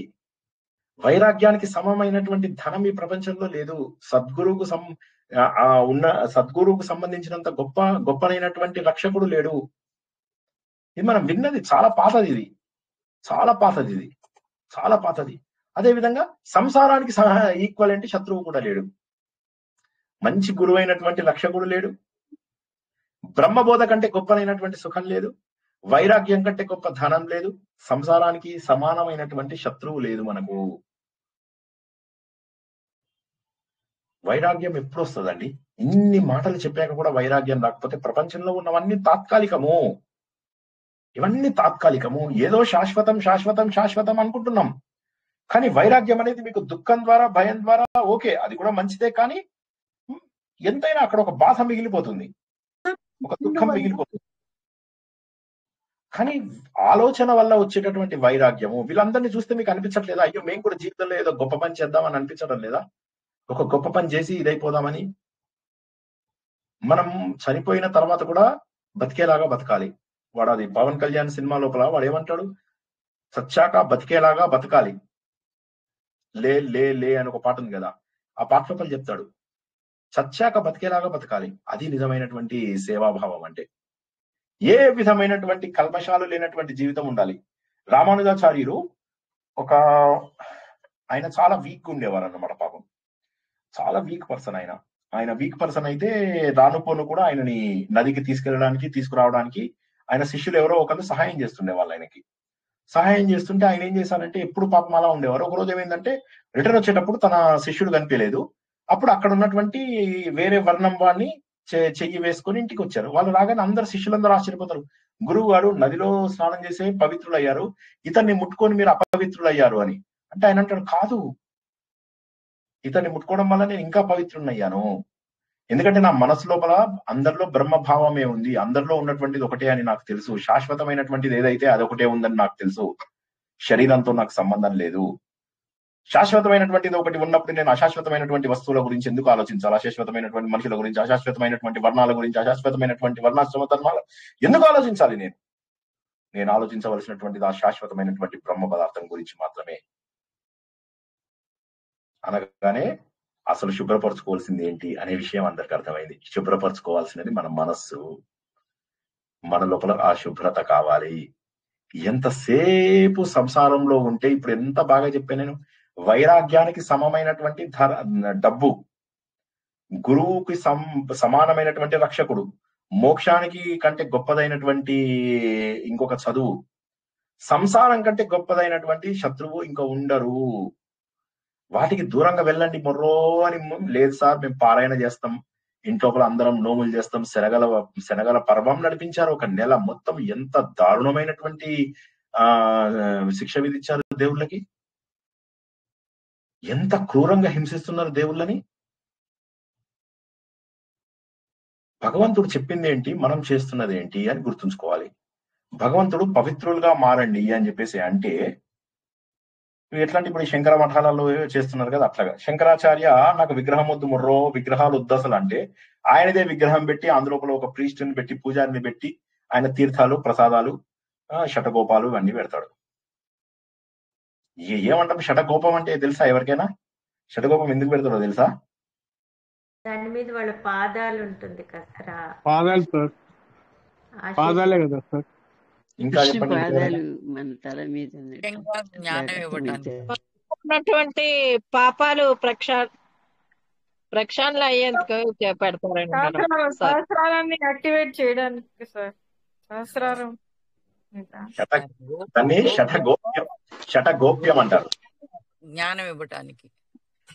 వైరాగ్యానికి సమమైనటువంటి ధనం ఈ ప్రపంచంలో లేదు. సద్గురువుకు సంబంధించినంత గొప్పనైనటువంటి రక్షకుడు లేడు. ఇది మనం విన్నది చాలా పాతది, ఇది చాలా పాతది. అదే విధంగా సంసారానికి ఈక్వలెంట్ శత్రువు కూడా లేడు. మంచి గురువైనటువంటి రక్షకుడు లేడు. బ్రహ్మబోధ కంటే గొప్పనైనటువంటి సుఖం లేదు. వైరాగ్యం కంటే గొప్ప ధనం లేదు. సంసారానికి సమానమైనటువంటి శత్రువు లేదు మనకు. వైరాగ్యం ఎప్పుడు వస్తుందండి? ఇన్ని మాటలు చెప్పాక కూడా వైరాగ్యం రాకపోతే ప్రపంచంలో ఉన్నవన్నీ తాత్కాలికము. ఇవన్నీ తాత్కాలికము. ఏదో శాశ్వతం అనుకుంటున్నాం. కానీ వైరాగ్యం అనేది మీకు దుఃఖం ద్వారా, భయం ద్వారా ఓకే, అది కూడా మంచిదే. కానీ ఎంతైనా అక్కడ ఒక బాధ మిగిలిపోతుంది. ఒక దుఃఖం మిగిలిపోతుంది. కానీ ఆలోచన వల్ల వచ్చేటటువంటి వైరాగ్యము, వీళ్ళందరినీ చూస్తే మీకు అనిపించట్లేదా, అయ్యో మేము కూడా జీవితంలో ఏదో గొప్ప పని చేద్దామని అనిపించడం లేదా? ఒక గొప్ప పని చేసి ఇదైపోదామని. మనం చనిపోయిన తర్వాత కూడా బతికేలాగా బతకాలి. వాడు అది పవన్ కళ్యాణ్ సినిమా లోపల వాడు ఏమంటాడు, చచ్చాక బతికేలాగా బతకాలి, లే లే లే అని ఒక పాట ఉంది కదా, ఆ పాట లోపల చెప్తాడు చచ్చాక బతికేలాగా బతకాలి. అది నిజమైనటువంటి సేవాభావం అంటే. ఏ విధమైనటువంటి కల్మషాలు లేనటువంటి జీవితం ఉండాలి. రామానుజాచార్యులు ఆయన చాలా వీక్ ఉండేవారు అన్నమాట. పాపం చాలా వీక్ పర్సన్ ఆయన వీక్ పర్సన్ అయితే రానుపోను కూడా ఆయనని నదికి తీసుకెళ్ళడానికి తీసుకురావడానికి ఆయన శిష్యులు ఎవరో ఒకరు సహాయం చేస్తుండే వాళ్ళు. ఆయనకి సహాయం చేస్తుంటే ఆయన ఏం చేశారంటే ఎప్పుడు పాపం అలా ఉండేవారు. ఒక రోజు ఏమైందంటే రిటర్న్ వచ్చేటప్పుడు తన శిష్యుడు కనిపించలేదు. అప్పుడు అక్కడ ఉన్నటువంటి వేరే వర్ణం వాడిని చెయ్యి వేసుకొని ఇంటికి వచ్చారు. వాళ్ళు రాగానే అందరు శిష్యులందరూ ఆశ్చర్యపోతారు, గురువు గారు నదిలో స్నానం చేసే పవిత్రులు అయ్యారు, ఇతన్ని ముట్టుకొని మీరు అపవిత్రులు అయ్యారు అని. అంటే ఆయన అంటాడు, కాదు, ఇతన్ని ముట్టుకోవడం వల్ల నేను ఇంకా పవిత్రున్నయ్యాను. ఎందుకంటే నా మనసు లోపల అందరిలో బ్రహ్మభావమే ఉంది, అందరిలో ఉన్నటువంటిది ఒకటే అని నాకు తెలుసు, శాశ్వతమైనటువంటిది ఏదైతే అదొకటే ఉందని నాకు తెలుసు, శరీరంతో నాకు సంబంధం లేదు. శాశ్వతమైనటువంటిది ఒకటి ఉన్నప్పుడు నేను అశాశ్వతమైనటువంటి వస్తువుల గురించి ఎందుకు ఆలోచించాలి? అశాశ్వతమైనటువంటి మనుషుల గురించి, అశాశ్వతమైనటువంటి వర్ణాల గురించి, అశాశ్వతమైనటువంటి వర్ణాశ్రమ ధర్మాలు ఎందుకు ఆలోచించాలి? నేను ఆలోచించవలసినటువంటిది ఆ శాశ్వతమైనటువంటి బ్రహ్మ పదార్థం గురించి మాత్రమే. అనగానే అసలు శుభ్రపరచుకోవాల్సింది ఏంటి అనే విషయం అందరికి అర్థమైంది. శుభ్రపరచుకోవాల్సినది మన మనస్సు, మన లోపల ఆ శుభ్రత కావాలి. ఎంతసేపు సంసారంలో ఉంటే, ఇప్పుడు ఎంత బాగా చెప్పాను నేను, వైరాగ్యానికి సమమైనటువంటి డబ్బు, గురువుకి సమానమైనటువంటి రక్షకుడు, మోక్షానికి కంటే గొప్పదైనటువంటి ఇంకొక చదువు, సంసారం కంటే గొప్పదైనటువంటి శత్రువు ఇంకా ఉండరు. వాటికి దూరంగా వెళ్ళండి మొర్రో అని. లేదు సార్ మేము పారాయణ చేస్తాం, ఇంట్లోపల అందరం నోములు చేస్తాం, శనగల పర్వం నడిపించారు 1 నెల మొత్తం. ఎంత దారుణమైనటువంటి శిక్ష విధించారు దేవుళ్ళకి, ఎంత క్రూరంగా హింసిస్తున్నారు దేవుళ్ళని. భగవంతుడు చెప్పింది ఏంటి, మనం చేస్తున్నది ఏంటి అని గుర్తుంచుకోవాలి. భగవంతుడు పవిత్రులుగా మారండి అని చెప్పేసి అంటే ఎట్లాంటి, ఇప్పుడు శంకర మఠాలలో చేస్తున్నారు కదా, అట్లాగా శంకరాచార్య నాకు విగ్రహం వద్దు మొర్రో, విగ్రహాలు వద్దు అసలు అంటే ఆయనదే విగ్రహం పెట్టి అందులోపల ఒక ప్రీస్టుని పెట్టి పూజారిని పెట్టి ఆయన తీర్థాలు ప్రసాదాలు శటగోపాలు ఇవన్నీ పెడతాడు. ఏమంటాం శటగోపం అంటే తెలుసా ఎవరికైనా? శటగోపం ఎందుకు పెడతాడో తెలుసా? దాని మీద వాళ్ళ పాదాలు ఉంటుంది కదా, పాదాలు సార్, పాదాలే కదా సార్. ఇంకా చెప్పండి. పాదాలు మన తల మీద జ్ఞానం ఇవ్వడానికి ఉన్నటువంటి పాపాలు ప్రక్షాళన అయ్యేందుకు పెడతారండి. సహస్రారాన్ని యాక్టివేట్ చేయడానికి సార్, సహస్రారం దాన్ని శటగోప్యం అంటారు. జ్ఞానం ఇవ్వటానికి.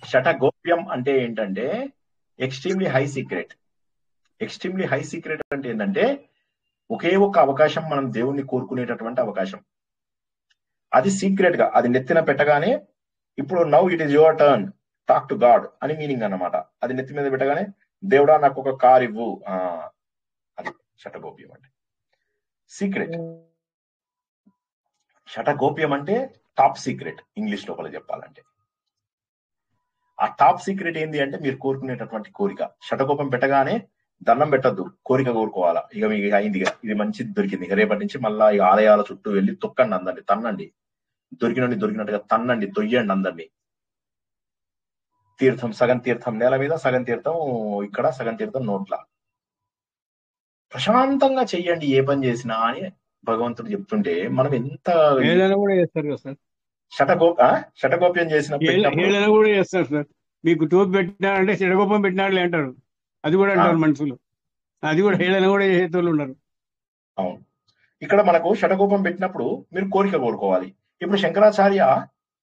శటగోప్యం అంటే ఏంటంటే extremely high secret. Extremely high secret అంటే ఏంటంటే ఒకే ఒక అవకాశం, మనం దేవుణ్ణి కోరుకునేటటువంటి అవకాశం. అది సీక్రెట్ గా, అది నెత్తిన పెట్టగానే ఇప్పుడు now it is your turn talk to God అని మీనింగ్ అన్నమాట. అది నెత్తి మీద పెట్టగానే దేవుడా నాకు ఒక కార్ ఇవ్వు, అది శటగోప్యం అంటే సీక్రెట్. శటగోప్యం అంటే టాప్ సీక్రెట్ ఇంగ్లీష్ లోపల చెప్పాలంటే. ఆ టాప్ సీక్రెట్ ఏంది అంటే మీరు కోరుకునేటటువంటి కోరిక. శటగోపం పెట్టగానే దండం పెట్టద్దు, కోరిక కోరుకోవాలా. ఇక మీకు అయిందిగా, ఇది మంచిది దొరికింది, ఇక రేపటి నుంచి మళ్ళా ఈ ఆలయాల చుట్టూ వెళ్ళి తొక్కండి అందరినీ, తన్నండి, దొరికినట్టుగా తన్నండి, తొయ్యండి అందరినీ. తీర్థం, సగం తీర్థం నేల మీద, సగం తీర్థం ఇక్కడ, సగం తీర్థం నోట్ల. ప్రశాంతంగా చెయ్యండి ఏ పని చేసినా అని భగవంతుడు చెప్తుంటే మనం ఎంత కూడా చేస్తారు కదా సార్. శటగోప్యం చేసినప్పుడు కూడా చేస్తారు సార్. మీకు టోపి పెట్టినారంటే శటగోపం పెట్టినాడులే అంటారు, అది కూడా అంటారు మనుషులు. అది కూడా హేళన కూడా చేసేటోళ్ళు ఉన్నారు. అవును, ఇక్కడ మనకు శటగోపం పెట్టినప్పుడు మీరు కోరిక కోరుకోవాలి. ఇప్పుడు శంకరాచార్య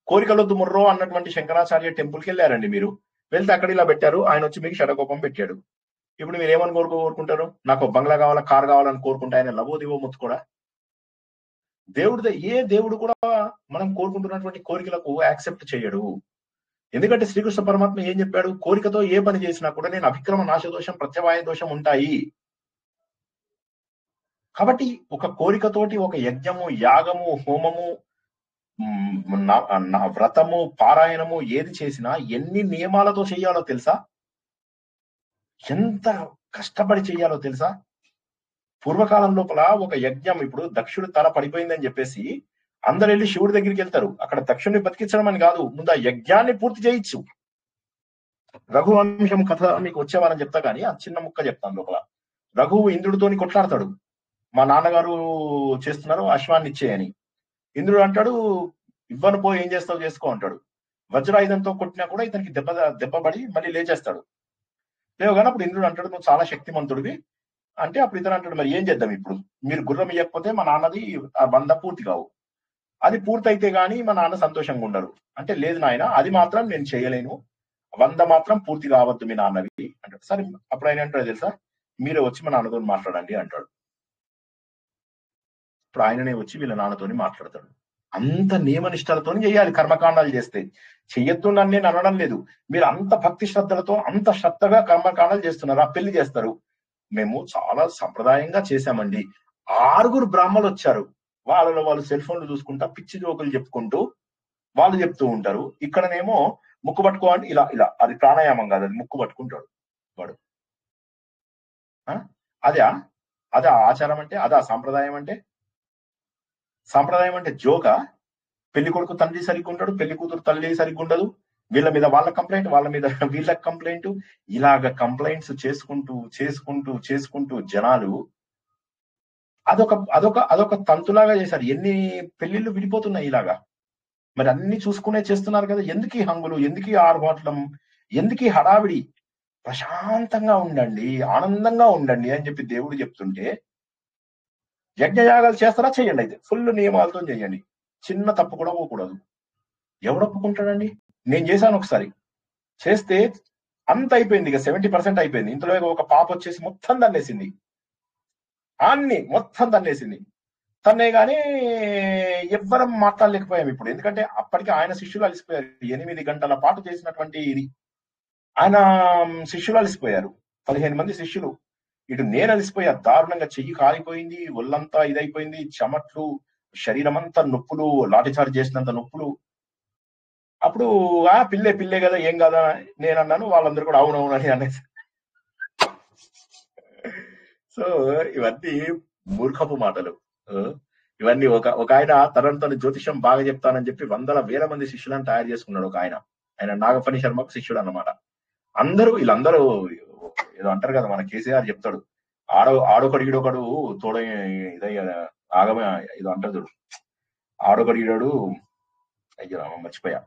కోరికలొద్దు ముర్రో అన్నటువంటి శంకరాచార్య టెంపుల్కి వెళ్ళారండి. మీరు వెళ్తే అక్కడ ఇలా పెట్టారు, ఆయన వచ్చి మీకు శటగోపం పెట్టాడు. ఇప్పుడు మీరు ఏమని కోరుకుంటారు? నాకు బంగ్లా కావాలా, కార్ కావాలని కోరుకుంటే ఆయన లవోదివో ముత్తుకోడా? ఏ దేవుడు కూడా మనం కోరుకుంటున్నటువంటి కోరికలకు యాక్సెప్ట్ చేయడు. ఎందుకంటే శ్రీకృష్ణ పరమాత్మ ఏం చెప్పాడు? కోరికతో ఏ పని చేసినా కూడా నేను అవిక్రమ నాశదోషం, ప్రత్యవాయ దోషం ఉంటాయి. కాబట్టి ఒక కోరికతోటి ఒక యజ్ఞము, యాగము, హోమము, వ్రతము, పారాయణము ఏది చేసినా ఎన్ని నియమాలతో చేయాలో తెలుసా? ఎంత కష్టపడి చేయాలో తెలుసా? పూర్వకాలం లోపల ఒక యజ్ఞం, ఇప్పుడు దక్షుడు తల పడిపోయిందని చెప్పేసి అందరు వెళ్ళి శివుడి దగ్గరికి వెళ్తారు. అక్కడ దక్షుడిని బతికించడం అని కాదు, ముందు ఆ యజ్ఞాన్ని పూర్తి చేయొచ్చు. రఘువంశం కథ మీకు వచ్చేవారని చెప్తా కానీ ఆ చిన్న ముక్క చెప్తాను. లోపల రఘువు ఇంద్రుడితోని కొట్లాడతాడు. మా నాన్నగారు చేస్తున్నారు, అశ్వాన్ని ఇచ్చేయని. ఇంద్రుడు అంటాడు, ఇవ్వను పో, ఏం చేస్తావు చేసుకో అంటాడు. వజ్రాయుధంతో కొట్టినా కూడా ఇతనికి దెబ్బపడి మళ్ళీ లేచేస్తాడు. లేవగానే అప్పుడు ఇంద్రుడు అంటాడు, నువ్వు చాలా శక్తిమంతుడివి అంటే, అప్పుడు ఇతను అంటాడు, మరి ఏం చేద్దాం ఇప్పుడు, మీరు గుర్రం ఇవ్వకపోతే మా నాన్నది ఆ బంధ పూర్తి కావు, అది పూర్తయితే గానీ మా నాన్న సంతోషంగా ఉండరు అంటే, లేదు నాయన అది మాత్రం నేను చేయలేను, 100 మాత్రం పూర్తి కావద్దు మీ నాన్నవి అంటాడు. సరే అప్పుడు ఆయన అంటాడు తెలుసా, మీరే వచ్చి మా నాన్నతో మాట్లాడండి అంటాడు. ఇప్పుడు ఆయననే వచ్చి వీళ్ళ నాన్నతోని మాట్లాడతాడు. అంత నియమనిష్టలతో చేయాలి కర్మకాండాలు చేస్తే. చెయ్యొద్దు నన్ను నేను అనడం లేదు, మీరు అంత భక్తి శ్రద్ధలతో అంత శ్రద్ధగా కర్మకాండాలు చేస్తున్నారు. ఆ పెళ్లి చేస్తారు. మేము చాలా సంప్రదాయంగా చేశామండి. 6 బ్రాహ్మలు వచ్చారు. వాళ్ళలో వాళ్ళు సెల్ ఫోన్లు చూసుకుంటా పిచ్చి జోకులు చెప్పుకుంటూ వాళ్ళు చెప్తూ ఉంటారు. ఇక్కడనేమో ముక్కు పట్టుకో అంటే ఇలా ఇలా, అది ప్రాణాయామం కాదు, అది ముక్కు పట్టుకుంటాడు వాడు. అదే ఆచారం అంటే, అదా సాంప్రదాయం అంటే? సాంప్రదాయం అంటే జోక? పెళ్లి కొడుకు తండ్రి సరిగ్గా ఉంటాడు, పెళ్లి కూతురు తల్లి సరిగ్గా ఉండదు, వీళ్ళ మీద వాళ్ళ కంప్లైంట్, వాళ్ళ మీద వీళ్ళకి కంప్లైంట్, ఇలాగ కంప్లైంట్స్ చేసుకుంటూ చేసుకుంటూ చేసుకుంటూ జనాలు అదొక తంతులాగా చేశారు. ఎన్ని పెళ్లిళ్ళు విడిపోతున్నాయి ఇలాగా. మరి అన్ని చూసుకునే చేస్తున్నారు కదా. ఎందుకు ఈ హంగులు, ఎందుకు ఈ ఆర్భాట్లం, ఎందుకు ఈ హడావిడి? ప్రశాంతంగా ఉండండి, ఆనందంగా ఉండండి అని చెప్పి దేవుడు చెప్తుంటే, యజ్ఞయాగాలు చేస్తారా? చెయ్యండి, అయితే ఫుల్ నియమాలతో చేయండి, చిన్న తప్పు కూడా పోకూడదు. ఎవడు ఒప్పుకుంటాడండి? నేను చేశాను ఒకసారి, చేస్తే అంత అయిపోయింది, ఇక 70% అయిపోయింది. ఇంతలో ఒక పాప వచ్చేసి మొత్తం దన్నేసింది, అన్ని మొత్తం దన్నేసింది. తన్నే గానీ ఎవ్వరం మాట్లాడలేకపోయాం ఇప్పుడు. ఎందుకంటే అప్పటికి ఆయన శిష్యులు అలసిపోయారు. 8 గంటల పాటు చేసినటువంటి ఇది ఆయన శిష్యులు అలసిపోయారు. 15 మంది శిష్యులు. ఇటు నేను అలసిపోయా, దారుణంగా, చెయ్యి కాలిపోయింది, ఒళ్ళంతా ఇదైపోయింది, చెమట్లు, శరీరం అంతా నొప్పులు, లాఠీచార్జ్ చేసినంత నొప్పులు. అప్పుడు పిల్లే కదా, ఏం కదా నేను అన్నాను. వాళ్ళందరూ కూడా అవునవునని అనేసి. సో ఇవన్నీ మూర్ఖపు మాటలు. ఇవన్నీ ఒక ఆయన తనతో జ్యోతిషం బాగా చెప్తానని చెప్పి 100,000 మంది శిష్యులను తయారు చేసుకున్నాడు ఒక ఆయన. ఆయన నాగఫణి శర్మకు శిష్యుడు అన్నమాట. వీళ్ళందరూ ఏదో అంటారు కదా, మన కేసీఆర్ చెప్తాడు, ఆడొకడు ఈడొకడు తోడ ఇదయ్య ఆగమ ఏదో అంటారు చూడు, ఆడొకడు ఈడోడు, అయ్యో మర్చిపోయా.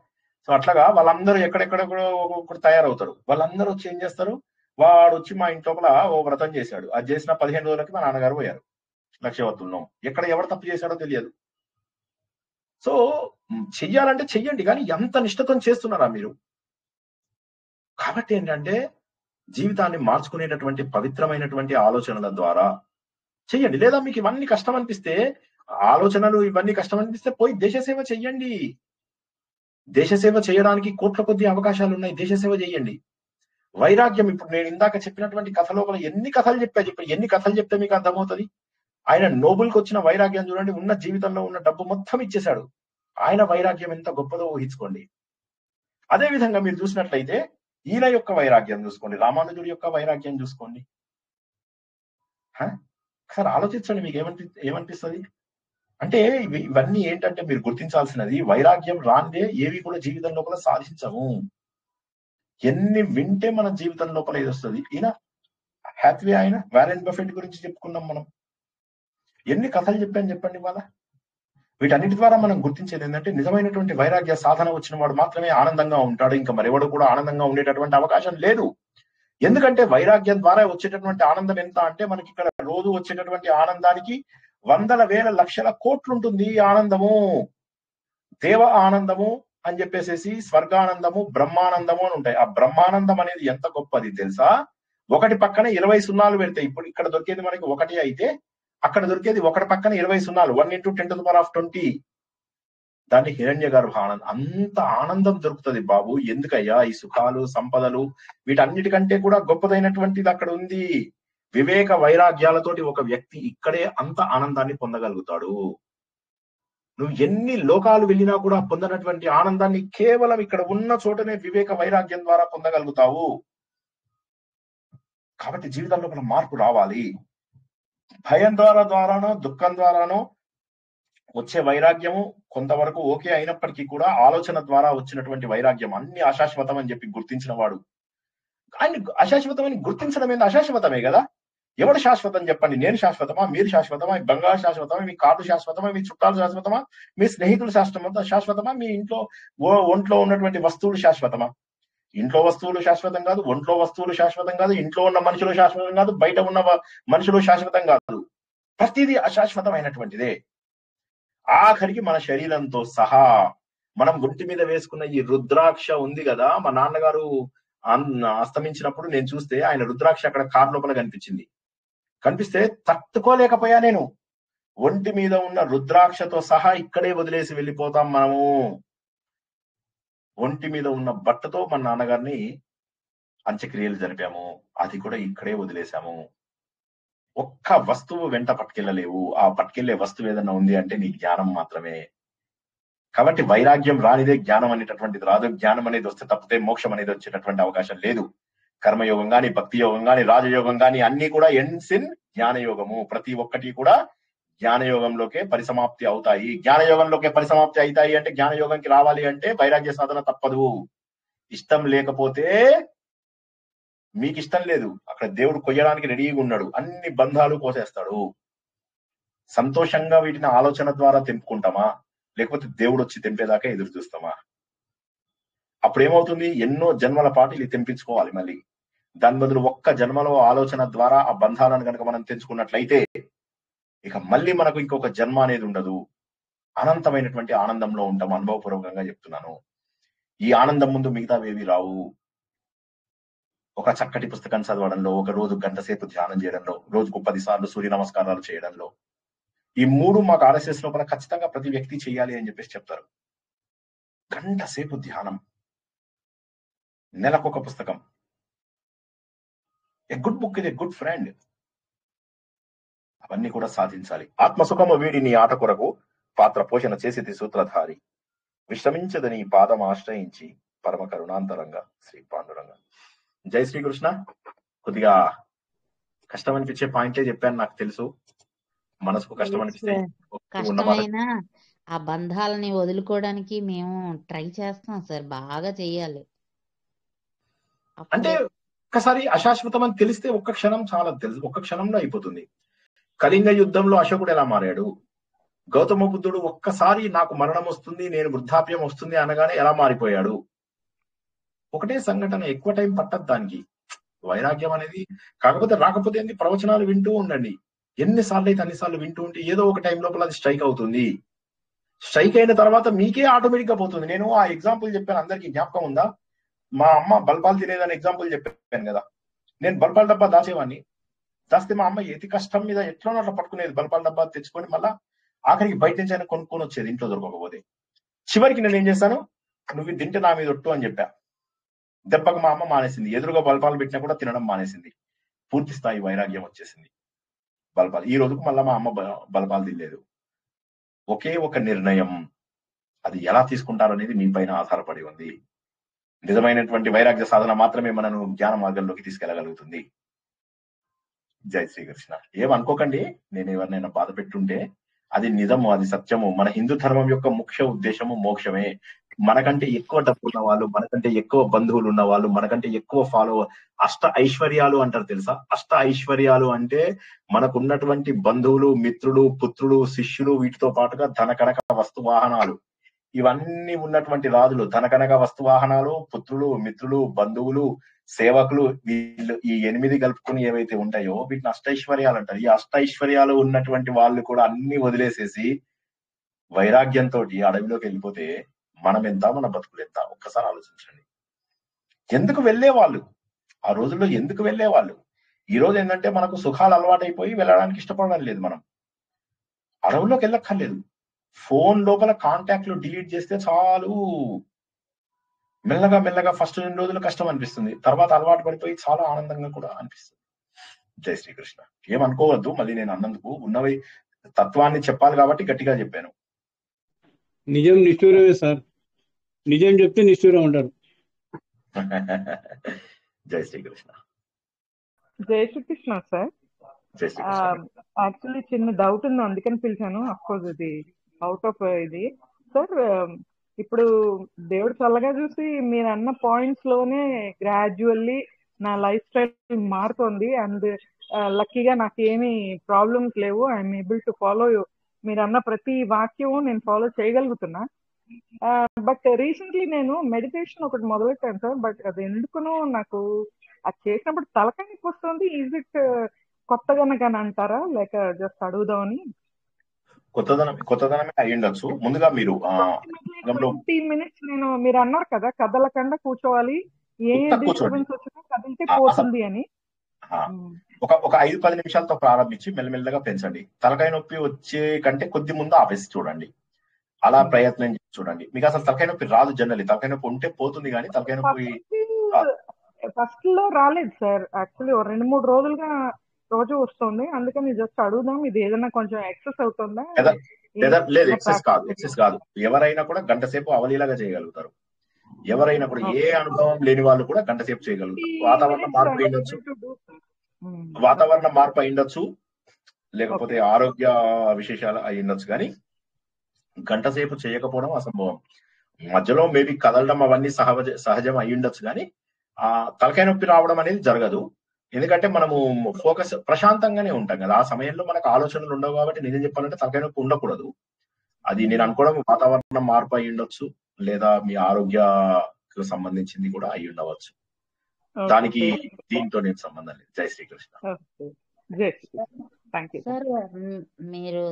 సో అట్లాగా వాళ్ళందరూ ఎక్కడెక్కడ ఒక్కొక్కడు తయారవుతారు. వాళ్ళందరూ వచ్చి ఏం చేస్తారు, వాడు వచ్చి మా ఇంట్లోపల ఓ వ్రతం చేశాడు, అది చేసిన 15 రోజులకి మా నాన్నగారు పోయారు. లక్ష్యవత్తున్నాం, ఎక్కడ ఎవరు తప్పు చేశాడో తెలియదు. సో చెయ్యాలంటే చెయ్యండి, కానీ ఎంత నిష్ఠతో చేస్తున్నారా మీరు? కాబట్టి ఏంటంటే జీవితాన్ని మార్చుకునేటటువంటి పవిత్రమైనటువంటి ఆలోచనల ద్వారా చెయ్యండి. లేదా మీకు ఇవన్నీ కష్టం అనిపిస్తే, ఆలోచనలు ఇవన్నీ కష్టం అనిపిస్తే పోయి దేశసేవ చెయ్యండి. దేశసేవ చేయడానికి కోట్ల కొద్ది అవకాశాలు ఉన్నాయి, దేశసేవ చెయ్యండి. వైరాగ్యం, ఇప్పుడు నేను ఇందాక చెప్పినటువంటి కథ లోపల ఎన్ని కథలు చెప్తే మీకు అర్థమవుతుంది. ఆయన నోబుల్కి వచ్చిన వైరాగ్యం చూడండి, ఉన్న జీవితంలో ఉన్న డబ్బు మొత్తం ఇచ్చేశాడు. ఆయన వైరాగ్యం ఎంత గొప్పదో ఊహించుకోండి. అదే విధంగా మీరు చూసినట్లయితే ఈయన యొక్క వైరాగ్యం చూసుకోండి, రామానుజుడి యొక్క వైరాగ్యం చూసుకోండి. ఒకసారి ఆలోచించండి, మీకు ఏమనిపిస్తుంది అంటే, ఇవన్నీ ఏంటంటే మీరు గుర్తించాల్సినది, వైరాగ్యం రాందే ఏవి కూడా జీవితం లోపల సాధించము. ఎన్ని వింటే మన జీవితం లోపల ఇది వస్తుంది. ఈయన హ్యాత్వే, ఆయన వారెన్ బఫెట్ గురించి చెప్పుకున్నాం మనం, ఎన్ని కథలు చెప్పాను చెప్పండి. వాళ్ళ వీటన్నిటి ద్వారా మనం గుర్తించేది ఏంటంటే, నిజమైనటువంటి వైరాగ్య సాధన వచ్చిన వాడు మాత్రమే ఆనందంగా ఉంటాడు. ఇంకా మరెవడు కూడా ఆనందంగా ఉండేటటువంటి అవకాశం లేదు. ఎందుకంటే వైరాగ్యం ద్వారా వచ్చేటటువంటి ఆనందం ఎంత అంటే, మనకి ఇక్కడ రోజు వచ్చేటటువంటి ఆనందానికి 100,000 లక్షల కోట్లు ఉంటుంది ఆనందము. దేవ ఆనందము అని చెప్పేసి, స్వర్గానందము, బ్రహ్మానందము అని ఉంటాయి. ఆ బ్రహ్మానందం అనేది ఎంత గొప్పది తెలుసా? ఒకటి పక్కన 20 సున్నాలు పెడితే, ఇప్పుడు ఇక్కడ దొరికేది మనకి 1 అయితే, అక్కడ దొరికేది ఒకటి పక్కన 20 సున్నాలు, 1 × 10⁻20. దాన్ని హిరణ్య గర్భ ఆనందం. అంత ఆనందం దొరుకుతుంది బాబు. ఎందుకయ్యా ఈ సుఖాలు, సంపదలు, వీటన్నిటికంటే కూడా గొప్పదైనటువంటిది అక్కడ ఉంది. వివేక వైరాగ్యాలతోటి ఒక వ్యక్తి ఇక్కడే అంత ఆనందాన్ని పొందగలుగుతాడు. నువ్వు ఎన్ని లోకాలు వెళ్ళినా కూడా పొందనటువంటి ఆనందాన్ని కేవలం ఇక్కడ ఉన్న చోటనే వివేక వైరాగ్యం ద్వారా పొందగలుగుతావు. కాబట్టి జీవితంలో మన మార్పు రావాలి. భయం ద్వారానో దుఃఖం ద్వారానో వచ్చే వైరాగ్యము కొంతవరకు ఓకే అయినప్పటికీ కూడా ఆలోచన ద్వారా వచ్చినటువంటి వైరాగ్యం అన్ని అశాశ్వతం అని చెప్పి గుర్తించిన వాడు, ఆయన అశాశ్వతమని గుర్తించడం ఏంది? అశాశ్వతమే కదా. ఎవడు శాశ్వతం చెప్పండి? నేను శాశ్వతమా? మీరు శాశ్వతమా? మీ బంగారు శాశ్వతమా? మీ కార్డు శాశ్వతమా? మీ చుట్టాలు శాశ్వతమా? మీ స్నేహితులు శాశ్వతమా? మీ ఒంట్లో ఉన్నటువంటి వస్తువులు శాశ్వతమా? ఇంట్లో వస్తువులు శాశ్వతం కాదు, ఒంట్లో వస్తువులు శాశ్వతం కాదు, ఇంట్లో ఉన్న మనుషులు శాశ్వతం కాదు, బయట ఉన్న మనుషులు శాశ్వతం కాదు. ప్రతిదీ అశాశ్వతమైనటువంటిదే. ఆఖరికి మన శరీరంతో సహా మనం ఒంటి మీద వేసుకున్న ఈ రుద్రాక్ష ఉంది కదా, మా నాన్నగారు అస్తమించినప్పుడు నేను చూస్తే ఆయన రుద్రాక్ష అక్కడ కార్ లోపల కనిపిస్తే తట్టుకోలేకపోయా నేను. ఒంటి మీద ఉన్న రుద్రాక్షతో సహా ఇక్కడే వదిలేసి వెళ్ళిపోతాం మనము. ఒంటి మీద ఉన్న బట్టతో మన నాన్నగారిని అంత్యక్రియలు జరిపాము, అది కూడా ఇక్కడే వదిలేశాము. ఒక్క వస్తువు వెంట పట్టుకెళ్ళలేవు. ఆ పట్టుకెళ్లే వస్తువు ఏదన్నా ఉంది అంటే నీ జ్ఞానం మాత్రమే. కాబట్టి వైరాగ్యం రానిదే జ్ఞానం అనేటటువంటిది రాదు. జ్ఞానం అనేది వస్తే తప్పితే మోక్షం అనేది వచ్చేటటువంటి అవకాశం లేదు. కర్మయోగం గాని, భక్తి యోగం గాని, రాజయోగం గాని అన్ని కూడా ఎండ్స్ ఇన్ జ్ఞానయోగము. ప్రతి ఒక్కటి కూడా జ్ఞానయోగంలోకే పరిసమాప్తి అవుతాయి. జ్ఞానయోగంలోకే పరిసమాప్తి అవుతాయి అంటే జ్ఞానయోగంకి రావాలి అంటే వైరాగ్య సాధన తప్పదు. ఇష్టం లేకపోతే మీకు ఇష్టం లేదు, అక్కడ దేవుడు కొయ్యడానికి రెడీగా ఉన్నాడు, అన్ని బంధాలు కోసేస్తాడు. సంతోషంగా వీటిని ఆలోచన ద్వారా తెంపుకుంటామా, లేకపోతే దేవుడు వచ్చి తెంపేదాకా ఎదురు చూస్తామా? అప్పుడు ఏమవుతుంది? ఎన్నో జన్మల పాటు ఇది తెంపించుకోవాలి మళ్ళీ. దాని బదులు ఒక్క జన్మలో ఆలోచన ద్వారా ఆ బంధాలను కనుక మనం తెంచుకున్నట్లయితే ఇక మళ్ళీ మనకు ఇంకొక జన్మ అనేది ఉండదు. అనంతమైనటువంటి ఆనందంలో ఉంటాం. అనుభవపూర్వకంగా చెప్తున్నాను. ఈ ఆనందం ముందు మిగతావేవి రావు. ఒక చక్కటి పుస్తకం చదవడంలో, ఒక రోజు గంట సేపు ధ్యానం చేయడంలో, రోజుకు 10 సార్లు సూర్య నమస్కారాలు చేయడంలో, ఈ 3 మాకు RSS లోపల ఖచ్చితంగా ప్రతి వ్యక్తి చేయాలి అని చెప్పేసి చెప్తారు. గంట సేపు ధ్యానం, నెలకొక పుస్తకం. A good book is a good friend. అవన్నీ కూడా సాధించాలి. ఆత్మసుఖము వీడి నీ ఆట కొరకు పాత్ర పోషణ చేసి సూత్రధారి విశ్రమించదని పాదం ఆశ్రయించి పరమ కరుణాంతరంగా శ్రీ పాండురంగ. జై శ్రీకృష్ణ. కొద్దిగా కష్టం అనిపించే పాయింటే చెప్పాను, నాకు తెలుసు. మనసుకు కష్టం అనిపిస్తే కష్టమైన ఆ బంధాలని వదులుకోవడానికి మేము ట్రై చేస్తాం సార్, బాగా చెయ్యాలి. అంటే ఒక్కసారి అశాశ్వతం అని తెలిస్తే ఒక్క క్షణం చాలా తెలుసు, ఒక్క క్షణంలో అయిపోతుంది. కళింగ యుద్ధంలో అశోకుడు ఎలా మారాడు? గౌతమ బుద్ధుడు ఒక్కసారి నాకు మరణం వస్తుంది, నేను వృద్ధాప్యం వస్తుంది అనగానే ఎలా మారిపోయాడు? ఒకటే సంఘటన, ఎక్కువ టైం పట్టదు దానికి. వైరాగ్యం అనేది కాకపోతే రాకపోతే ఏంది, ప్రవచనాలు వింటూ ఉండండి. ఎన్నిసార్లు అయితే అన్నిసార్లు వింటూ ఉంటే ఏదో ఒక టైం లోపల అది స్ట్రైక్ అవుతుంది. స్ట్రైక్ అయిన తర్వాత మీకే ఆటోమేటిక్ గా పోతుంది. నేను ఆ ఎగ్జాంపుల్ చెప్పాను, అందరికి జ్ఞాపకం ఉందా? మా అమ్మ బల్పాలు తినేదని ఎగ్జాంపుల్ చెప్పాను కదా. నేను బల్పాల డబ్బా దాచేవాడిని. దాస్తే మా అమ్మ ఎతి కష్టం మీద ఎట్లా అట్లా పట్టుకునేది. బల్పాల డబ్బా తెచ్చుకొని మళ్ళా ఆఖరికి బయట నుంచి అయినా కొనుక్కొని వచ్చేది ఇంట్లో దొరకకపోతే. చివరికి నేను ఏం చేశాను, నువ్వు తింటే నా మీద ఒట్టు అని చెప్పా. దెబ్బకు మా అమ్మ మానేసింది. ఎదురుగా బల్పాలు పెట్టినా కూడా తినడం మానేసింది. పూర్తి స్థాయి వైరాగ్యం వచ్చేసింది. బల్పాలు ఈ రోజుకు మళ్ళా మా అమ్మ బల్పాలు తినలేదు. ఒకే ఒక నిర్ణయం, అది ఎలా తీసుకుంటారు అనేది మీ పైన ఆధారపడి ఉంది. నిజమైనటువంటి వైరాగ్య సాధన మాత్రమే మనను జ్ఞాన మార్గంలోకి తీసుకెళ్లగలుగుతుంది. జై శ్రీకృష్ణ. ఏమనుకోకండి, నేను ఎవరినైనా బాధ పెట్టుంటే అది నిజము, అది సత్యము. మన హిందూ ధర్మం యొక్క ముఖ్య ఉద్దేశము మోక్షమే. మనకంటే ఎక్కువ డబ్బు ఉన్న వాళ్ళు, మనకంటే ఎక్కువ బంధువులు ఉన్న వాళ్ళు, మనకంటే ఎక్కువ అష్ట ఐశ్వర్యాలు అంటారు తెలుసా? అష్ట ఐశ్వర్యాలు అంటే మనకున్నటువంటి బంధువులు, మిత్రులు, పుత్రులు, శిష్యులు, వీటితో పాటుగా ధనకనక వస్తు వాహనాలు, ఇవన్నీ ఉన్నటువంటి రాజులు. ధనకనక వస్తు వాహనాలు, పుత్రులు, మిత్రులు, బంధువులు, సేవకులు, వీళ్ళు ఈ 8 కలుపుకుని ఏవైతే ఉంటాయో వీటిని అష్టైశ్వర్యాలు అంటారు. ఈ అష్టైశ్వర్యాలు ఉన్నటువంటి వాళ్ళు కూడా అన్ని వదిలేసేసి వైరాగ్యంతో అడవిలోకి వెళ్ళిపోతే మనం ఎంత, మన బతుకులు ఎంత? ఒక్కసారి ఆలోచించండి. ఎందుకు వెళ్ళేవాళ్ళు ఆ రోజుల్లో? ఎందుకు వెళ్ళేవాళ్ళు? ఈ రోజు ఏంటంటే మనకు సుఖాలు అలవాటైపోయి వెళ్ళడానికి ఇష్టపడడం లేదు. మనం అడవుల్లోకి వెళ్ళక్కర్లేదు. ఫోన్ లోపల కాంటాక్ట్లు డిలీట్ చేస్తే చాలు. మెల్లగా మెల్లగా ఫస్ట్ 2 రోజులు కష్టం అనిపిస్తుంది, తర్వాత అలవాటు పడిపోయి చాలా ఆనందంగా కూడా అనిపిస్తుంది. జై శ్రీకృష్ణ. ఏమనుకోవద్దు, మళ్ళీ నేను అన్నందుకు ఉన్నవి తత్వాన్ని చెప్పాలి కాబట్టి గట్టిగా చెప్పాను. నిజం నిష్ఠూరమే సార్, నిజం చెప్తే నిష్ఠూరం ఉంటారు. జై శ్రీకృష్ణ. జై శ్రీకృష్ణ సార్. జై శ్రీకృష్ణ. యాక్చువల్లీ చిన్న డౌట్ ఉంది, అందుకని పిలిచాను. అఫ్కోర్స్ ఇది అవుట్ ఆఫ్ ఇది సార్. ఇప్పుడు దేవుడు చల్లగా చూసి మీరు అన్న పాయింట్స్ లోనే గ్రాడ్యువల్లీ నా లైఫ్ స్టైల్ మారుతోంది. అండ్ లక్కీగా నాకు ఏమీ ప్రాబ్లమ్స్ లేవు. ఐఎమ్ ఏబుల్ టు ఫాలో మీరు అన్న ప్రతి వాక్యం నేను ఫాలో చేయగలుగుతున్నా. బట్ రీసెంట్లీ నేను మెడిటేషన్ ఒకటి మొదలెట్టాను సార్. బట్ అది ఎందుకునో నాకు అది చేసినప్పుడు తలకాయ నొప్పి వస్తుంది. ఈజ్ ఇట్ కొత్తగానగానే అంటారా లేక జస్ట్ అడుగుదామని? కొత్తదనమే అయి ఉండొచ్చు. ముందుగా మీరు 15 minutes నేను మీరు అన్నారు కదా కదలకుండా కూర్చోవాలి, ఏ డిస్టర్బెన్స్ వచ్చినా కదిలితే పోతుంది అని. ఒక 5-10 నిమిషాలతో ప్రారంభించి మెల్లమెల్లగా పెంచండి. తలకాయ నొప్పి వచ్చే కంటే కొద్ది ముందు ఆపేసి చూడండి, అలా ప్రయత్నం చేసి చూడండి. మీకు అసలు తలకాయ నొప్పి రాదు. జనరల్లీ తలకాయ నొప్పి ఉంటే పోతుంది, కానీ తలకాయ నొప్పి ఫస్ట్ లో రాలేదు సార్. యాక్చువల్లీ 2-3 రోజులుగా రోజు వస్తుంది. అందుకని జస్ట్ అడుగుదాం, ఇది ఏదైనా కొంచెం ఎక్సెస్ అవుతుందా? లేదు, ఎక్సెస్ కాదు. ఎవరైనా కూడా గంట సేపు అవలీలాగా చేయగలుగుతారు. ఎవరైనా కూడా ఏ అనుభవం లేని వాళ్ళు కూడా గంట సేపు చేయగలుగుతారు. వాతావరణ మార్పు అయిండొచ్చు, లేకపోతే ఆరోగ్య విశేషాలు అయి ఉండొచ్చు, కానీ గంట సేపు చేయకపోవడం అసంభవం. మధ్యలో మేబీ కదలడం అవన్నీ సహజం అయి ఉండొచ్చు, కానీ ఆ తలకాయ నొప్పి రావడం అనేది జరగదు. ఎందుకంటే మనము ఫోకస్ ప్రశాంతంగానే ఉంటాం కదా, ఆ సమయంలో మనకు ఆలోచనలు ఉండవు. కాబట్టి నిజం చెప్పాలంటే తలకాయ నొప్పి ఉండకూడదు. అది నేను అనుకోవడం వాతావరణ మార్పు అయి ఉండొచ్చు, లేదా మీ ఆరోగ్యకు సంబంధించింది కూడా అయి ఉండవచ్చు. దానికి దీంతో నేను సంబంధం లేదు. జై శ్రీకృష్ణ. సార్ మీరు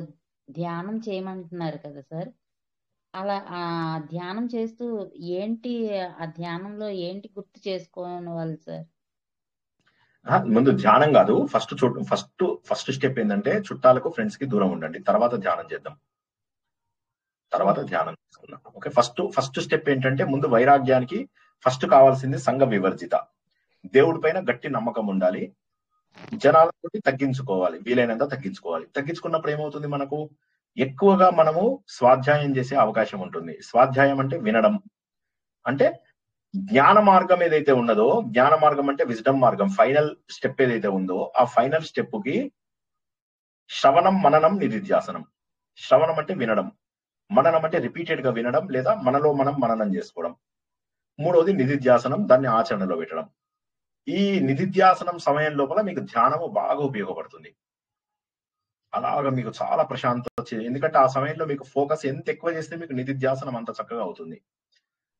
ధ్యానం చేయమంటున్నారు కదా సార్, అలా ఆ ధ్యానం చేస్తూ ఏంటి, ఆ ధ్యానంలో ఏంటి గుర్తు చేసుకోవాలి సార్? ముందు ధ్యానం కాదు, ఫస్ట్ స్టెప్ ఏంటంటే చుట్టాలకు ఫ్రెండ్స్ కి దూరం ఉండండి, తర్వాత ధ్యానం చేద్దాం, తర్వాత ధ్యానం చేసుకుందాం. ఓకే, ఫస్ట్ స్టెప్ ఏంటంటే ముందు వైరాగ్యానికి ఫస్ట్ కావాల్సింది సంఘ వివర్జిత. దేవుడి పైన గట్టి నమ్మకం ఉండాలి. జనాలతో తగ్గించుకోవాలి, వీలైనంత తగ్గించుకోవాలి. తగ్గించుకున్నప్పుడు ఏమవుతుంది, మనకు ఎక్కువగా మనము స్వాధ్యాయం చేసే అవకాశం ఉంటుంది. స్వాధ్యాయం అంటే వినడం, అంటే జ్ఞాన మార్గం ఏదైతే ఉన్నదో, జ్ఞాన మార్గం అంటే విజ్డమ్ మార్గం, ఫైనల్ స్టెప్ ఏదైతే ఉందో ఆ ఫైనల్ స్టెప్ కి శ్రవణం, మననం, నిధిధ్యాసనం. శ్రవణం అంటే వినడం, మననం అంటే రిపీటెడ్ గా వినడం లేదా మనలో మనం మననం చేసుకోవడం. మూడవది నిధిధ్యాసనం, దాన్ని ఆచరణలో పెట్టడం. ఈ నిధిధ్యాసనం సమయం లోపల మీకు ధ్యానము బాగా ఉపయోగపడుతుంది. అలాగా మీకు చాలా ప్రశాంతత వచ్చేది. ఎందుకంటే ఆ సమయంలో మీకు ఫోకస్ ఎంత ఎక్కువ చేస్తే మీకు నిధిధ్యాసనం అంత చక్కగా అవుతుంది.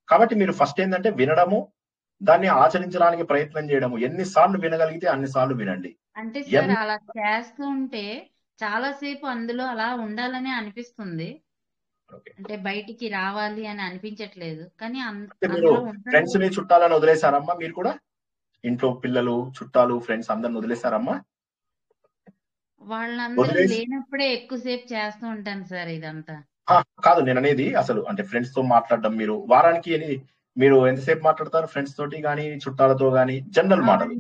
కాబట్టి మీరు ఫస్ట్ ఏంటంటే వినడము, దాన్ని ఆచరించడానికి ప్రయత్నం చేయడము. ఎన్నిసార్లు వినగలిగితే అన్నిసార్లు వినండి. అంటే సార్ అలా చేస్తూ ఉంటే చాలా సేపు అందులో అలా ఉండాలని అనిపిస్తుంది, అంటే బయటికి రావాలి అని అనిపించట్లేదు. కానీ మీరు ఫ్రెండ్స్ ని చుట్టాలని వదిలేశారమ్మా? మీరు కూడా ఇంట్లో పిల్లలు, చుట్టాలు, ఫ్రెండ్స్ అందరిని వదిలేశారమ్మా? వాళ్ళందరూ లేనప్పుడే ఎక్కువసేపు చేస్తూ ఉంటాను సార్ ఇదంతా. కాదు నేను అనేది, అసలు అంటే ఫ్రెండ్స్ తో మాట్లాడడం. మీరు వారానికి మీరు ఎంతసేపు మాట్లాడతారు ఫ్రెండ్స్ తోటి కానీ చుట్టాలతో కానీ? జనరల్ మాటలు,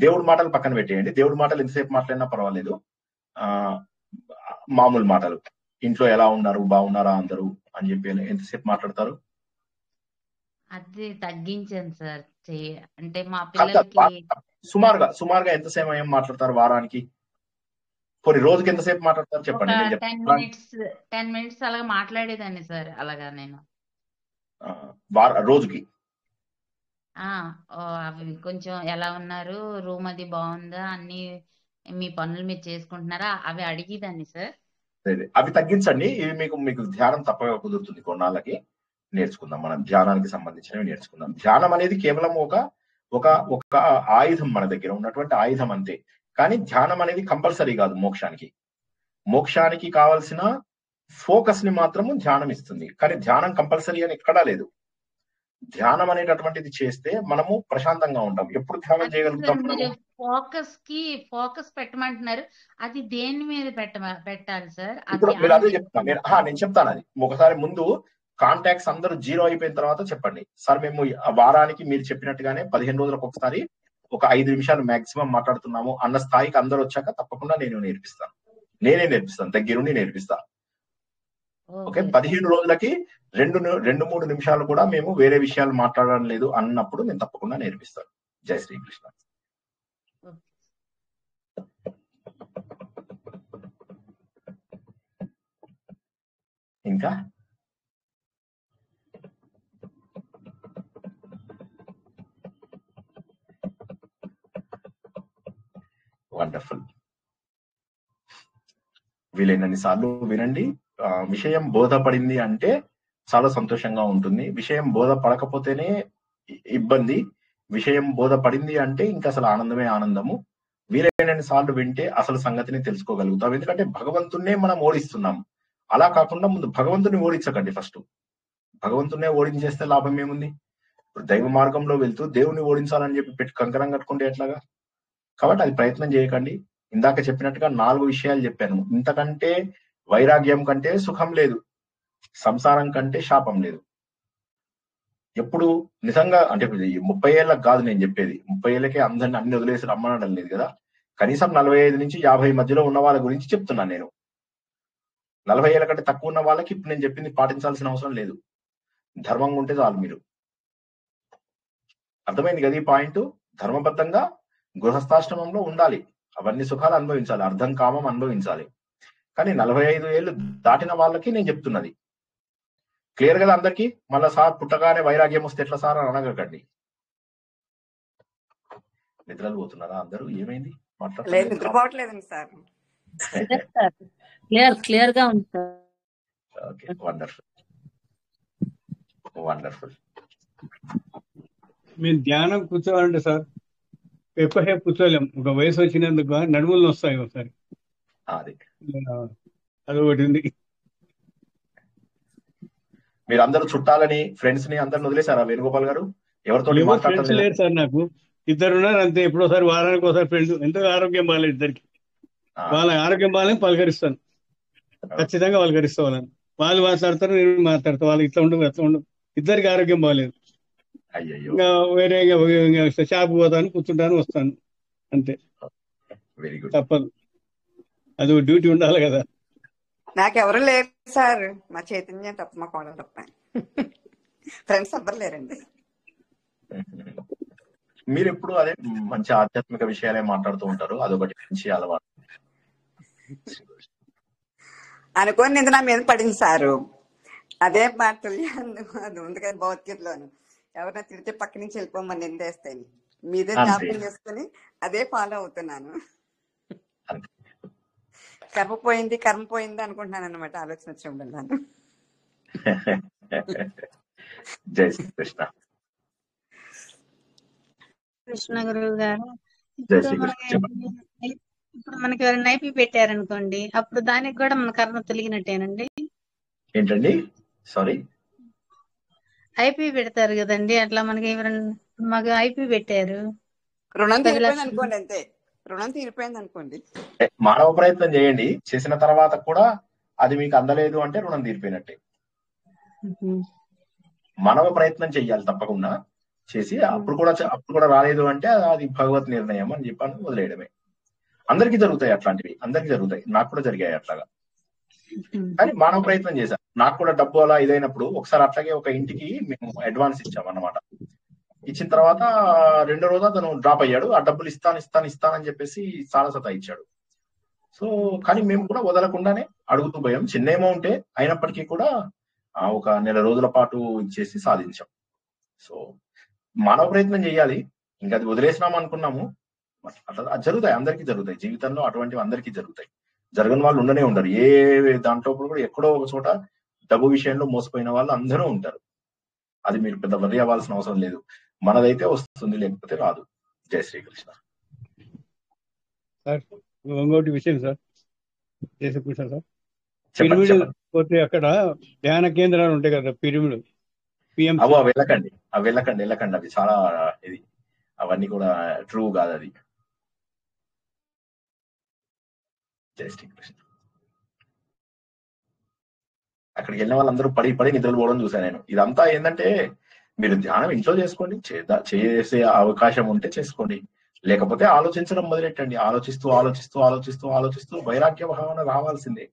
దేవుడి మాటలు పక్కన పెట్టేయండి. దేవుడి మాటలు ఎంతసేపు మాట్లాడినా పర్వాలేదు. మామూలు మాటలు, ఇంట్లో ఎలా ఉన్నారు, బాగున్నారా అందరూ అని చెప్పి ఎంతసేపు మాట్లాడతారు? అది తగ్గించాను సార్. అంటే మా పిల్లలకి సుమారుగా ఎంత సమయం మాట్లాడతారు వారానికి? కొన్ని రోజుకి ఎంతసేపు మాట్లాడతారు చెప్పండి. 10 minutes అలాగా మాట్లాడేదాన్ని సార్. అలాగా నేను రోజుకి అవి కొంచెం ఎలా ఉన్నారు, రూమ్ అది బాగుందా, అన్ని మీ పనులు మీరు చేసుకుంటున్నారా అవి అడిగేదాన్ని సార్. అవి తగ్గించండి. ఇవి మీకు ధ్యానం తప్పగా కుదురుతుంది. కొన్నాళ్ళకి నేర్చుకుందాం, మనం ధ్యానానికి సంబంధించినవి నేర్చుకుందాం. ధ్యానం అనేది కేవలం ఒక ఆయుధం, మన దగ్గర ఉన్నటువంటి ఆయుధం అంతే. కానీ ధ్యానం అనేది కంపల్సరీ కాదు. మోక్షానికి కావాల్సిన ఫోకస్ ని మాత్రము ధ్యానం ఇస్తుంది. కానీ ధ్యానం కంపల్సరీ అని ఎక్కడా లేదు. ధ్యానం అనేటటువంటిది చేస్తే మనము ప్రశాంతంగా ఉంటాం. ఎప్పుడు ధ్యానం చేయగలుగుతాం? ఫోకస్ పెట్టమంటున్నారు, అది దేని మీద పెట్టాలి సార్? ఇప్పుడు మీరు అదే చెప్తాను నేను చెప్తాను. అది ఒకసారి ముందు కాంటాక్ట్స్ అందరూ 0 అయిపోయిన తర్వాత చెప్పండి. సార్ మేము వారానికి మీరు చెప్పినట్టుగానే 15 రోజులకు ఒకసారి ఒక 5 నిమిషాలు మాక్సిమం మాట్లాడుతున్నాము అన్న స్థాయికి అందరూ వచ్చాక తప్పకుండా నేనే నేర్పిస్తాను, దగ్గరుండి నేర్పిస్తా. ఓకే, 15 రోజులకి 2-3 నిమిషాలు కూడా మేము వేరే విషయాలు మాట్లాడడం లేదు అన్నప్పుడు నేను తప్పకుండా నేర్పిస్తాను. జై శ్రీకృష్ణ. ఇంకా వండర్ఫుల్. వీలైనన్ని సార్లు వినండి. విషయం బోధపడింది అంటే చాలా సంతోషంగా ఉంటుంది. విషయం బోధపడకపోతేనే ఇబ్బంది. విషయం బోధపడింది అంటే ఇంకా అసలు ఆనందమే ఆనందము. వీలైనన్ని సార్లు వింటే అసలు సంగతిని తెలుసుకోగలుగుతాం. ఎందుకంటే భగవంతున్నే మనం ఓడిస్తున్నాం. అలా కాకుండా ముందు భగవంతుని ఓడించకండి. ఫస్ట్ భగవంతున్నే ఓడించేస్తే లాభం ఏముంది? ఇప్పుడు దైవ మార్గంలో వెళ్తూ దేవుని ఓడించాలని చెప్పి పెట్టి కంకరం కట్టుకుంటే ఎట్లాగా? కాబట్టి అది ప్రయత్నం చేయకండి. ఇందాక చెప్పినట్టుగా 4 విషయాలు చెప్పాను. ఇంతకంటే వైరాగ్యం కంటే సుఖం లేదు, సంసారం కంటే శాపం లేదు. ఎప్పుడు నిజంగా అంటే 30 ఏళ్ళకి కాదు నేను చెప్పేది, 30 ఏళ్ళకే అందరిని అన్ని వదిలేసి రమ్మనడం లేదు కదా. కనీసం 45 నుంచి 50 మధ్యలో ఉన్న వాళ్ళ గురించి చెప్తున్నాను నేను. 40 ఏళ్ళ కంటే తక్కువ ఉన్న వాళ్ళకి ఇప్పుడు నేను చెప్పింది పాటించాల్సిన అవసరం లేదు. ధర్మంగా ఉంటే చాలు. మీరు అర్థమైంది కదా ఈ పాయింట్? ధర్మబద్ధంగా గృహస్థాశ్రమంలో ఉండాలి, అవన్నీ సుఖాలు అనుభవించాలి, అర్థం కామం అనుభవించాలి. కానీ 45 ఏళ్ళు దాటిన వాళ్ళకి నేను చెప్తున్నది క్లియర్ కదా అందరికి. మళ్ళా సార్ పుట్టగానే వైరాగ్యం వస్తే ఎట్లా సార్ అని అనగకండి. నిద్రలు పోతున్నారా అందరూ? ఏమైంది లేదు, నిద్రపోవట్లేదండి సార్. క్లియర్ గా ఉంది సార్. Okay, wonderful wonderful. మేము ధ్యానం కూర్చోవాలంటే సార్ ఎక్కువసేపు కూర్చోలేం. ఒక వయసు వచ్చినందుకు నడుములు వస్తాయి ఒకసారి. అది ఒకటి ఉంది. మీరు అందరూ చుట్టాలని ఫ్రెండ్స్ ని అందరిని వదిలేసారా వేణుగోపాల్ గారు? ఎవరితో ఫ్రెండ్స్ లేరు సార్ నాకు. 2 ఉన్నారు అంతే. ఎప్పుడోసారి వారానికి ఒకసారి ఫ్రెండ్స్. ఎంతో ఆరోగ్యం బాగాలేదు ఇద్దరికి. వాళ్ళ ఆరోగ్యం బాగాలని పలకరిస్తాను, ఖచ్చితంగా పలకరిస్తా వాళ్ళని. వాళ్ళు మాట్లాడతారు, నేను మాట్లాడతాను. వాళ్ళు ఇట్లా ఉండదు అట్లా ఉండదు. ఇద్దరికి ఆరోగ్యం బాగాలేదు. ఇంకా వేరే షాప్ పోతాను, కూర్చుంటాను, వస్తాను, అంతే. తప్పదు, అది డ్యూటీ ఉండాలి కదా. నాకెవరు లేరు సార్, మా చైతన్యం తప్ప, మా కోడలు తప్ప. ఫ్రెండ్స్ ఎవ్వరు లేరండి. మీరు ఎప్పుడు అదే మంచి ఆధ్యాత్మిక విషయాలే మాట్లాడుతూ ఉంటారు, అదొకటి మంచి అలవాటు. అనుకోని నింద నా మీద పడింది సారు. అదే మాటలు అది ఉంది కదా భగవద్గీతలోను, ఎవరైనా తిరిగితే పక్క నుంచి వెళ్ళిపోమని నిందేస్తాను. మీదే జ్ఞాపకం చేసుకుని అదే ఫాలో అవుతున్నాను. కర్మ పోయింది అనుకుంటున్నాను అనమాట, ఆలోచన వచ్చినప్పుడు. జై శ్రీకృష్ణ. కృష్ణ గురువు గారు, ఇప్పుడు మనకి ఎవరైనా ఐపీ పెట్టారనుకోండి, అప్పుడు దానికి కూడా మన కర్మ తొలగినట్టేనండి? ఏంటండి? సారీ, ఐపీ పెడతారు కదండి, అట్లా మనకి ఎవరైనా మాకు ఐపీ పెట్టారు, రుణం తీరిపోయింది అనుకోండి, అంతే. రుణం తీరిపోయింది అనుకోండి, మానవ ప్రయత్నం చేయండి. చేసిన తర్వాత కూడా అది మీకు అందలేదు అంటే రుణం తీరిపోయినట్టే. మానవ ప్రయత్నం చెయ్యాలి తప్పకుండా. చేసి అప్పుడు కూడా రాలేదు అంటే అది భగవత్ నిర్ణయం అని చెప్పాను, వదిలేయడమే. అందరికీ జరుగుతాయి అట్లాంటివి, అందరికీ జరుగుతాయి. నాకు కూడా జరిగాయి అట్లాగా. కానీ మానవ ప్రయత్నం చేశాను. నాకు కూడా డబ్బు అలా ఇదైనప్పుడు ఒకసారి అట్లాగే ఒక ఇంటికి మేము అడ్వాన్స్ ఇచ్చామన్నమాట. ఇచ్చిన తర్వాత 2వ రోజు అతను డ్రాప్ అయ్యాడు. ఆ డబ్బులు ఇస్తానని చెప్పేసి చాలా సతాయిచ్చాడు. సో కానీ మేము కూడా వదలకుండానే అడుగుతూ పోయాం. చిన్న అమౌంటే అయినప్పటికీ కూడా ఒక 1 నెల రోజుల పాటు ఇచ్చేసి సాధించాం. సో మానవ ప్రయత్నం చేయాలి. ఇంకా అది వదిలేసినాం అనుకున్నాము, అట్లా జరుగుతాయి, అందరికీ జరుగుతాయి జీవితంలో. అటువంటివి అందరికీ జరుగుతాయి. జరగని వాళ్ళు ఉండనే ఉండరు. ఏ దాంట్లో కూడా ఎక్కడో ఒక చోట డబ్బు విషయంలో మోసపోయిన వాళ్ళు అందరూ ఉంటారు. అది మీరు పెద్ద వరి అవ్వాల్సిన అవసరం లేదు. మనదైతే వస్తుంది, లేకపోతే రాదు. జై శ్రీకృష్ణ. సార్ ఇంకోటి విషయం సార్, జై శ్రీకృష్ణ సార్. పిరమిడ్ పోతే అక్కడ ధ్యాన కేంద్రాలు ఉంటాయి కదా, పిరమిడ్ అవి వెళ్ళకండి. అవి చాలా ఇది, అవన్నీ కూడా ట్రూ కాదు అది. జై శ్రీకృష్ణ. అక్కడికి వెళ్ళిన వాళ్ళందరూ పడి నిద్రలు పోవడం చూసాను నేను. ఇదంతా ఏంటంటే మీరు ధ్యానం ఇంట్లో చేసుకోండి, చేసే అవకాశం ఉంటే చేసుకోండి. లేకపోతే ఆలోచించడం మొదలెట్టండి. ఆలోచిస్తూ ఆలోచిస్తూ ఆలోచిస్తూ ఆలోచిస్తూ వైరాగ్య భావన రావాల్సిందే.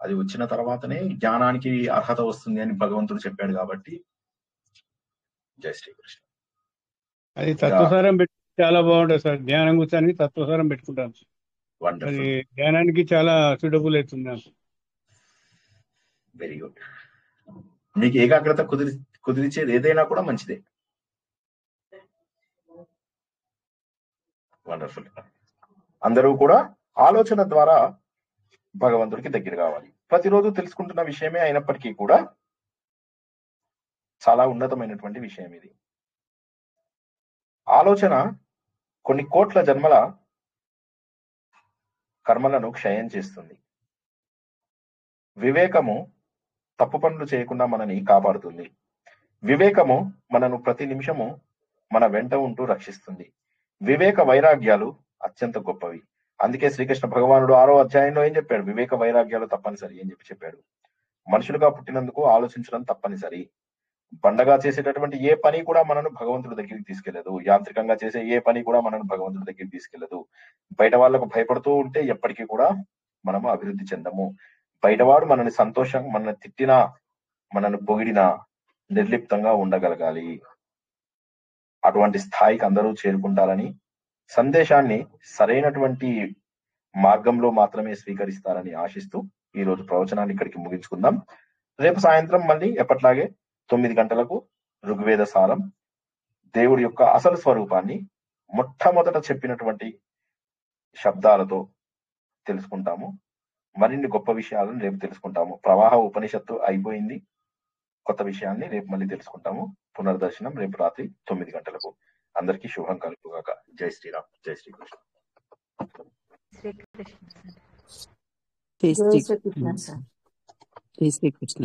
అది వచ్చిన తర్వాతనే జ్ఞానానికి అర్హత వస్తుంది అని భగవంతుడు చెప్పాడు కాబట్టి. జై శ్రీకృష్ణ. అది తత్వసారం పెట్టి చాలా బాగుంటుంది సార్. ధ్యానం కూర్చొని తత్వసారం పెట్టుకుంటాను. అది వండర్ఫుల్, ధ్యానానికి చాలా సూటబుల్ అవుతుంది నాకు. Very good. మీకు ఏకాగ్రత కుదిరిచేది ఏదైనా కూడా మంచిదే. వండర్ఫుల్. అందరూ కూడా ఆలోచన ద్వారా భగవంతుడికి దగ్గర కావాలి. ప్రతిరోజు తెలుసుకుంటున్న విషయమే అయినప్పటికీ కూడా చాలా ఉన్నతమైనటువంటి విషయం ఇది. ఆలోచన కొన్ని కోట్ల జన్మల కర్మలను క్షయం చేస్తుంది. వివేకము తప్పు పనులు చేయకుండా మనని కాపాడుతుంది. వివేకము మనను ప్రతి నిమిషము మన వెంట ఉంటూ రక్షిస్తుంది. వివేక వైరాగ్యాలు అత్యంత గొప్పవి. అందుకే శ్రీకృష్ణ భగవానుడు 6వ అధ్యాయంలో ఏం చెప్పాడు? వివేక వైరాగ్యాలు తప్పనిసరి అని చెప్పాడు. మనుషులుగా పుట్టినందుకు ఆలోచించడం తప్పనిసరి. బండగా చేసేటటువంటి ఏ పని కూడా మనను భగవంతుడి దగ్గరికి తీసుకెళ్లదు. యాంత్రికంగా చేసే ఏ పని కూడా మనను భగవంతుడి దగ్గరికి తీసుకెళ్లదు. బయట వాళ్ళకు భయపడుతూ ఉంటే ఎప్పటికీ కూడా మనము అభివృద్ధి చెందము. బయటవాడు మనని మనల్ని తిట్టినా, మనను పొగిడినా నిర్లిప్తంగా ఉండగలగాలి. అటువంటి స్థాయికి అందరూ చేరుకుంటారని, సందేశాన్ని సరైనటువంటి మార్గంలో మాత్రమే స్వీకరిస్తారని ఆశిస్తూ ఈ రోజు ప్రవచనాన్ని ఇక్కడికి ముగించుకుందాం. రేపు సాయంత్రం మళ్ళీ ఎప్పట్లాగే 9 గంటలకు ఋగ్వేద సారం, దేవుడి యొక్క అసలు స్వరూపాన్ని మొట్టమొదట చెప్పినటువంటి శబ్దాలతో తెలుసుకుంటాము. మరిన్ని గొప్ప విషయాలను రేపు తెలుసుకుంటాము. ప్రవాహ ఉపనిషత్తు అయిపోయింది. కొత్త విషయాన్ని రేపు మళ్ళీ తెలుసుకుంటాము. పునర్దర్శనం రేపు రాత్రి 9 గంటలకు. అందరికీ శుభం కలుగుగాక. జై శ్రీరామ్. జై శ్రీకృష్ణ. శ్రీకృష్ణ. జై శ్రీకృష్ణ సార్. జై శ్రీకృష్ణ.